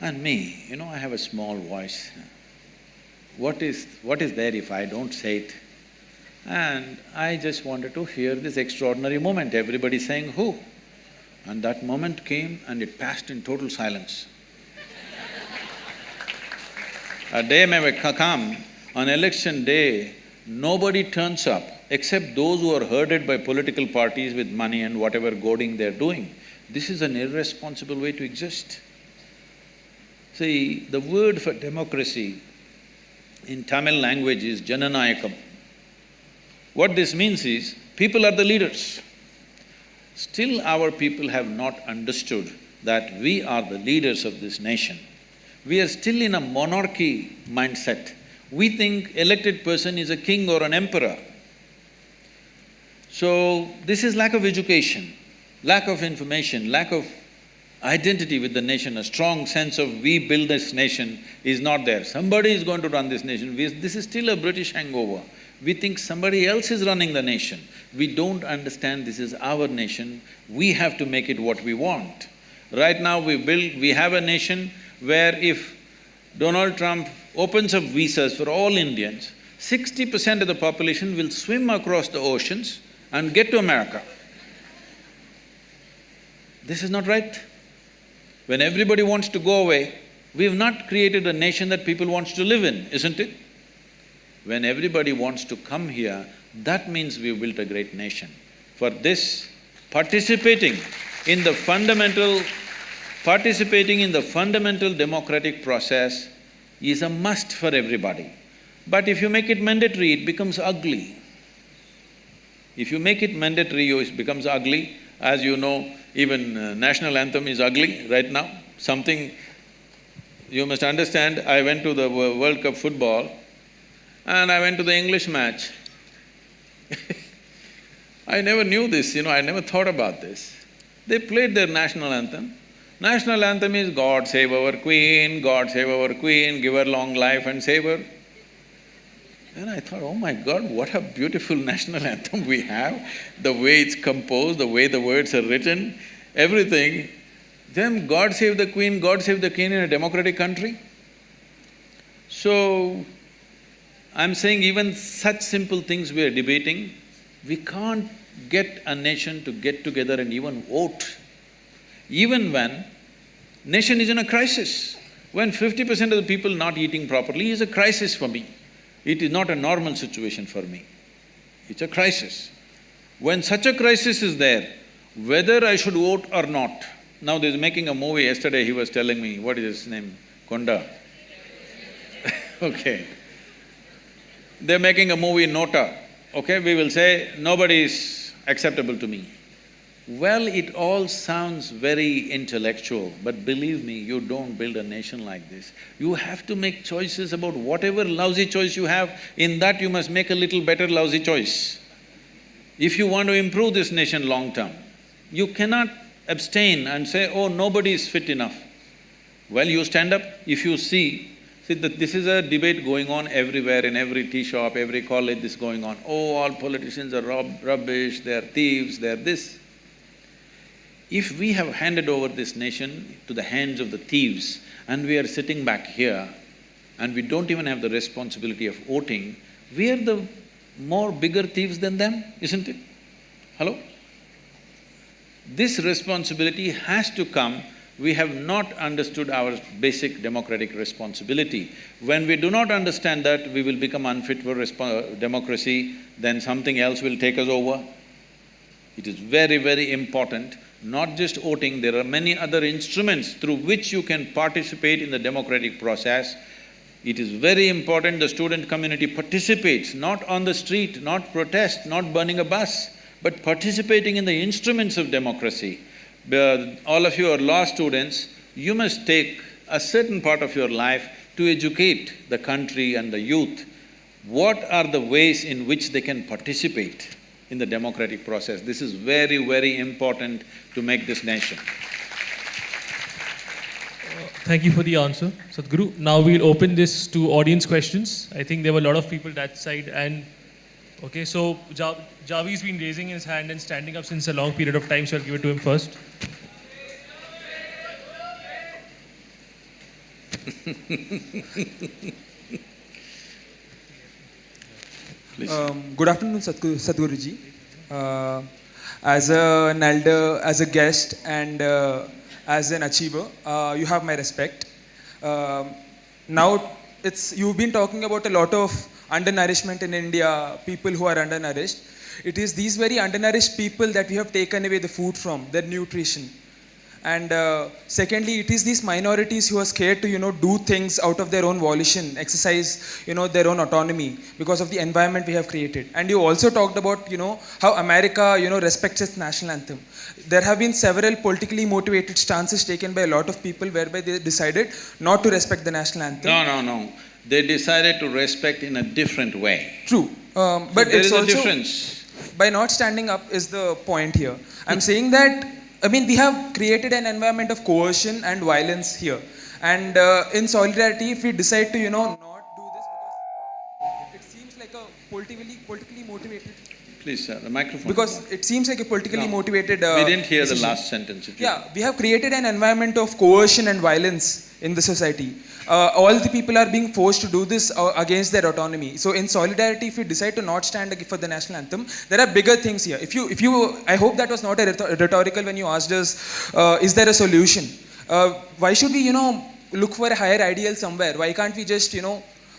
And me, I have a small voice. What is there if I don't say it? And I just wanted to hear this extraordinary moment, everybody saying who. And that moment came and it passed in total silence. A day may come, on election day, nobody turns up except those who are herded by political parties with money and whatever goading they're doing. This is an irresponsible way to exist. See, the word for democracy in Tamil language is Jananayakam. What this means is, people are the leaders. Still our people have not understood that we are the leaders of this nation. We are still in a monarchy mindset. We think elected person is a king or an emperor. So, this is lack of education, lack of information, lack of identity with the nation, a strong sense of we build this nation is not there. Somebody is going to run this nation. This is still a British hangover. We think somebody else is running the nation. We don't understand this is our nation, we have to make it what we want. Right now we have a nation where if Donald Trump opens up visas for all Indians, 60% of the population will swim across the oceans and get to America. This is not right. When everybody wants to go away, we have not created a nation that people want to live in, isn't it? When everybody wants to come here, that means we've built a great nation. For this, participating in the fundamental democratic process is a must for everybody. But if you make it mandatory, it becomes ugly. If you make it mandatory, it becomes ugly. As you know, even national anthem is ugly right now. Something… you must understand, I went to the World Cup football and I went to the English match. I never knew this, I never thought about this. They played their national anthem. National anthem is God save our Queen, God save our Queen, give her long life and save her. Then I thought, oh my God, what a beautiful national anthem we have, the way it's composed, the way the words are written, everything. Then God save the Queen, God save the King in a democratic country? So, I'm saying even such simple things we are debating, we can't get a nation to get together and even vote. Even when nation is in a crisis, When 50% of the people not eating properly is a crisis for me. It is not a normal situation for me. It's a crisis. When such a crisis is there, whether I should vote or not, now there's making a movie, yesterday he was telling me, what is his name? Konda. Okay. They're making a movie, Nota. Okay, we will say, nobody is acceptable to me. Well, it all sounds very intellectual, but believe me, you don't build a nation like this. You have to make choices about whatever lousy choice you have, in that you must make a little better lousy choice. If you want to improve this nation long term, you cannot abstain and say, oh, nobody is fit enough. Well, you stand up, if you see that this is a debate going on everywhere, in every tea shop, every college, this is going on. Oh, all politicians are rubbish, they are thieves, they are this. If we have handed over this nation to the hands of the thieves and we are sitting back here and we don't even have the responsibility of voting, we are the more bigger thieves than them, isn't it? Hello? This responsibility has to come. We have not understood our basic democratic responsibility. When we do not understand that, we will become unfit for democracy, then something else will take us over. It is very, very important. Not just voting, there are many other instruments through which you can participate in the democratic process. It is very important the student community participates, not on the street, not protest, not burning a bus, but participating in the instruments of democracy. All of you are law students, you must take a certain part of your life to educate the country and the youth. What are the ways in which they can participate in the democratic process? This is very, very important to make this nation. Thank you for the answer, Sadhguru. Now we'll open this to audience questions. I think there were a lot of people that side and… Okay, so Javi's been raising his hand and standing up since a long period of time, so I'll give it to him first. Good afternoon, Sadhguruji. As an elder, as a guest, and as an achiever, you have my respect. Now, you've been talking about a lot of undernourishment in India, people who are undernourished. It is these very undernourished people that we have taken away the food from, their nutrition. And secondly, it is these minorities who are scared to, do things out of their own volition, exercise, their own autonomy because of the environment we have created. And you also talked about, how America, respects its national anthem. There have been several politically motivated stances taken by a lot of people whereby they decided not to respect the national anthem. No. They decided to respect in a different way. True. But there it's is a also… difference. By not standing up is the point here. I'm saying that, we have created an environment of coercion and violence here. And in solidarity, if we decide to, not do this because it seems like a politically motivated… Please, sir, the microphone. Because it seems like a politically motivated… we didn't hear decision. the last sentence. We have created an environment of coercion and violence in the society. All the people are being forced to do this against their autonomy. So in solidarity, if we decide to not stand for the national anthem, there are bigger things here. I hope that was not a rhetorical when you asked us, is there a solution? Why should we, look for a higher ideal somewhere? Why can't we just,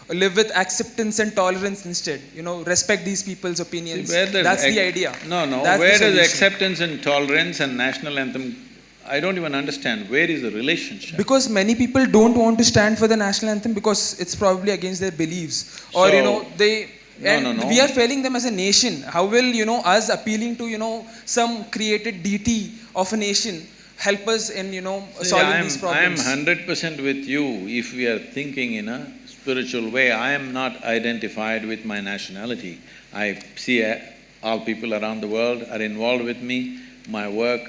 live with acceptance and tolerance instead? Respect these people's opinions. See, that's the idea. No. That's where the does solution. acceptance and tolerance and national anthem… I don't even understand. Where is the relationship? Because many people don't want to stand for the national anthem because it's probably against their beliefs. Or, they… No. We are failing them as a nation. How will, us appealing to, some created deity of a nation help us in, solving these problems? I am 100% with you. If we are thinking in a spiritual way, I am not identified with my nationality. I see all people around the world are involved with me. My work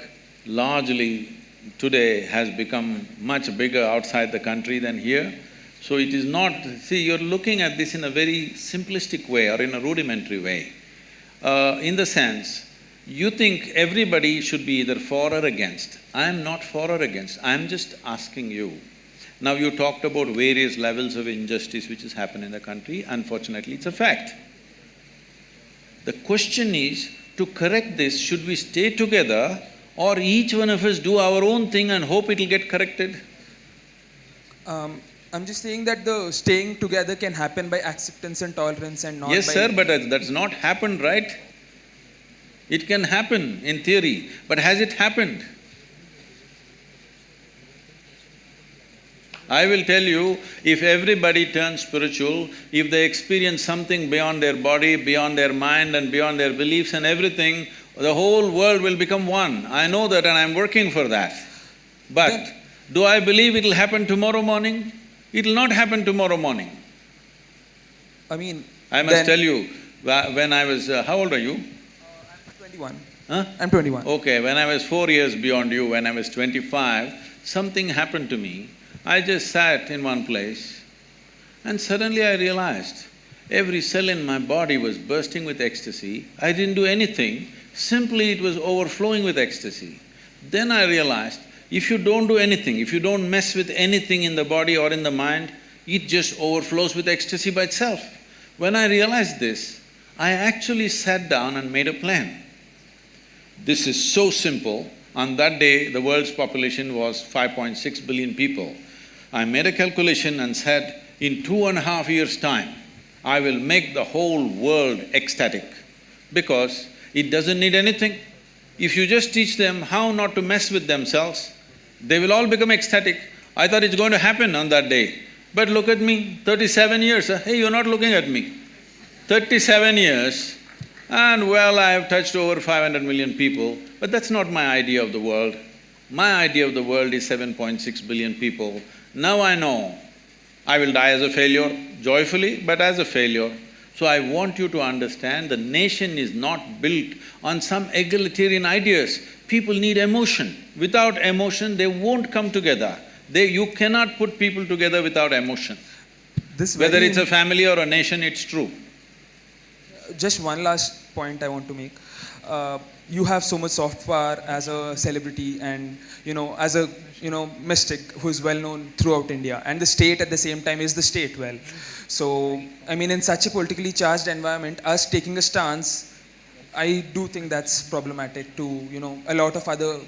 largely today has become much bigger outside the country than here. So it is not… See, you're looking at this in a very simplistic way or in a rudimentary way. In the sense, you think everybody should be either for or against. I am not for or against, I am just asking you. Now you talked about various levels of injustice which has happened in the country. Unfortunately, it's a fact. The question is, to correct this, should we stay together or each one of us do our own thing and hope it'll get corrected? I'm just saying that the staying together can happen by acceptance and tolerance and not Yes, by... sir, but that's not happened, right? It can happen in theory, but has it happened? I will tell you, if everybody turns spiritual, if they experience something beyond their body, beyond their mind and beyond their beliefs and everything, the whole world will become one. I know that and I'm working for that. But do I believe it'll happen tomorrow morning? It'll not happen tomorrow morning. I mean... I must tell you, when I was… how old are you? I'm 21. Huh? I'm 21. Okay, when I was 4 years beyond you, when I was 25, something happened to me. I just sat in one place and suddenly I realized every cell in my body was bursting with ecstasy. I didn't do anything, simply it was overflowing with ecstasy. Then I realized, if you don't do anything, if you don't mess with anything in the body or in the mind, it just overflows with ecstasy by itself. When I realized this, I actually sat down and made a plan. This is so simple. On that day, the world's population was 5.6 billion people. I made a calculation and said, in 2.5 years' time, I will make the whole world ecstatic because it doesn't need anything. If you just teach them how not to mess with themselves, they will all become ecstatic. I thought it's going to happen on that day. But look at me, 37 years, hey, you're not looking at me. 37 years, and well, I have touched over 500 million people, but that's not my idea of the world. My idea of the world is 7.6 billion people. Now I know I will die as a failure, joyfully, but as a failure. So I want you to understand the nation is not built on some egalitarian ideas. People need emotion. Without emotion, they won't come together. You cannot put people together without emotion. Whether it's a family or a nation, it's true. Just one last point I want to make. You have so much soft power as a celebrity and, as a, mystic who is well known throughout India. And the state at the same time is the state well. So, I mean, in such a politically charged environment, us taking a stance, I do think that's problematic to, a lot of other,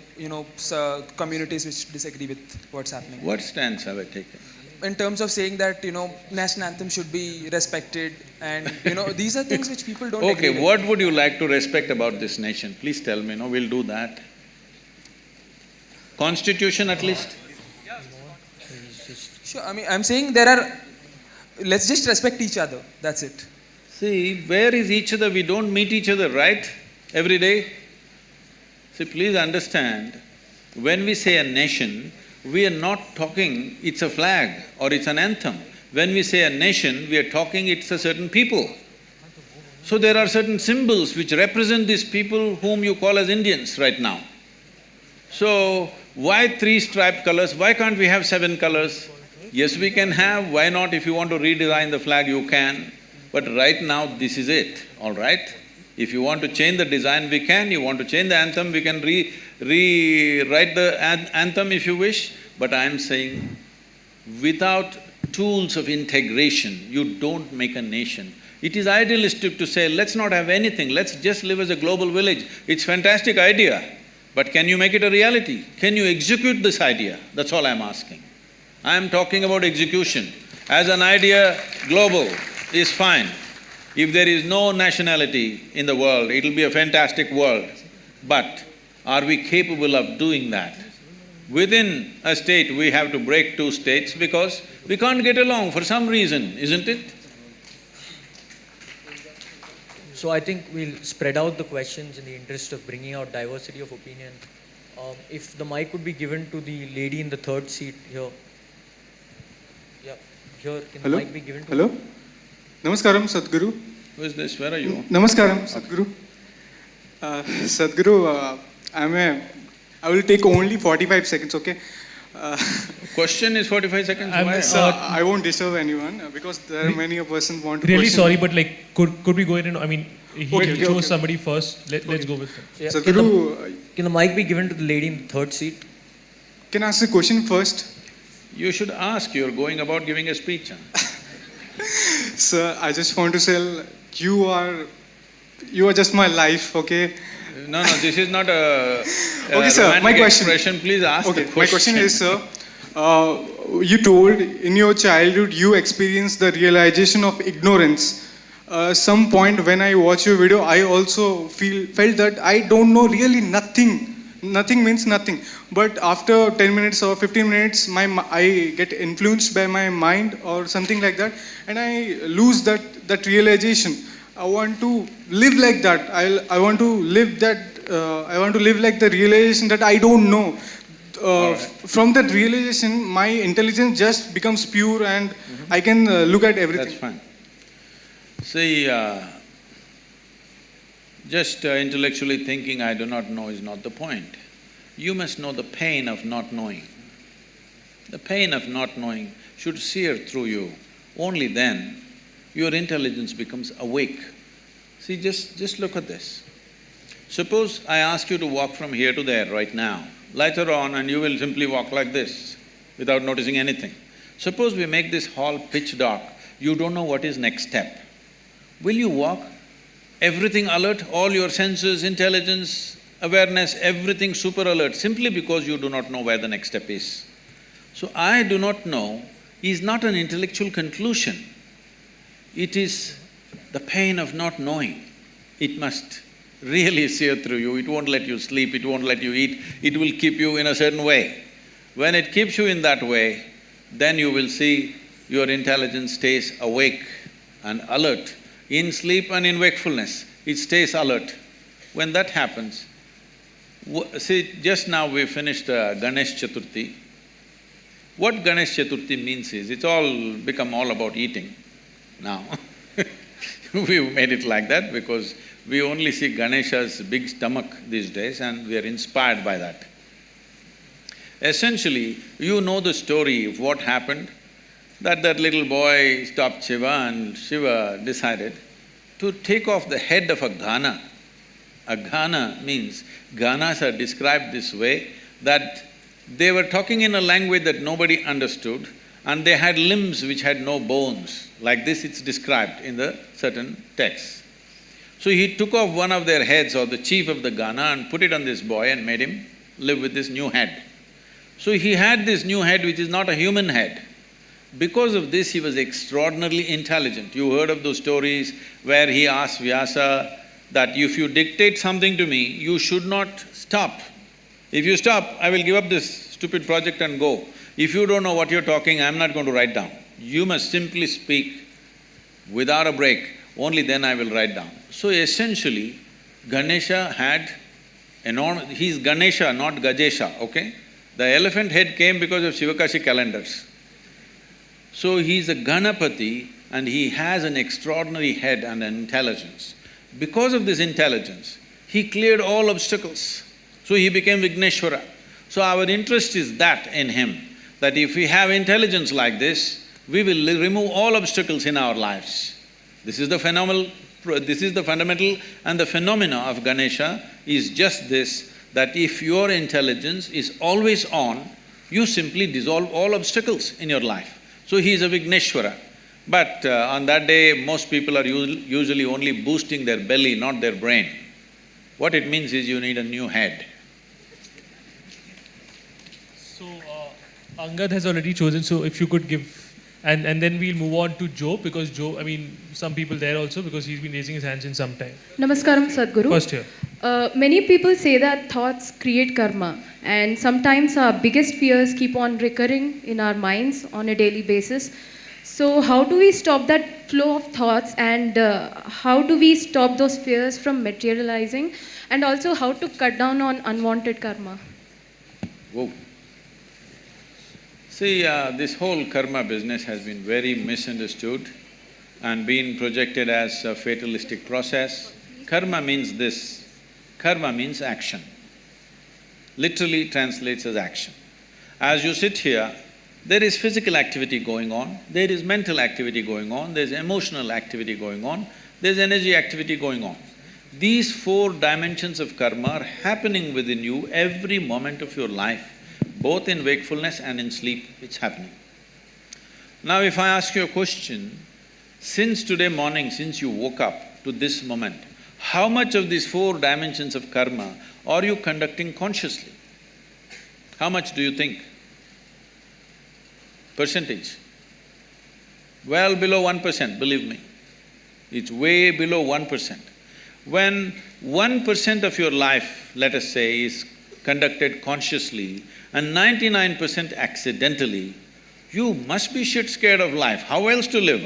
communities which disagree with what's happening. What stance have I taken? In terms of saying that, national anthem should be respected and, these are things which people don't agree with. Okay, what would you like to respect about this nation? Please tell me, we'll do that. Constitution at least? Sure, I mean, I'm saying let's just respect each other, that's it. See, where is each other? We don't meet each other, right? Every day? See, please understand, when we say a nation, we are not talking it's a flag or it's an anthem. When we say a nation, we are talking it's a certain people. So there are certain symbols which represent these people whom you call as Indians right now. So, why 3 striped colors? Why can't we have 7 colors? Yes, we can have, why not? If you want to redesign the flag, you can. But right now, this is it, all right? If you want to change the design, we can. You want to change the anthem, we can rewrite the anthem if you wish. But I am saying, without tools of integration, you don't make a nation. It is idealistic to say, let's not have anything, let's just live as a global village. It's a fantastic idea, but can you make it a reality? Can you execute this idea? That's all I'm asking. I'm talking about execution. As an idea, global is fine. If there is no nationality in the world, it'll be a fantastic world. But are we capable of doing that? Within a state, we have to break 2 states because we can't get along for some reason, isn't it? So I think we'll spread out the questions in the interest of bringing out diversity of opinion. If the mic would be given to the lady in the 3rd seat here. Yeah, here, can the mic be given to Hello? Namaskaram, Sadhguru. Who is this? Where are you? Namaskaram, Sadhguru. Sadhguru, I will take only 45 seconds, okay? Question is 45 seconds, why? Sir, I won't disturb anyone because there are many a person want to Really question. sorry, but could we go ahead and, he chose somebody first, let's go with him. Yeah, Sadhguru, can the mic be given to the lady in the 3rd seat? can I ask a question first? You should ask, you're going about giving a speech, huh? Sir, I just want to say, you are just my life, okay? No, this is not a Okay, sir, my question. expression. Please ask Okay, the my question question. is, sir, you told in your childhood you experienced the realization of ignorance. Some point when I watch your video, I also felt that I don't know really nothing. Nothing means nothing. But after 10 minutes or 15 minutes, I get influenced by my mind or something like that, and I lose that realization. I want to live like that. I want to live that. I want to live like the realization that I don't know. Right. From that realization, my intelligence just becomes pure, and I can look at everything. That's fine. See, just intellectually thinking I do not know is not the point. You must know the pain of not knowing. The pain of not knowing should sear through you. Only then your intelligence becomes awake. See, just look at this. Suppose I ask you to walk from here to there right now. Lights are on and you will simply walk like this without noticing anything. Suppose we make this hall pitch dark, you don't know what is next step. Will you walk? Everything alert, all your senses, intelligence, awareness, everything super alert, simply because you do not know where the next step is. So, I do not know is not an intellectual conclusion. It is the pain of not knowing. It must really sear through you, it won't let you sleep, it won't let you eat, it will keep you in a certain way. When it keeps you in that way, then you will see your intelligence stays awake and alert. In sleep and in wakefulness, it stays alert. When that happens, see, just now we finished Ganesh Chaturthi. What Ganesh Chaturthi means is, it's all become all about eating now. We've made it like that because we only see Ganesha's big stomach these days and we are inspired by that. Essentially, you know the story of what happened, that little boy stopped Shiva and Shiva decided to take off the head of a Gana. A Gana means, Ganas are described this way, that they were talking in a language that nobody understood and they had limbs which had no bones. Like this it's described in the certain texts. So he took off one of their heads or the chief of the Gana and put it on this boy and made him live with this new head. So he had this new head which is not a human head. Because of this he was extraordinarily intelligent. You heard of those stories where he asked Vyasa that if you dictate something to me, you should not stop. If you stop, I will give up this stupid project and go. If you don't know what you're talking, I'm not going to write down. You must simply speak without a break, only then I will write down. So essentially, Ganesha had enormous… he's Ganesha, not Gajesha, okay? The elephant head came because of Shivakashi calendars. So he's a Ganapati and he has an extraordinary head and an intelligence. Because of this intelligence, he cleared all obstacles. So he became Vigneshwara. So our interest is that in him, that if we have intelligence like this, we will remove all obstacles in our lives. This is the fundamental and the phenomena of Ganesha is just this, that if your intelligence is always on, you simply dissolve all obstacles in your life. So he is a Vigneshwara. But on that day, most people are usually only boosting their belly, not their brain. What it means is you need a new head. So, Angad has already chosen, so if you could give… and then we'll move on to Joe, because Joe, I mean, some people there also, because he's been raising his hands in some time. Namaskaram, Sadhguru. First here. Many people say that thoughts create karma, and sometimes our biggest fears keep on recurring in our minds on a daily basis. So how do we stop that flow of thoughts, and how do we stop those fears from materializing, and also how to cut down on unwanted karma? Whoa. See, this whole karma business has been very misunderstood and been projected as a fatalistic process. Karma means this, karma means action. Literally translates as action. As you sit here, there is physical activity going on, there is mental activity going on, there's emotional activity going on, there's energy activity going on. These four dimensions of karma are happening within you every moment of your life. Both in wakefulness and in sleep, it's happening. Now if I ask you a question, since today morning, since you woke up to this moment, how much of these four dimensions of karma are you conducting consciously? How much do you think? percentage. Well below 1%, believe me. It's way below 1%. When 1% of your life, let us say, is conducted consciously and 99% accidentally, you must be shit scared of life. How else to live?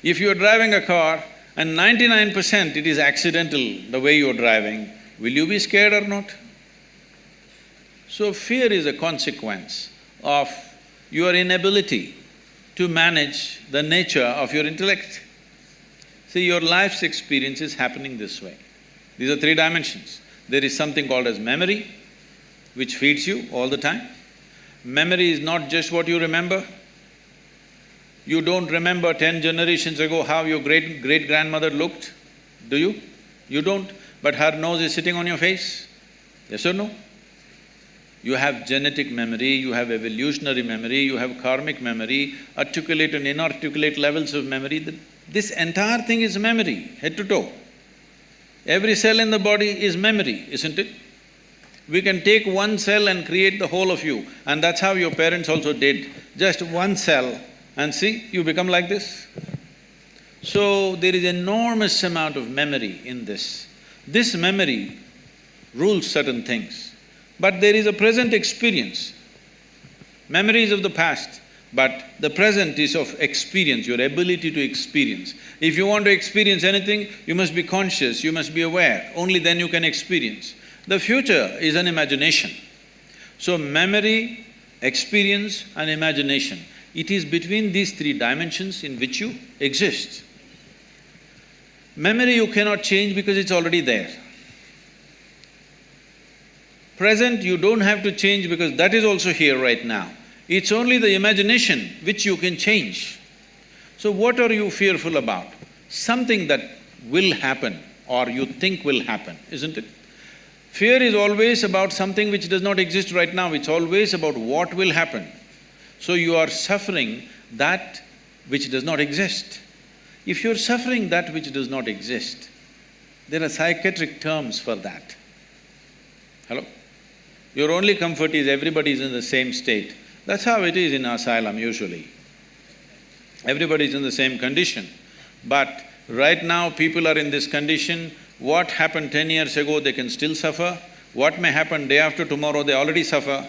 If you're driving a car and 99% it is accidental the way you're driving, will you be scared or not? So fear is a consequence of your inability to manage the nature of your intellect. See, your life's experience is happening this way. These are three dimensions. There is something called as memory, which feeds you all the time. Memory is not just what you remember. You don't remember 10 generations ago how your great-grandmother looked, do you? You don't, but her nose is sitting on your face, yes or no? You have genetic memory, you have evolutionary memory, you have karmic memory, articulate and inarticulate levels of memory. This entire thing is memory, head to toe. Every cell in the body is memory, isn't it? We can take one cell and create the whole of you, and that's how your parents also did. Just one cell, and see, you become like this. So, there is enormous amount of memory in this. This memory rules certain things, but there is a present experience. Memory is of the past, but the present is of experience, your ability to experience. If you want to experience anything, you must be conscious, you must be aware, only then you can experience. The future is an imagination. So memory, experience and imagination, it is between these three dimensions in which you exist. Memory you cannot change because it's already there. Present you don't have to change because that is also here right now. It's only the imagination which you can change. So what are you fearful about? Something that will happen or you think will happen, isn't it? Fear is always about something which does not exist right now, it's always about what will happen. So you are suffering that which does not exist. If you're suffering that which does not exist, there are psychiatric terms for that. Hello? Your only comfort is everybody is in the same state. That's how it is in asylum usually. Everybody is in the same condition. But right now people are in this condition. What happened 10 years ago, they can still suffer. What may happen day after tomorrow, they already suffer.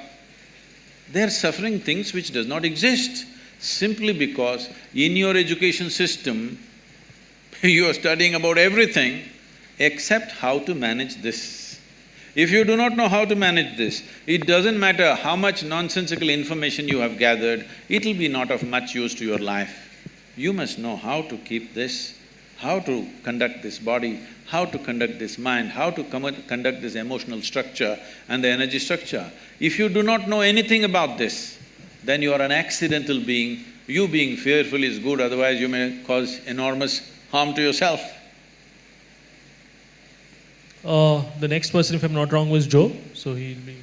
They're suffering things which does not exist, simply because in your education system, you are studying about everything except how to manage this. If you do not know how to manage this, it doesn't matter how much nonsensical information you have gathered, it'll be not of much use to your life. You must know how to keep this, how to conduct this body, how to conduct this mind, how to conduct this emotional structure and the energy structure. If you do not know anything about this, then you are an accidental being. You being fearful is good, otherwise you may cause enormous harm to yourself. The next person, if I'm not wrong, was Joe, so he'll be…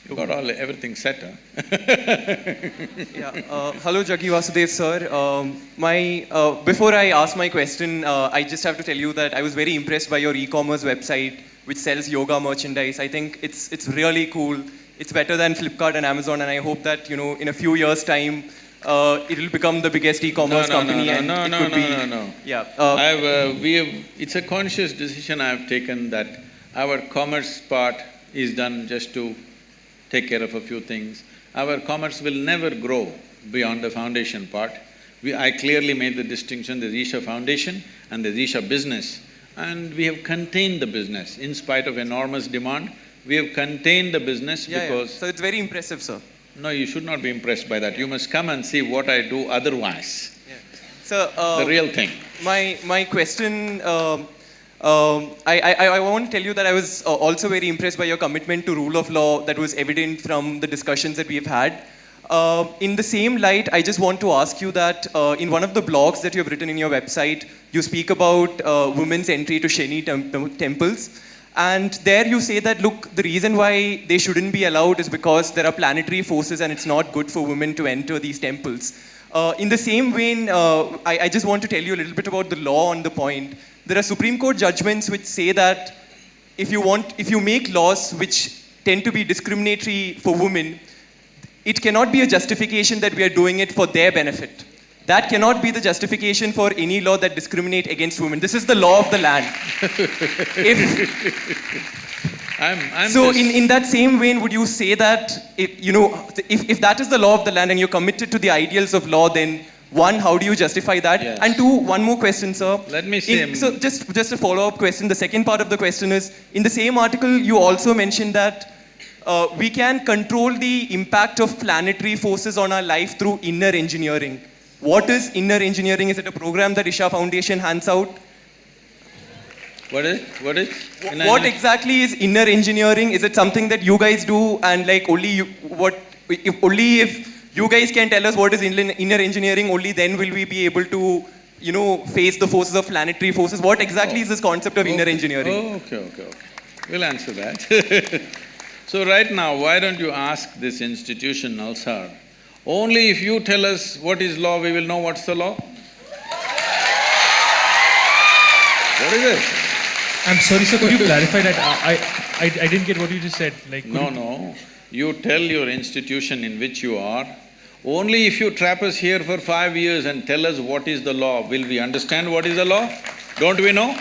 You got everything set, huh? Hello, Jaggi Vasudev sir. Before I ask my question, I just have to tell you that I was very impressed by your e-commerce website, which sells yoga merchandise. I think it's really cool. It's better than Flipkart and Amazon, and I hope that, you know, in a few years' time, it'll become the biggest e-commerce company. It's a conscious decision I have taken that our commerce part is done just to take care of a few things. Our commerce will never grow beyond the foundation part. I clearly made the distinction, there's Isha Foundation and there's Isha Business, and we have contained the business. In spite of enormous demand, we have contained the business because… So it's very impressive, sir. No, you should not be impressed by that. You must come and see what I do otherwise. So, the real thing. My question… I want to tell you that I was also very impressed by your commitment to rule of law that was evident from the discussions that we have had. In the same light, I just want to ask you that in one of the blogs that you have written in your website, you speak about women's entry to Shani temples. And there you say that, look, the reason why they shouldn't be allowed is because there are planetary forces and it's not good for women to enter these temples. In the same vein, I just want to tell you a little bit about the law on the point. There are Supreme Court judgments which say that if you make laws which tend to be discriminatory for women, it cannot be a justification that we are doing it for their benefit. That cannot be the justification for any law that discriminate against women. This is the law of the land. In that same vein, would you say that if that is the law of the land and you're committed to the ideals of law, then one, how do you justify that? Yes. And two, one more question, sir. Let me say. So just a follow-up question. The second part of the question is, in the same article, you also mentioned that we can control the impact of planetary forces on our life through inner engineering. What is inner engineering? Is it a program that Isha Foundation hands out? What is? What exactly is inner engineering? Is it something that you guys do, and like if you guys can tell us what is inner engineering, only then will we be able to, face the forces of planetary forces. What exactly is this concept of inner engineering? Okay. We'll answer that. So right now, why don't you ask this institution, NALSAR? Only if you tell us what is law, we will know what's the law. What is it? I'm sorry, sir, could you clarify that? I didn't get what you just said. No. You tell your institution in which you are. Only if you trap us here for 5 years and tell us what is the law, will we understand what is the law? Don't we know?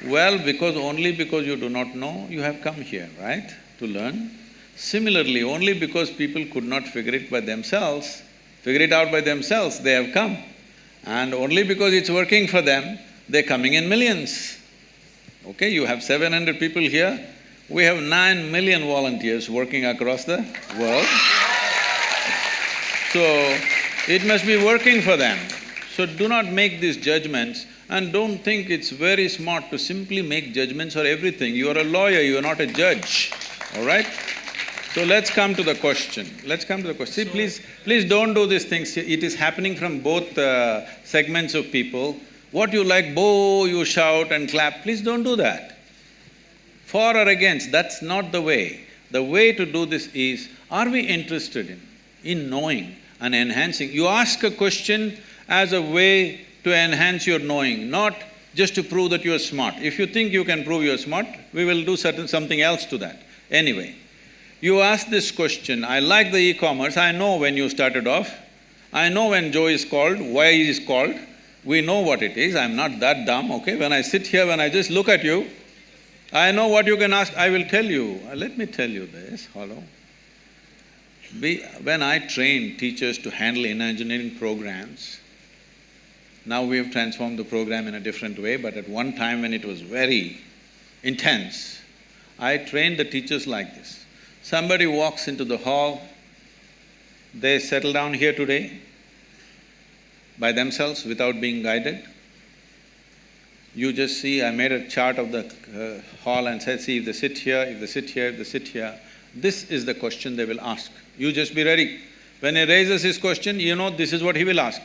Well, only because you do not know, you have come here, right, to learn. Similarly, only because people could not figure it out by themselves, they have come. And only because it's working for them, they're coming in millions. Okay, you have 700 people here, we have 9 million volunteers working across the world. So, it must be working for them. So do not make these judgments, and don't think it's very smart to simply make judgments for everything. You are a lawyer, you are not a judge, all right? So let's come to the question. See, please don't do these things. It is happening from both segments of people. What you like, you shout and clap, please don't do that. For or against, that's not the way. The way to do this is, are we interested in knowing and enhancing? You ask a question as a way to enhance your knowing, not just to prove that you are smart. If you think you can prove you are smart, we will do something else to that. Anyway, you ask this question, I like the e-commerce, I know when you started off, I know when Joe is called, why he is called, we know what it is, I'm not that dumb, okay? When I sit here, when I just look at you, I know what you can ask, I will tell you. Let me tell you this, hello. When I train teachers to handle inner engineering programs, now we have transformed the program in a different way, but at one time when it was very intense, I trained the teachers like this. Somebody walks into the hall, they settle down here today by themselves without being guided. You just see, I made a chart of the hall and said, see, if they sit here, if they sit here, if they sit here, this is the question they will ask. You just be ready. When he raises his question, this is what he will ask.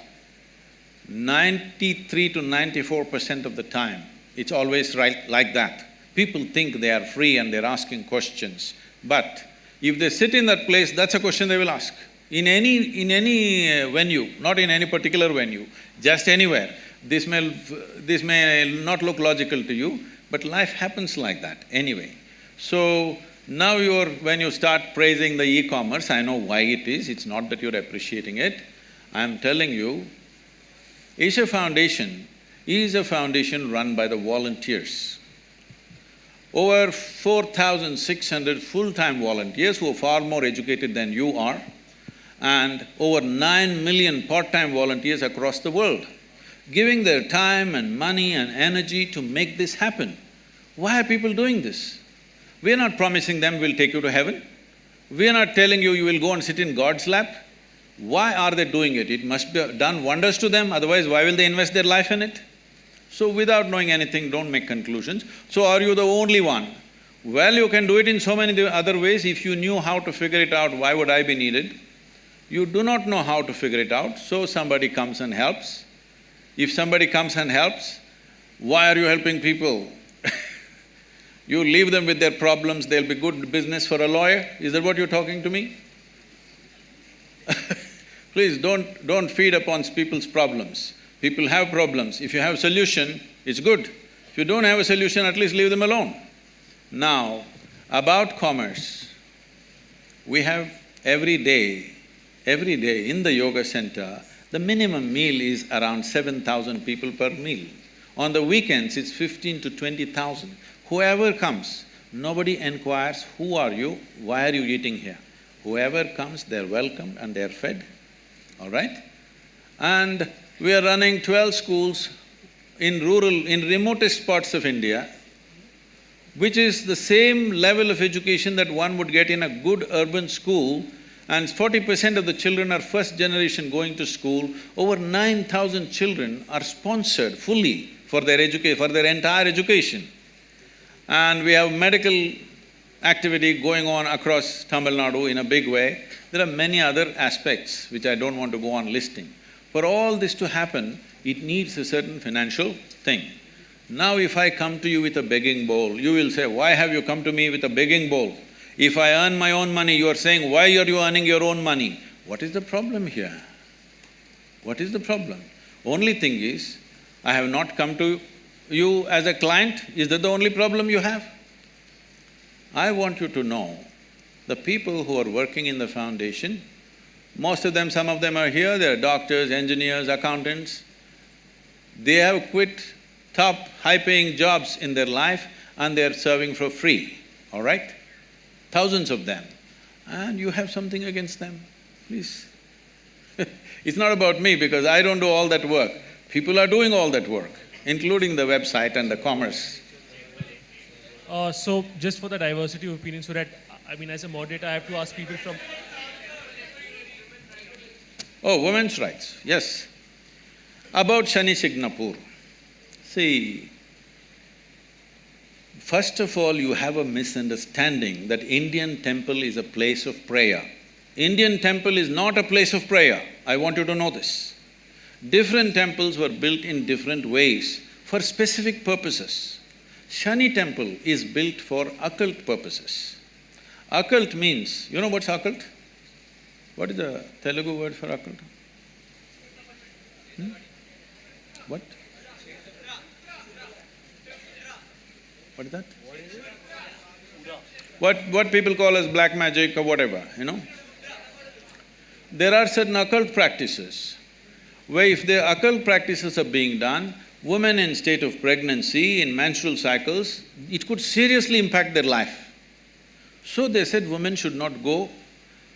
93 to 94% of the time, it's always right like that. People think they are free and they're asking questions. But if they sit in that place, that's a question they will ask. In any venue, not in any particular venue, just anywhere. This may not look logical to you, but life happens like that anyway. So, now when you start praising the e-commerce, I know why it is, it's not that you're appreciating it. I'm telling you, Isha Foundation is a foundation run by the volunteers. Over 4,600 full-time volunteers who are far more educated than you are, and over 9 million part-time volunteers across the world, giving their time and money and energy to make this happen. Why are people doing this? We are not promising them we'll take you to heaven. We are not telling you will go and sit in God's lap. Why are they doing it? It must be done wonders to them, otherwise why will they invest their life in it? So without knowing anything, don't make conclusions. So are you the only one? Well, you can do it in so many other ways. If you knew how to figure it out, why would I be needed? You do not know how to figure it out, so somebody comes and helps. If somebody comes and helps, why are you helping people? You leave them with their problems, they'll be good business for a lawyer. Is that what you're talking to me? Please don't feed upon people's problems. People have problems. If you have a solution, it's good. If you don't have a solution, at least leave them alone. Now, about commerce, we have every day in the yoga center, the minimum meal is around 7,000 people per meal. On the weekends, it's 15 to 20,000. Whoever comes, nobody inquires, who are you, why are you eating here? Whoever comes, they're welcomed and they're fed, all right? And we are running 12 schools in remotest parts of India, which is the same level of education that one would get in a good urban school, and 40% of the children are first generation going to school. Over 9,000 children are sponsored fully for their entire education. And we have medical activity going on across Tamil Nadu in a big way. There are many other aspects which I don't want to go on listing. For all this to happen, it needs a certain financial thing. Now if I come to you with a begging bowl, you will say, why have you come to me with a begging bowl? If I earn my own money, you are saying, why are you earning your own money? What is the problem here? What is the problem? Only thing is, I have not come to you as a client. Is that the only problem you have? I want you to know, the people who are working in the foundation, most of them, some of them are here, they're doctors, engineers, accountants. They have quit top high-paying jobs in their life and they're serving for free, all right? Thousands of them. And you have something against them, please. It's not about me because I don't do all that work. People are doing all that work, including the website and the commerce. So just for the diversity of opinions, so that, I mean, as a moderator, I have to ask people from… Oh, women's rights, yes. About Shani Temple. See, first of all, you have a misunderstanding that Indian temple is a place of prayer. Indian temple is not a place of prayer. I want you to know this. Different temples were built in different ways for specific purposes. Shani Temple is built for occult purposes. Occult means, you know what's occult? What is the Telugu word for occult? What? What is that? What people call as black magic or whatever, you know? There are certain occult practices where if the occult practices are being done, women in state of pregnancy, in menstrual cycles, it could seriously impact their life. So they said women should not go.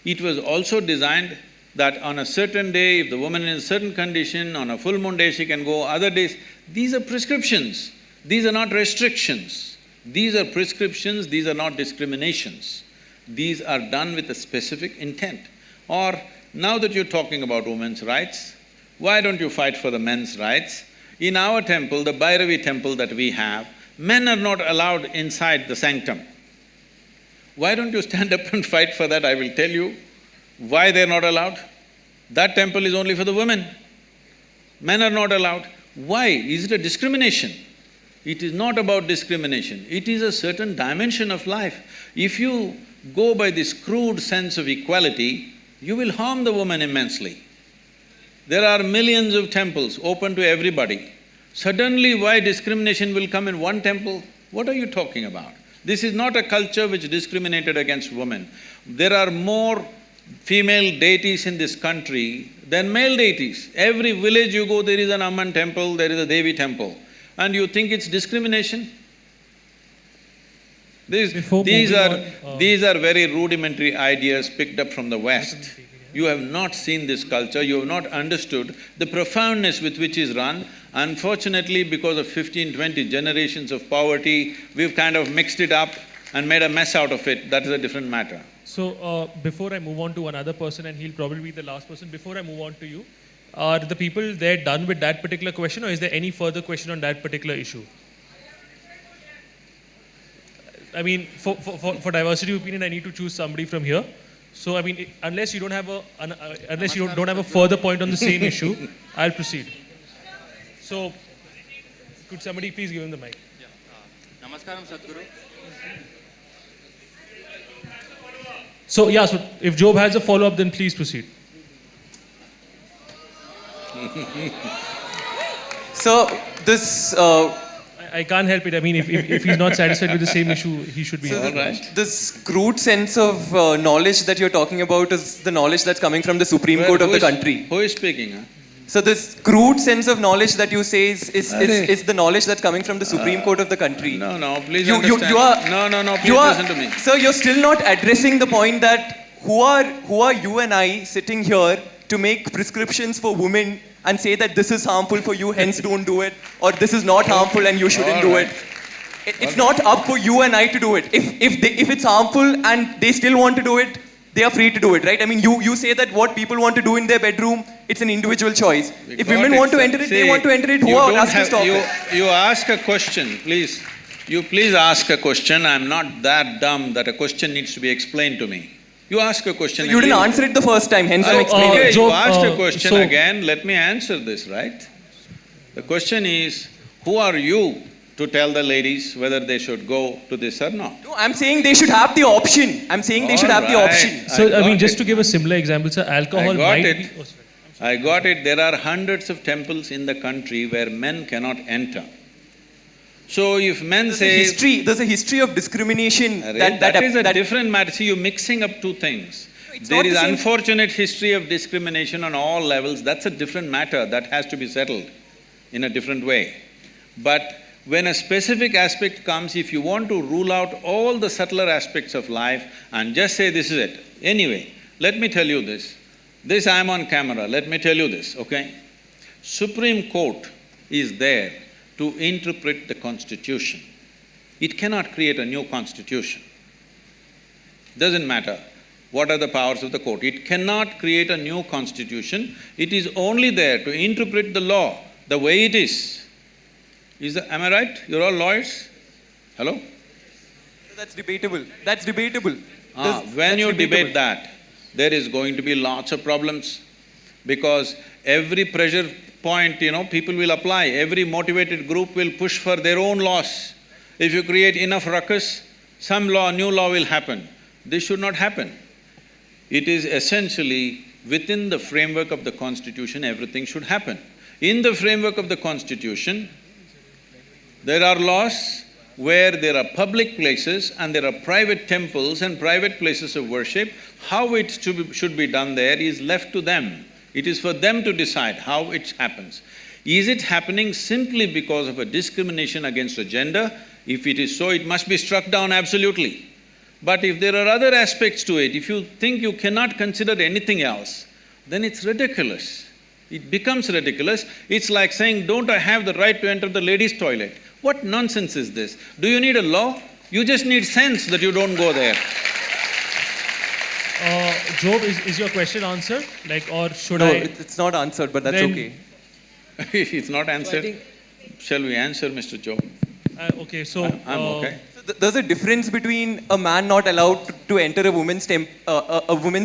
It was also designed that on a certain day, if the woman is in a certain condition, on a full moon day she can go, other days… These are prescriptions, these are not restrictions. These are prescriptions, these are not discriminations. These are done with a specific intent. Or, now that you're talking about women's rights, why don't you fight for the men's rights? In our temple, the Bhairavi temple that we have, men are not allowed inside the sanctum. Why don't you stand up and fight for that? I will tell you why they're not allowed. That temple is only for the women. Men are not allowed. Why? Is it a discrimination? It is not about discrimination, it is a certain dimension of life. If you go by this crude sense of equality, you will harm the woman immensely. There are millions of temples open to everybody. Suddenly, why discrimination will come in one temple? What are you talking about? This is not a culture which discriminated against women. There are more female deities in this country than male deities. Every village you go, there is an Amman temple, there is a Devi temple. And you think it's discrimination? These are very rudimentary ideas picked up from the West. You have not seen this culture, you have not understood the profoundness with which is run. Unfortunately, because of 15-20 generations of poverty, we've kind of mixed it up and made a mess out of it. That is a different matter. So, before I move on to another person, and he'll probably be the last person, before I move on to you, are the people there done with that particular question, or is there any further question on that particular issue? I mean, for diversity of opinion, I need to choose somebody from here. So, I mean, unless you don't have a further point on the same issue, I'll proceed. So, could somebody please give him the mic? Yeah. Namaskaram, Sadhguru. So, yeah, so if Job has a follow-up, then please proceed. So, this… I can't help it. I mean, if he's not satisfied with the same issue, he should be. So All right. this crude sense of knowledge that you're talking about is the knowledge that's coming from the Supreme Court of the country. Who is speaking? Huh? So this crude sense of knowledge that you say is the knowledge that's coming from the Supreme Court of the country. No, please You understand. are, No, please listen to me. Sir, you're still not addressing the point that who are you and I sitting here to make prescriptions for women and say that this is harmful for you, hence don't do it, or this is not harmful and you shouldn't do it. It's not up for you and I to do it. If it's harmful and they still want to do it, they are free to do it, right? I mean, you say that what people want to do in their bedroom, it's an individual choice. If women want to enter it, they want to enter it. Who are us to stop it? You ask a question, please. You please ask a question. I'm not that dumb that a question needs to be explained to me. You ask a question. So you didn't answer it the first time, hence I'm explaining Okay, it. you asked a question again. Let me answer this, right? The question is, who are you to tell the ladies whether they should go to this or not? No, I'm saying they should have the option. I'm saying they should have the option. So, I mean, just to give a similar example, sir, alcohol might be... Oh, sorry. I got it. There are hundreds of temples in the country where men cannot enter. So if men say... There's a history of discrimination. That is a different matter. See, you're mixing up two things. There is unfortunate history of discrimination on all levels. That's a different matter. That has to be settled in a different way. But when a specific aspect comes, if you want to rule out all the subtler aspects of life and just say this is it. Anyway, let me tell you this. This I'm on camera, let me tell you this, okay? Supreme Court is there to interpret the Constitution. It cannot create a new Constitution. Doesn't matter what are the powers of the court. It cannot create a new Constitution. It is only there to interpret the law the way it is. Am I right? You're all lawyers? Hello? That's debatable. That's debatable. When you debate that, there is going to be lots of problems because every pressure point, people will apply. Every motivated group will push for their own laws. If you create enough ruckus, some new law will happen. This should not happen. It is essentially within the framework of the Constitution, everything should happen. In the framework of the Constitution, there are laws where there are public places and there are private temples and private places of worship. How it should be done there is left to them. It is for them to decide how it happens. Is it happening simply because of a discrimination against a gender? If it is so, it must be struck down absolutely. But if there are other aspects to it, if you think you cannot consider anything else, then it's ridiculous. It becomes ridiculous. It's like saying, don't I have the right to enter the ladies' toilet? What nonsense is this? Do you need a law? You just need sense that you don't go there. Job, is your question answered? Or should No, I… it's not answered, but that's Then- okay. It's not answered. Shall we answer, Mr. Joe? okay, so… I'm okay. So there's a difference between a man not allowed to enter a woman's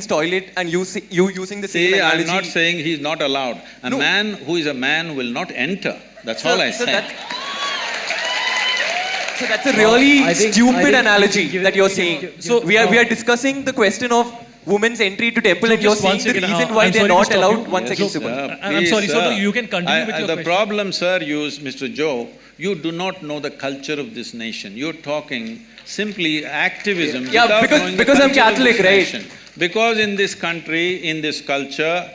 toilet and you using the same See, analogy. I'm not saying he's not allowed. A man who is a man will not enter. That's all I say. So that's a really I think stupid you analogy give it- that you're give- saying. give- So we are discussing the question of women's entry to temple and you're just one saying the second, reason why I'm they're sorry to not stop allowed. you. One Yes, second, sir. Subbu. I'm sorry, so you can continue with your The question. problem, sir, Mr. Joe, you do not know the culture of this nation. You're talking simply activism Yeah, without because- knowing the because I'm culture of Catholic, this right? nation. Because in this country, in this culture,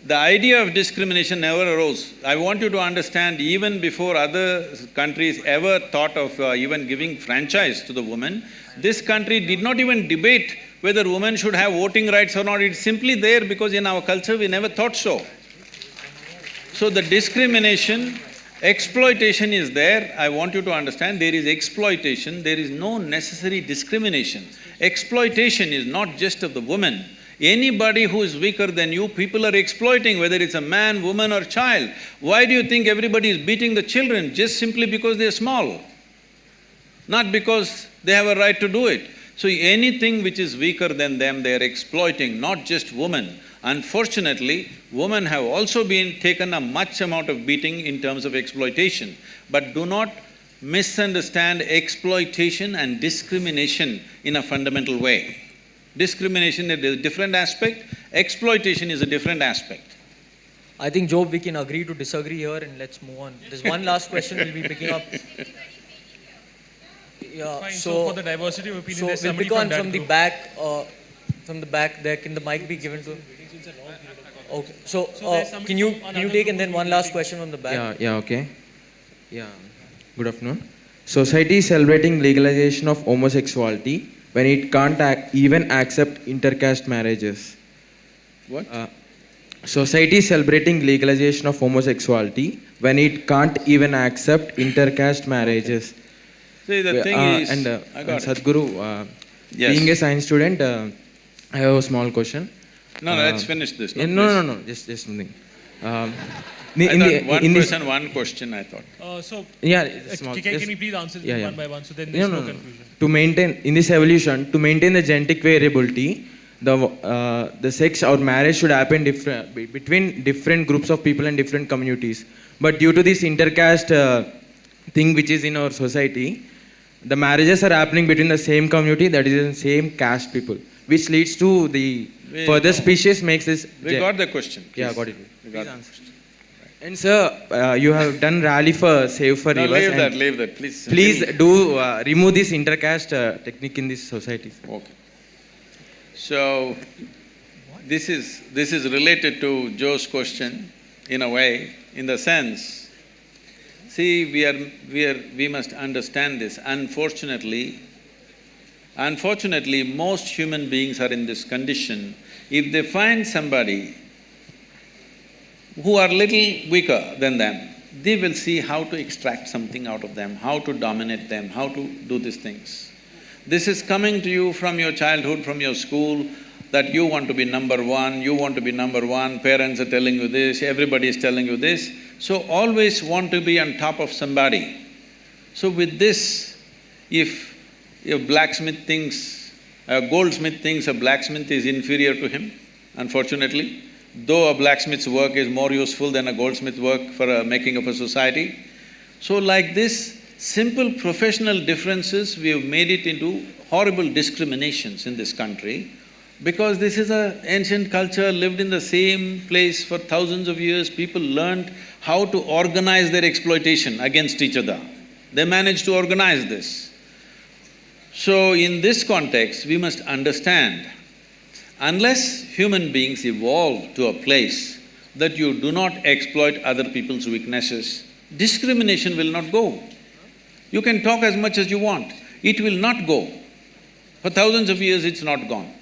the idea of discrimination never arose. I want you to understand, even before other countries ever thought of even giving franchise to the woman, this country did not even debate whether women should have voting rights or not. It's simply there because in our culture we never thought so. So the discrimination, exploitation is there. I want you to understand, there is exploitation, there is no necessary discrimination. Exploitation is not just of the woman. Anybody who is weaker than you, people are exploiting, whether it's a man, woman or child. Why do you think everybody is beating the children? Just simply because they're small, not because they have a right to do it. So anything which is weaker than them, they are exploiting, not just women. Unfortunately, women have also been taken a much amount of beating in terms of exploitation. But do not misunderstand exploitation and discrimination in a fundamental way. Discrimination is a different aspect, exploitation is a different aspect. I think, Job, we can agree to disagree here and let's move on. There's one last question we'll be picking up. Yeah, Fine, so for the diversity of opinion, there's we'll somebody pick on that from the group. back. From the back there, can the mic be given to? Okay. So there's somebody can you from take another and then one last question from the back? Okay. Good afternoon. Society is celebrating legalization of homosexuality when it can't even accept inter-caste marriages. What? Society is celebrating legalization of homosexuality when it can't even accept inter-caste marriages. See, the thing is, and I got it. Sadhguru, Yes. being a science student, I have a small question. No, let's finish this. No, just something. One person, one question, I thought. Can you please answer them one by one so then there's no confusion? To maintain, in this evolution, to maintain the genetic variability, the sex or marriage should happen between different groups of people and different communities. But due to this intercaste thing which is in our society, the marriages are happening between the same community, that is the same caste people, which leads to the further species makes this... We got the question. Please. Yeah, got it. We got the question. And sir, you have done rally for Save for No, Rivers. leave that, please. Please do remove this intercaste technique in this society. Okay. So, this is related to Joe's question in a way, in the sense, see, we must understand this. Unfortunately, most human beings are in this condition. If they find somebody who are little weaker than them, they will see how to extract something out of them, how to dominate them, how to do these things. This is coming to you from your childhood, from your school, that you want to be number one, parents are telling you this, everybody is telling you this. So always want to be on top of somebody. So with this, if a blacksmith thinks, a goldsmith thinks a blacksmith is inferior to him, unfortunately, though a blacksmith's work is more useful than a goldsmith's work for making of a society. So like this, simple professional differences, we have made it into horrible discriminations in this country because this is an ancient culture, lived in the same place for thousands of years. People learned how to organize their exploitation against each other. They managed to organize this. So in this context, we must understand, unless human beings evolve to a place that you do not exploit other people's weaknesses, discrimination will not go. You can talk as much as you want, it will not go. For thousands of years, it's not gone.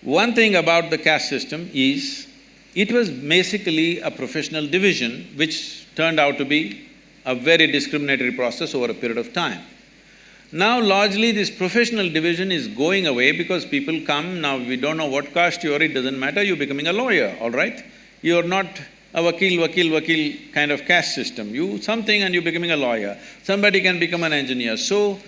One thing about the caste system is, it was basically a professional division which turned out to be a very discriminatory process over a period of time. Now largely this professional division is going away because people come, now we don't know what caste you are, it doesn't matter, you're becoming a lawyer, all right? You're not a wakil kind of caste system. You something and you're becoming a lawyer. Somebody can become an engineer. So,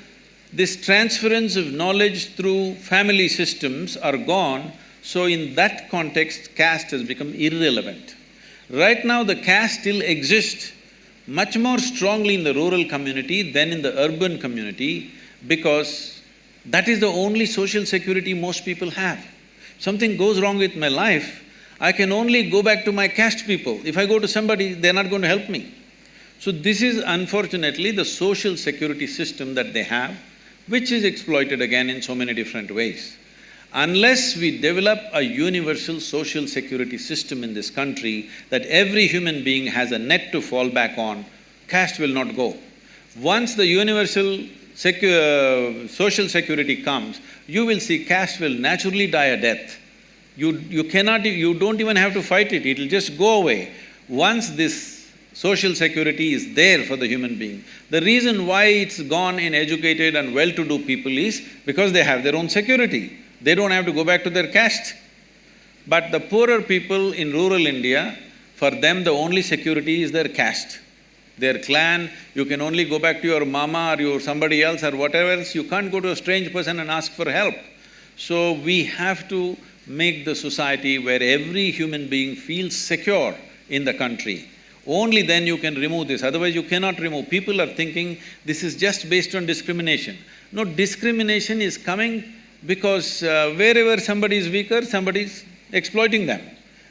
this transference of knowledge through family systems are gone, so in that context, caste has become irrelevant. Right now, the caste still exists much more strongly in the rural community than in the urban community because that is the only social security most people have. Something goes wrong with my life, I can only go back to my caste people. If I go to somebody, they're not going to help me. So this is unfortunately the social security system that they have, which is exploited again in so many different ways. Unless we develop a universal social security system in this country that every human being has a net to fall back on, caste will not go. Once the universal social security comes, you will see caste will naturally die a death. You don't even have to fight it, it'll just go away. Once this social security is there for the human being. The reason why it's gone in educated and well-to-do people is because they have their own security. They don't have to go back to their caste. But the poorer people in rural India, for them the only security is their caste, their clan. You can only go back to your mama or your somebody else or whatever else. You can't go to a strange person and ask for help. So we have to make the society where every human being feels secure in the country. Only then you can remove this, otherwise you cannot remove. People are thinking this is just based on discrimination. No, discrimination is coming because wherever somebody is weaker, somebody is exploiting them.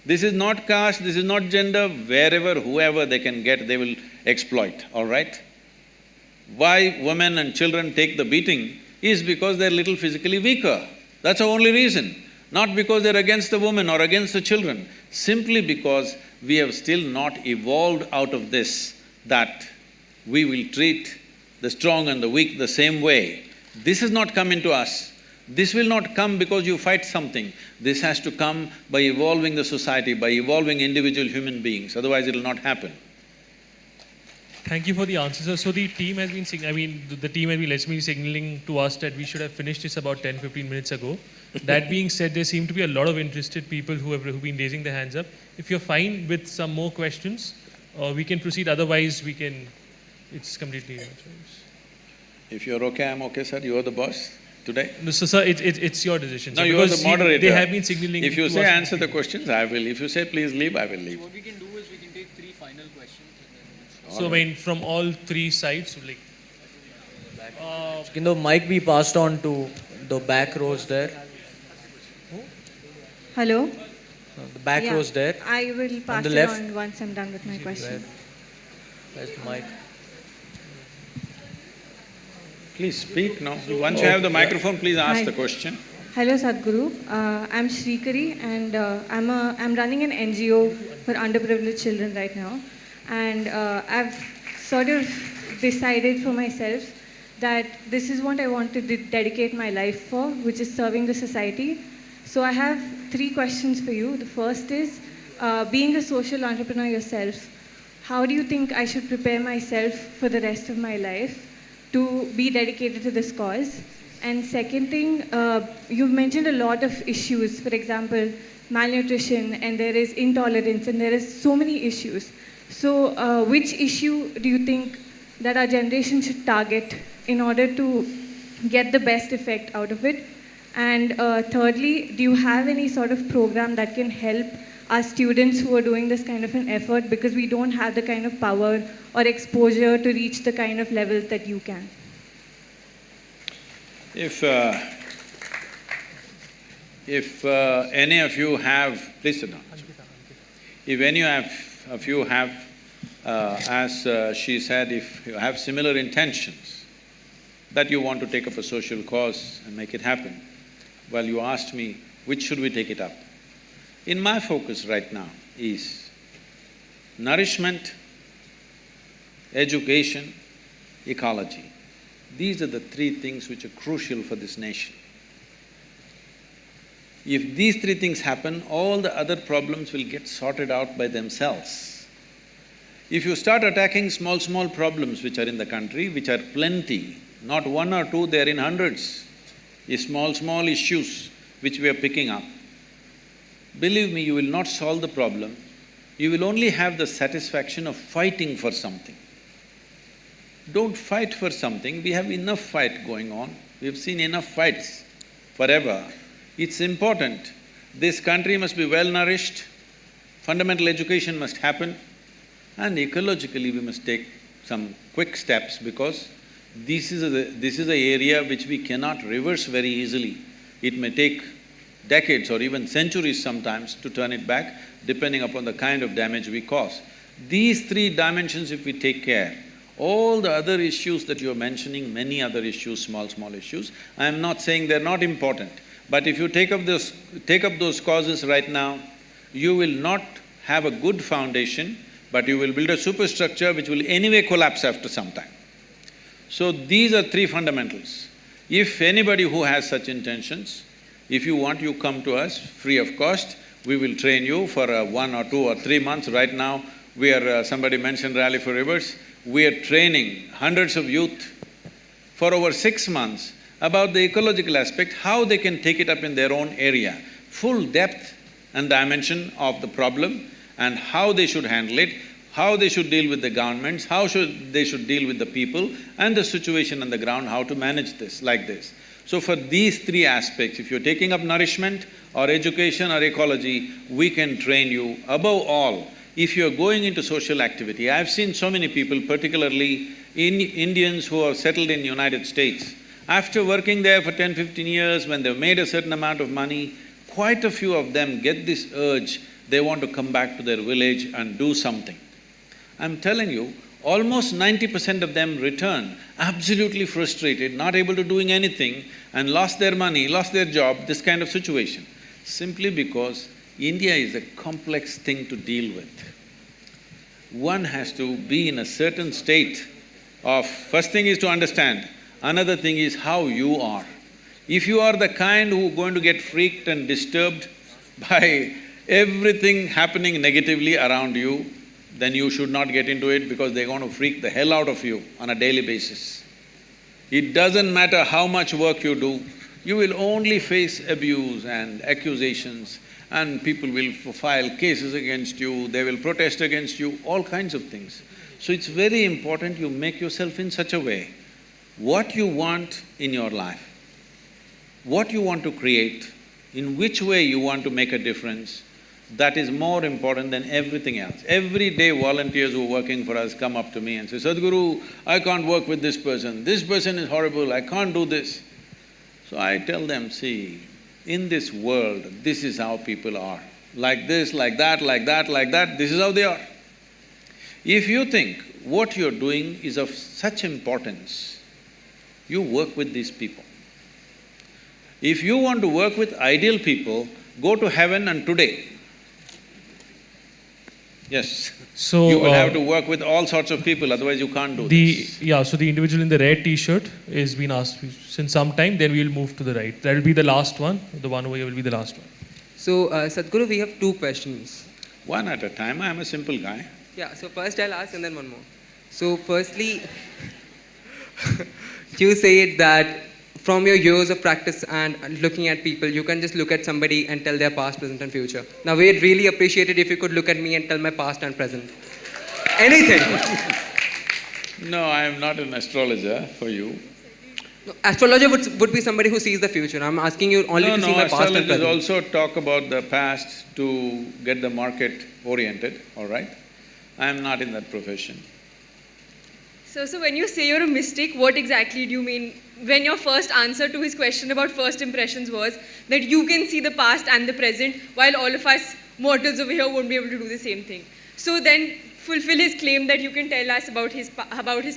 This is not caste, this is not gender, wherever, whoever they can get, they will exploit, all right? Why women and children take the beating is because they're little physically weaker. That's the only reason. Not because they're against the women or against the children, simply because we have still not evolved out of this, that we will treat the strong and the weak the same way. This has not come into us. This will not come because you fight something. This has to come by evolving the society, by evolving individual human beings, otherwise it'll not happen. Thank you for the answer, sir. So the team has been the team has been literally signaling to us that we should have finished this about 10-15 minutes ago. That being said, there seem to be a lot of interested people who've been raising their hands up. If you're fine with some more questions, we can proceed. Otherwise, we can… It's completely your choice. If you're okay, I'm okay, sir. You're the boss today. No, so sir, it's your decision. No, sir, you are the moderator. They have been signaling. If you to say us answer the questions, I will. If you say please leave, I will leave. What we can do is we can take 3 final questions and then… So, I mean, from all 3 sides, like… Can the mic be passed on to the back rows there? Hello? The back rows there. I will pass the it left. on once I'm done with my question. Where's the mic? Please speak now. Once you have the microphone, please ask Hi. the question. Hello Sadhguru, I'm Shrikari and I'm running an NGO for underprivileged children right now, and I've sort of decided for myself that this is what I want to dedicate my life for, which is serving the society. So I have 3 questions for you. The first is, being a social entrepreneur yourself, how do you think I should prepare myself for the rest of my life to be dedicated to this cause? And second thing, you've mentioned a lot of issues, for example, malnutrition, and there is intolerance, and there is so many issues. So which issue do you think that our generation should target in order to get the best effect out of it? And thirdly, do you have any sort of program that can help our students who are doing this kind of an effort, because we don't have the kind of power or exposure to reach the kind of levels that you can? If any of you have… Please sit down. If any of you have, as she said, if you have similar intentions, that you want to take up a social cause and make it happen, well, you asked me, which should we take it up? In my focus right now is nourishment, education, ecology. These are the 3 things which are crucial for this nation. If these 3 things happen, all the other problems will get sorted out by themselves. If you start attacking small problems which are in the country, which are plenty, not 1 or 2, they are in hundreds, small issues which we are picking up, believe me, you will not solve the problem. You will only have the satisfaction of fighting for something. Don't fight for something, we have enough fight going on. We've seen enough fights forever. It's important. This country must be well-nourished, fundamental education must happen, and ecologically we must take some quick steps, because this is an area which we cannot reverse very easily. It may take decades or even centuries sometimes to turn it back, depending upon the kind of damage we cause. These 3 dimensions if we take care, all the other issues that you're mentioning, many other issues, small issues, I'm not saying they're not important, but if you take up those causes right now, you will not have a good foundation, but you will build a superstructure which will anyway collapse after some time. So these are 3 fundamentals. If anybody who has such intentions, if you want, you come to us free of cost. We will train you for 1 or 2 or 3 months. Right now, we are… somebody mentioned Rally for Rivers. We are training hundreds of youth for over 6 months about the ecological aspect, how they can take it up in their own area, full depth and dimension of the problem, and how they should handle it, how they should deal with the governments, how they should deal with the people, and the situation on the ground, how to manage this, like this. So for these 3 aspects, if you're taking up nourishment or education or ecology, we can train you. Above all, if you're going into social activity, I've seen so many people, particularly Indians who have settled in United States, after working there for 10, 15 years, when they've made a certain amount of money, quite a few of them get this urge they want to come back to their village and do something. I'm telling you, almost 90% of them return absolutely frustrated, not able to doing anything, and lost their money, lost their job, this kind of situation. Simply because India is a complex thing to deal with. One has to be in a certain state of… First thing is to understand, another thing is how you are. If you are the kind who are going to get freaked and disturbed by everything happening negatively around you, then you should not get into it because they're going to freak the hell out of you on a daily basis. It doesn't matter how much work you do, you will only face abuse and accusations, and people will file cases against you, they will protest against you, all kinds of things. So it's very important you make yourself in such a way, what you want in your life, what you want to create, in which way you want to make a difference, that is more important than everything else. Every day volunteers who are working for us come up to me and say, Sadhguru, I can't work with this person is horrible, I can't do this. So I tell them, see, in this world, this is how people are. Like this, like that, like that, like that, this is how they are. If you think what you're doing is of such importance, you work with these people. If you want to work with ideal people, go to heaven and today. Yes. So you will have to work with all sorts of people, otherwise you can't do this. Yeah, so the individual in the red t-shirt is been asked since some time, then we will move to the right. That will be the last one, the one over here will be the last one. So, Sadhguru, we have two questions. One at a time, I am a simple guy. Yeah, so first I'll ask and then one more. So firstly, you said that from your years of practice and looking at people, you can just look at somebody and tell their past, present and future. Now we'd really appreciate it if you could look at me and tell my past and present. Anything. No, I am not an astrologer for you. No, astrologer would be somebody who sees the future. I'm asking you only to see my past and present. Astrologers also talk about the past to get the market oriented, all right? I am not in that profession. So when you say you're a mystic, what exactly do you mean? When your first answer to his question about first impressions was that you can see the past and the present, while all of us mortals over here won't be able to do the same thing. So then fulfill his claim that you can tell us about his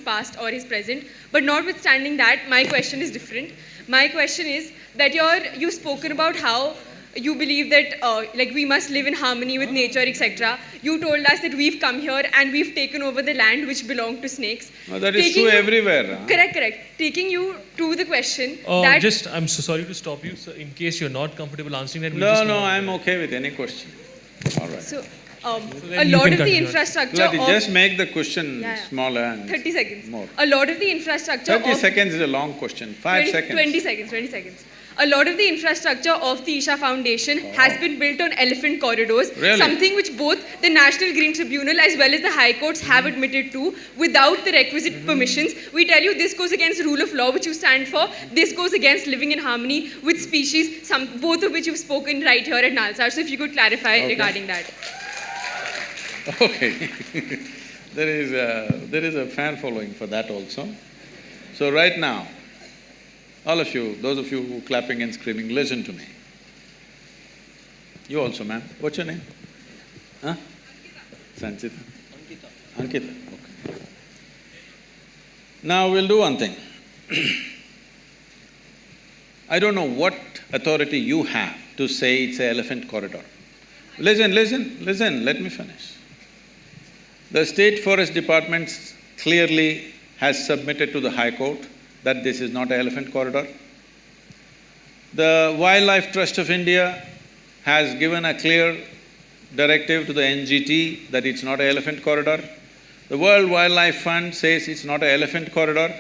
past or his present. But notwithstanding that, my question is different. My question is that you've spoken about how you believe that like we must live in harmony with nature, etc. You told us that we've come here and we've taken over the land which belonged to snakes. No, that is true everywhere. Huh? Correct. Taking you to the question that… I'm so sorry to stop you, so in case you're not comfortable answering that, No, I'm okay with any question. All right. So, a lot of the infrastructure of… Just make the question smaller and 30 seconds. More. A lot of the infrastructure 30 seconds is a long question. 5 20 seconds. A lot of the infrastructure of the Isha Foundation has been built on elephant corridors, something which both the National Green Tribunal as well as the High Courts have admitted to without the requisite permissions. We tell you this goes against rule of law, which you stand for. This goes against living in harmony with species, both of which you've spoken right here at NALSAR. So if you could clarify regarding that. Okay. There is a fan following for that also. So right now, all of you, those of you who are clapping and screaming, listen to me. You also, ma'am. What's your name? Huh? Sanchita. Ankita. Okay. Now we'll do one thing. I don't know what authority you have to say it's an elephant corridor. Listen, let me finish. The State Forest Department clearly has submitted to the High Court that this is not an elephant corridor. The Wildlife Trust of India has given a clear directive to the NGT that it's not an elephant corridor. The World Wildlife Fund says it's not an elephant corridor.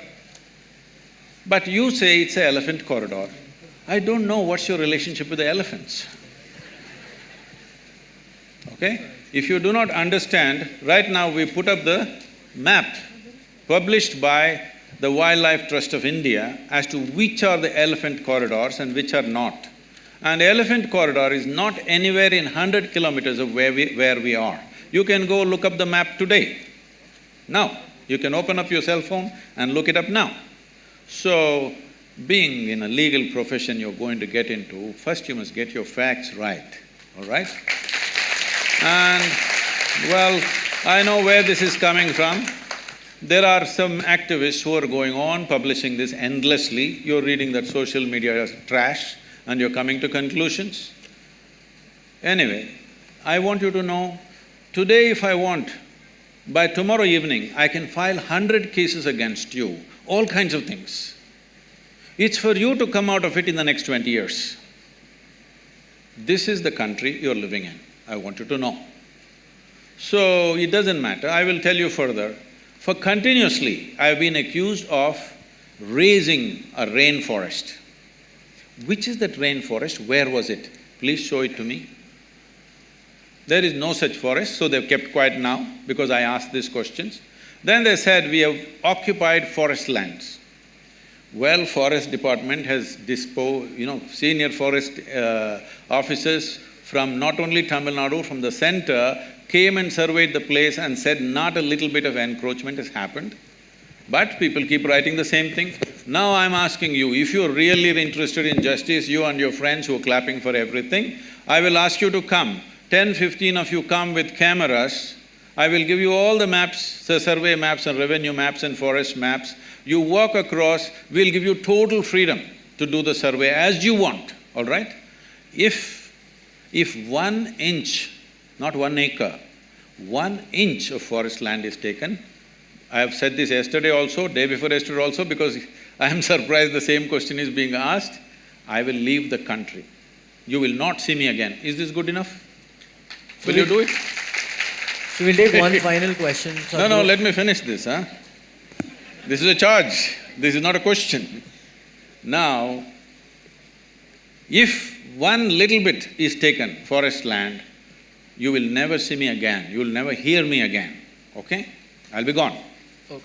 But you say it's an elephant corridor. I don't know what's your relationship with the elephants. Okay? If you do not understand, right now we put up the map published by the Wildlife Trust of India as to which are the elephant corridors and which are not. And the elephant corridor is not anywhere in 100 kilometers of where we are. You can go look up the map today. Now, you can open up your cell phone and look it up now. So, being in a legal profession you're going to get into, first you must get your facts right, all right? And, well, I know where this is coming from. There are some activists who are going on publishing this endlessly. You're reading that social media is trash and you're coming to conclusions. Anyway, I want you to know, today if I want, by tomorrow evening, I can file 100 cases against you, all kinds of things. It's for you to come out of it in the next 20 years. This is the country you're living in, I want you to know. So, it doesn't matter, I will tell you further. For continuously, I've been accused of raising a rainforest. Which is that rainforest? Where was it? Please show it to me. There is no such forest, so they've kept quiet now because I asked these questions. Then they said, we have occupied forest lands. Well, forest department has senior forest officers from not only Tamil Nadu, from the center, came and surveyed the place and said not a little bit of encroachment has happened. But people keep writing the same thing. Now I'm asking you, if you're really interested in justice, you and your friends who are clapping for everything, I will ask you to come. 10, 15 of you come with cameras. I will give you all the maps, the survey maps and revenue maps and forest maps. You walk across, we'll give you total freedom to do the survey as you want, all right? If 1 inch, not 1 acre, 1 inch of forest land is taken, I have said this yesterday also, day before yesterday also, because I am surprised the same question is being asked, I will leave the country. You will not see me again. Is this good enough? Will you do it? So we'll take one final question. No, let me finish this, huh? This is a charge, this is not a question. Now, if 1 little bit is taken, forest land, you will never see me again, you will never hear me again, okay? I'll be gone. Okay.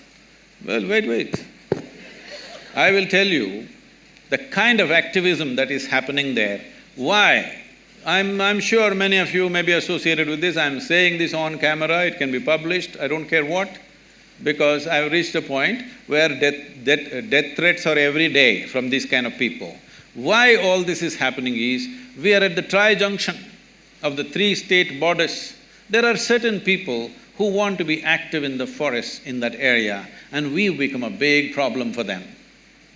Well, wait. I will tell you the kind of activism that is happening there. Why? I'm sure many of you may be associated with this, I'm saying this on camera, it can be published, I don't care what, because I've reached a point where death threats are every day from these kind of people. Why all this is happening is, we are at the tri-junction of the 3 state borders. There are certain people who want to be active in the forests in that area, and we've become a big problem for them.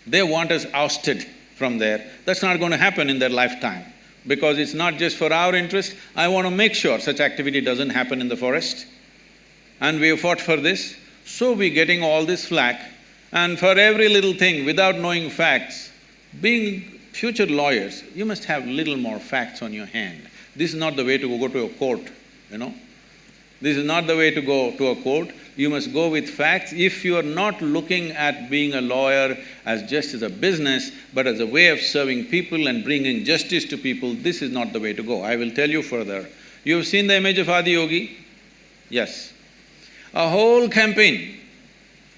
They want us ousted from there. That's not going to happen in their lifetime, because it's not just for our interest. I want to make sure such activity doesn't happen in the forest. And we have fought for this, so we're getting all this flack. And for every little thing, without knowing facts, being future lawyers, you must have little more facts on your hand. This is not the way to go to a court, you know. This is not the way to go to a court. You must go with facts. If you are not looking at being a lawyer as just as a business, but as a way of serving people and bringing justice to people, this is not the way to go. I will tell you further. You have seen the image of Adiyogi? Yes. A whole campaign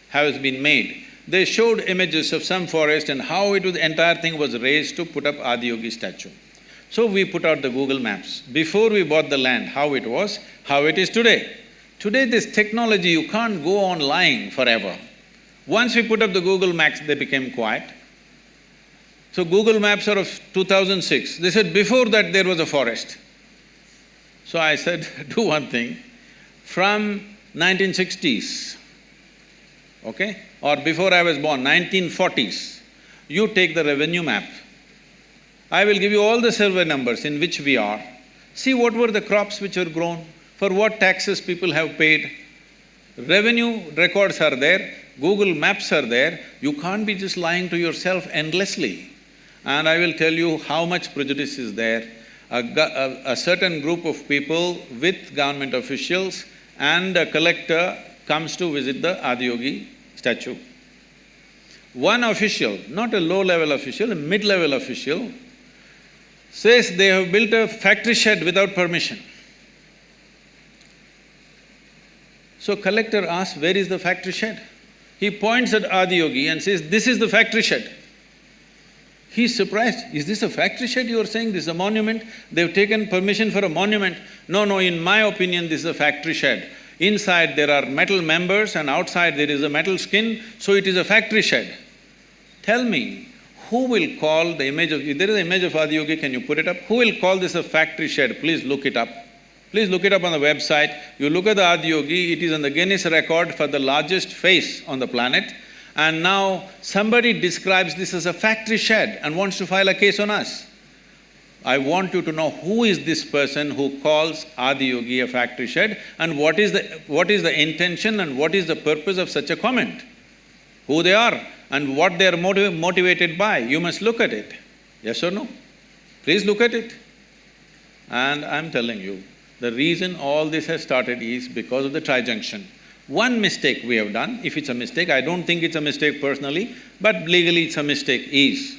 has been made. They showed images of some forest and how the entire thing was raised to put up Adiyogi statue. So we put out the Google Maps. Before we bought the land, how it was, how it is today. Today this technology, you can't go on lying forever. Once we put up the Google Maps, they became quiet. So Google Maps are of 2006. They said before that there was a forest. So I said, do one thing, from 1960s, okay, or before I was born, 1940s, you take the revenue map. I will give you all the survey numbers in which we are. See what were the crops which were grown, for what taxes people have paid. Revenue records are there, Google Maps are there, you can't be just lying to yourself endlessly. And I will tell you how much prejudice is there. A certain group of people with government officials and a collector comes to visit the Adiyogi statue. One official, not a low-level official, a mid-level official, says they have built a factory shed without permission. So collector asks, where is the factory shed? He points at Adiyogi and says, this is the factory shed. He's surprised, is this a factory shed you are saying, this is a monument? They've taken permission for a monument. No, in my opinion, this is a factory shed. Inside there are metal members and outside there is a metal skin, so it is a factory shed. Tell me, who will call the image of… There is an image of Adiyogi, can you put it up? Who will call this a factory shed? Please look it up. Please look it up on the website. You look at the Adiyogi, it is on the Guinness record for the largest face on the planet. And now somebody describes this as a factory shed and wants to file a case on us. I want you to know who is this person who calls Adiyogi a factory shed and what is the intention and what is the purpose of such a comment. Who they are and what they are motivated by. You must look at it. Yes or no? Please look at it. And I'm telling you, the reason all this has started is because of the tri-junction. One mistake we have done, if it's a mistake, I don't think it's a mistake personally, but legally it's a mistake, is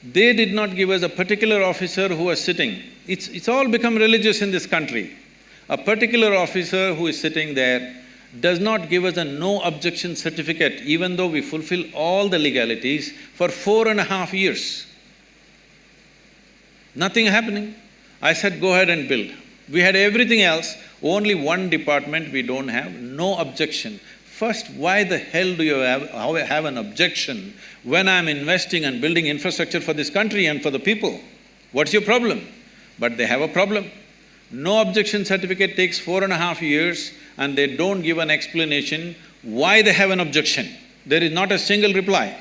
they did not give us a particular officer who was sitting. It's all become religious in this country. A particular officer who is sitting there does not give us a no objection certificate, even though we fulfill all the legalities for 4.5 years. Nothing happening. I said, go ahead and build. We had everything else, only one department we don't have, no objection. First, why the hell do you have an objection when I'm investing and building infrastructure for this country and for the people? What's your problem? But they have a problem. No objection certificate takes 4.5 years and they don't give an explanation why they have an objection. There is not a single reply.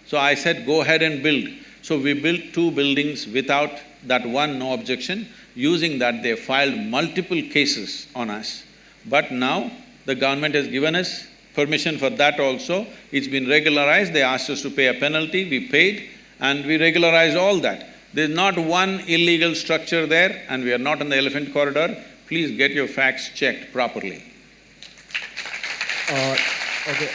So I said, go ahead and build. So we built 2 buildings without that one no objection. Using that, they filed multiple cases on us. But now, the government has given us permission for that also. It's been regularized, they asked us to pay a penalty, we paid, and we regularized all that. There's not one illegal structure there, and we are not on the elephant corridor. Please get your facts checked properly. Okay.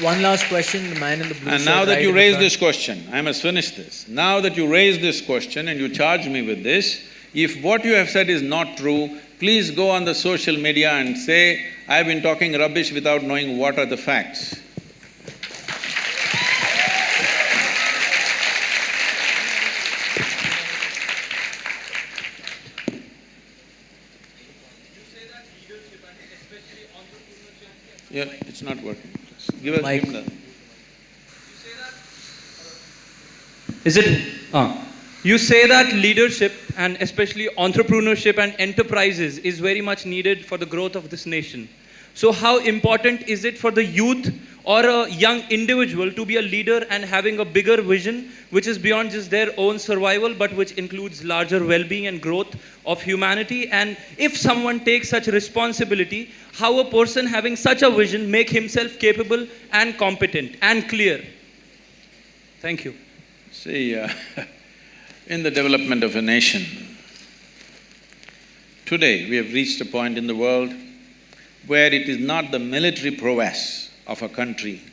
One last question, the man in the blue shirt. And now that you raised this question, I must finish this. Now that you raised this question and you charge me with this, if what you have said is not true, please go on the social media and say, I've been talking rubbish without knowing what are the facts. Yeah, it's not working. Give us the… Is it… You say that leadership and especially entrepreneurship and enterprises is very much needed for the growth of this nation. So how important is it for the youth or a young individual to be a leader and having a bigger vision which is beyond just their own survival but which includes larger well-being and growth of humanity? And if someone takes such responsibility, how a person having such a vision make himself capable and competent and clear? Thank you. See, in the development of a nation, today we have reached a point in the world where it is not the military prowess of a country,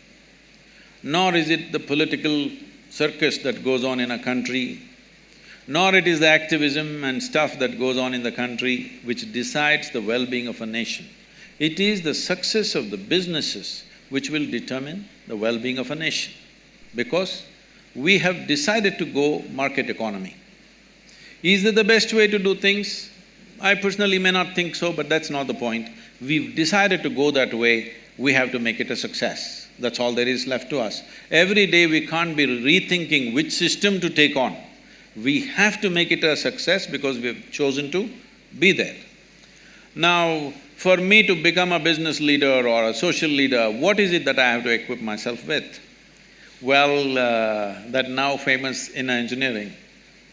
nor is it the political circus that goes on in a country, nor it is the activism and stuff that goes on in the country which decides the well-being of a nation. It is the success of the businesses which will determine the well-being of a nation, because we have decided to go market economy. Is it the best way to do things? I personally may not think so, but that's not the point. We've decided to go that way, we have to make it a success. That's all there is left to us. Every day we can't be rethinking which system to take on. We have to make it a success because we've chosen to be there. Now, for me to become a business leader or a social leader, what is it that I have to equip myself with? Well, that now famous inner engineering,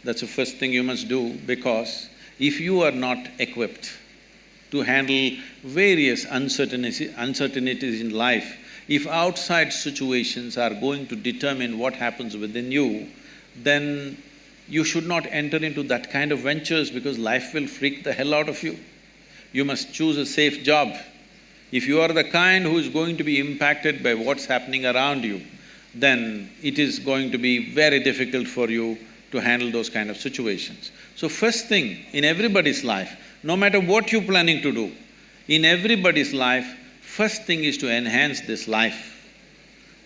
that's the first thing you must do, because if you are not equipped to handle various uncertainties in life, if outside situations are going to determine what happens within you, then you should not enter into that kind of ventures because life will freak the hell out of you. You must choose a safe job. If you are the kind who is going to be impacted by what's happening around you, then it is going to be very difficult for you to handle those kind of situations. So first thing in everybody's life, no matter what you're planning to do, in everybody's life, first thing is to enhance this life,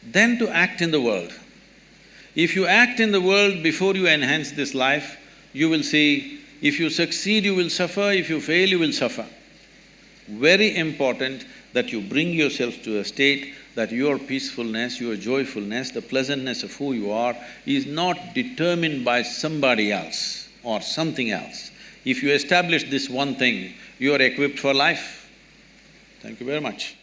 then to act in the world. If you act in the world before you enhance this life, you will see, if you succeed, you will suffer, if you fail, you will suffer. Very important that you bring yourself to a state that your peacefulness, your joyfulness, the pleasantness of who you are is not determined by somebody else or something else. If you establish this one thing, you are equipped for life. Thank you very much.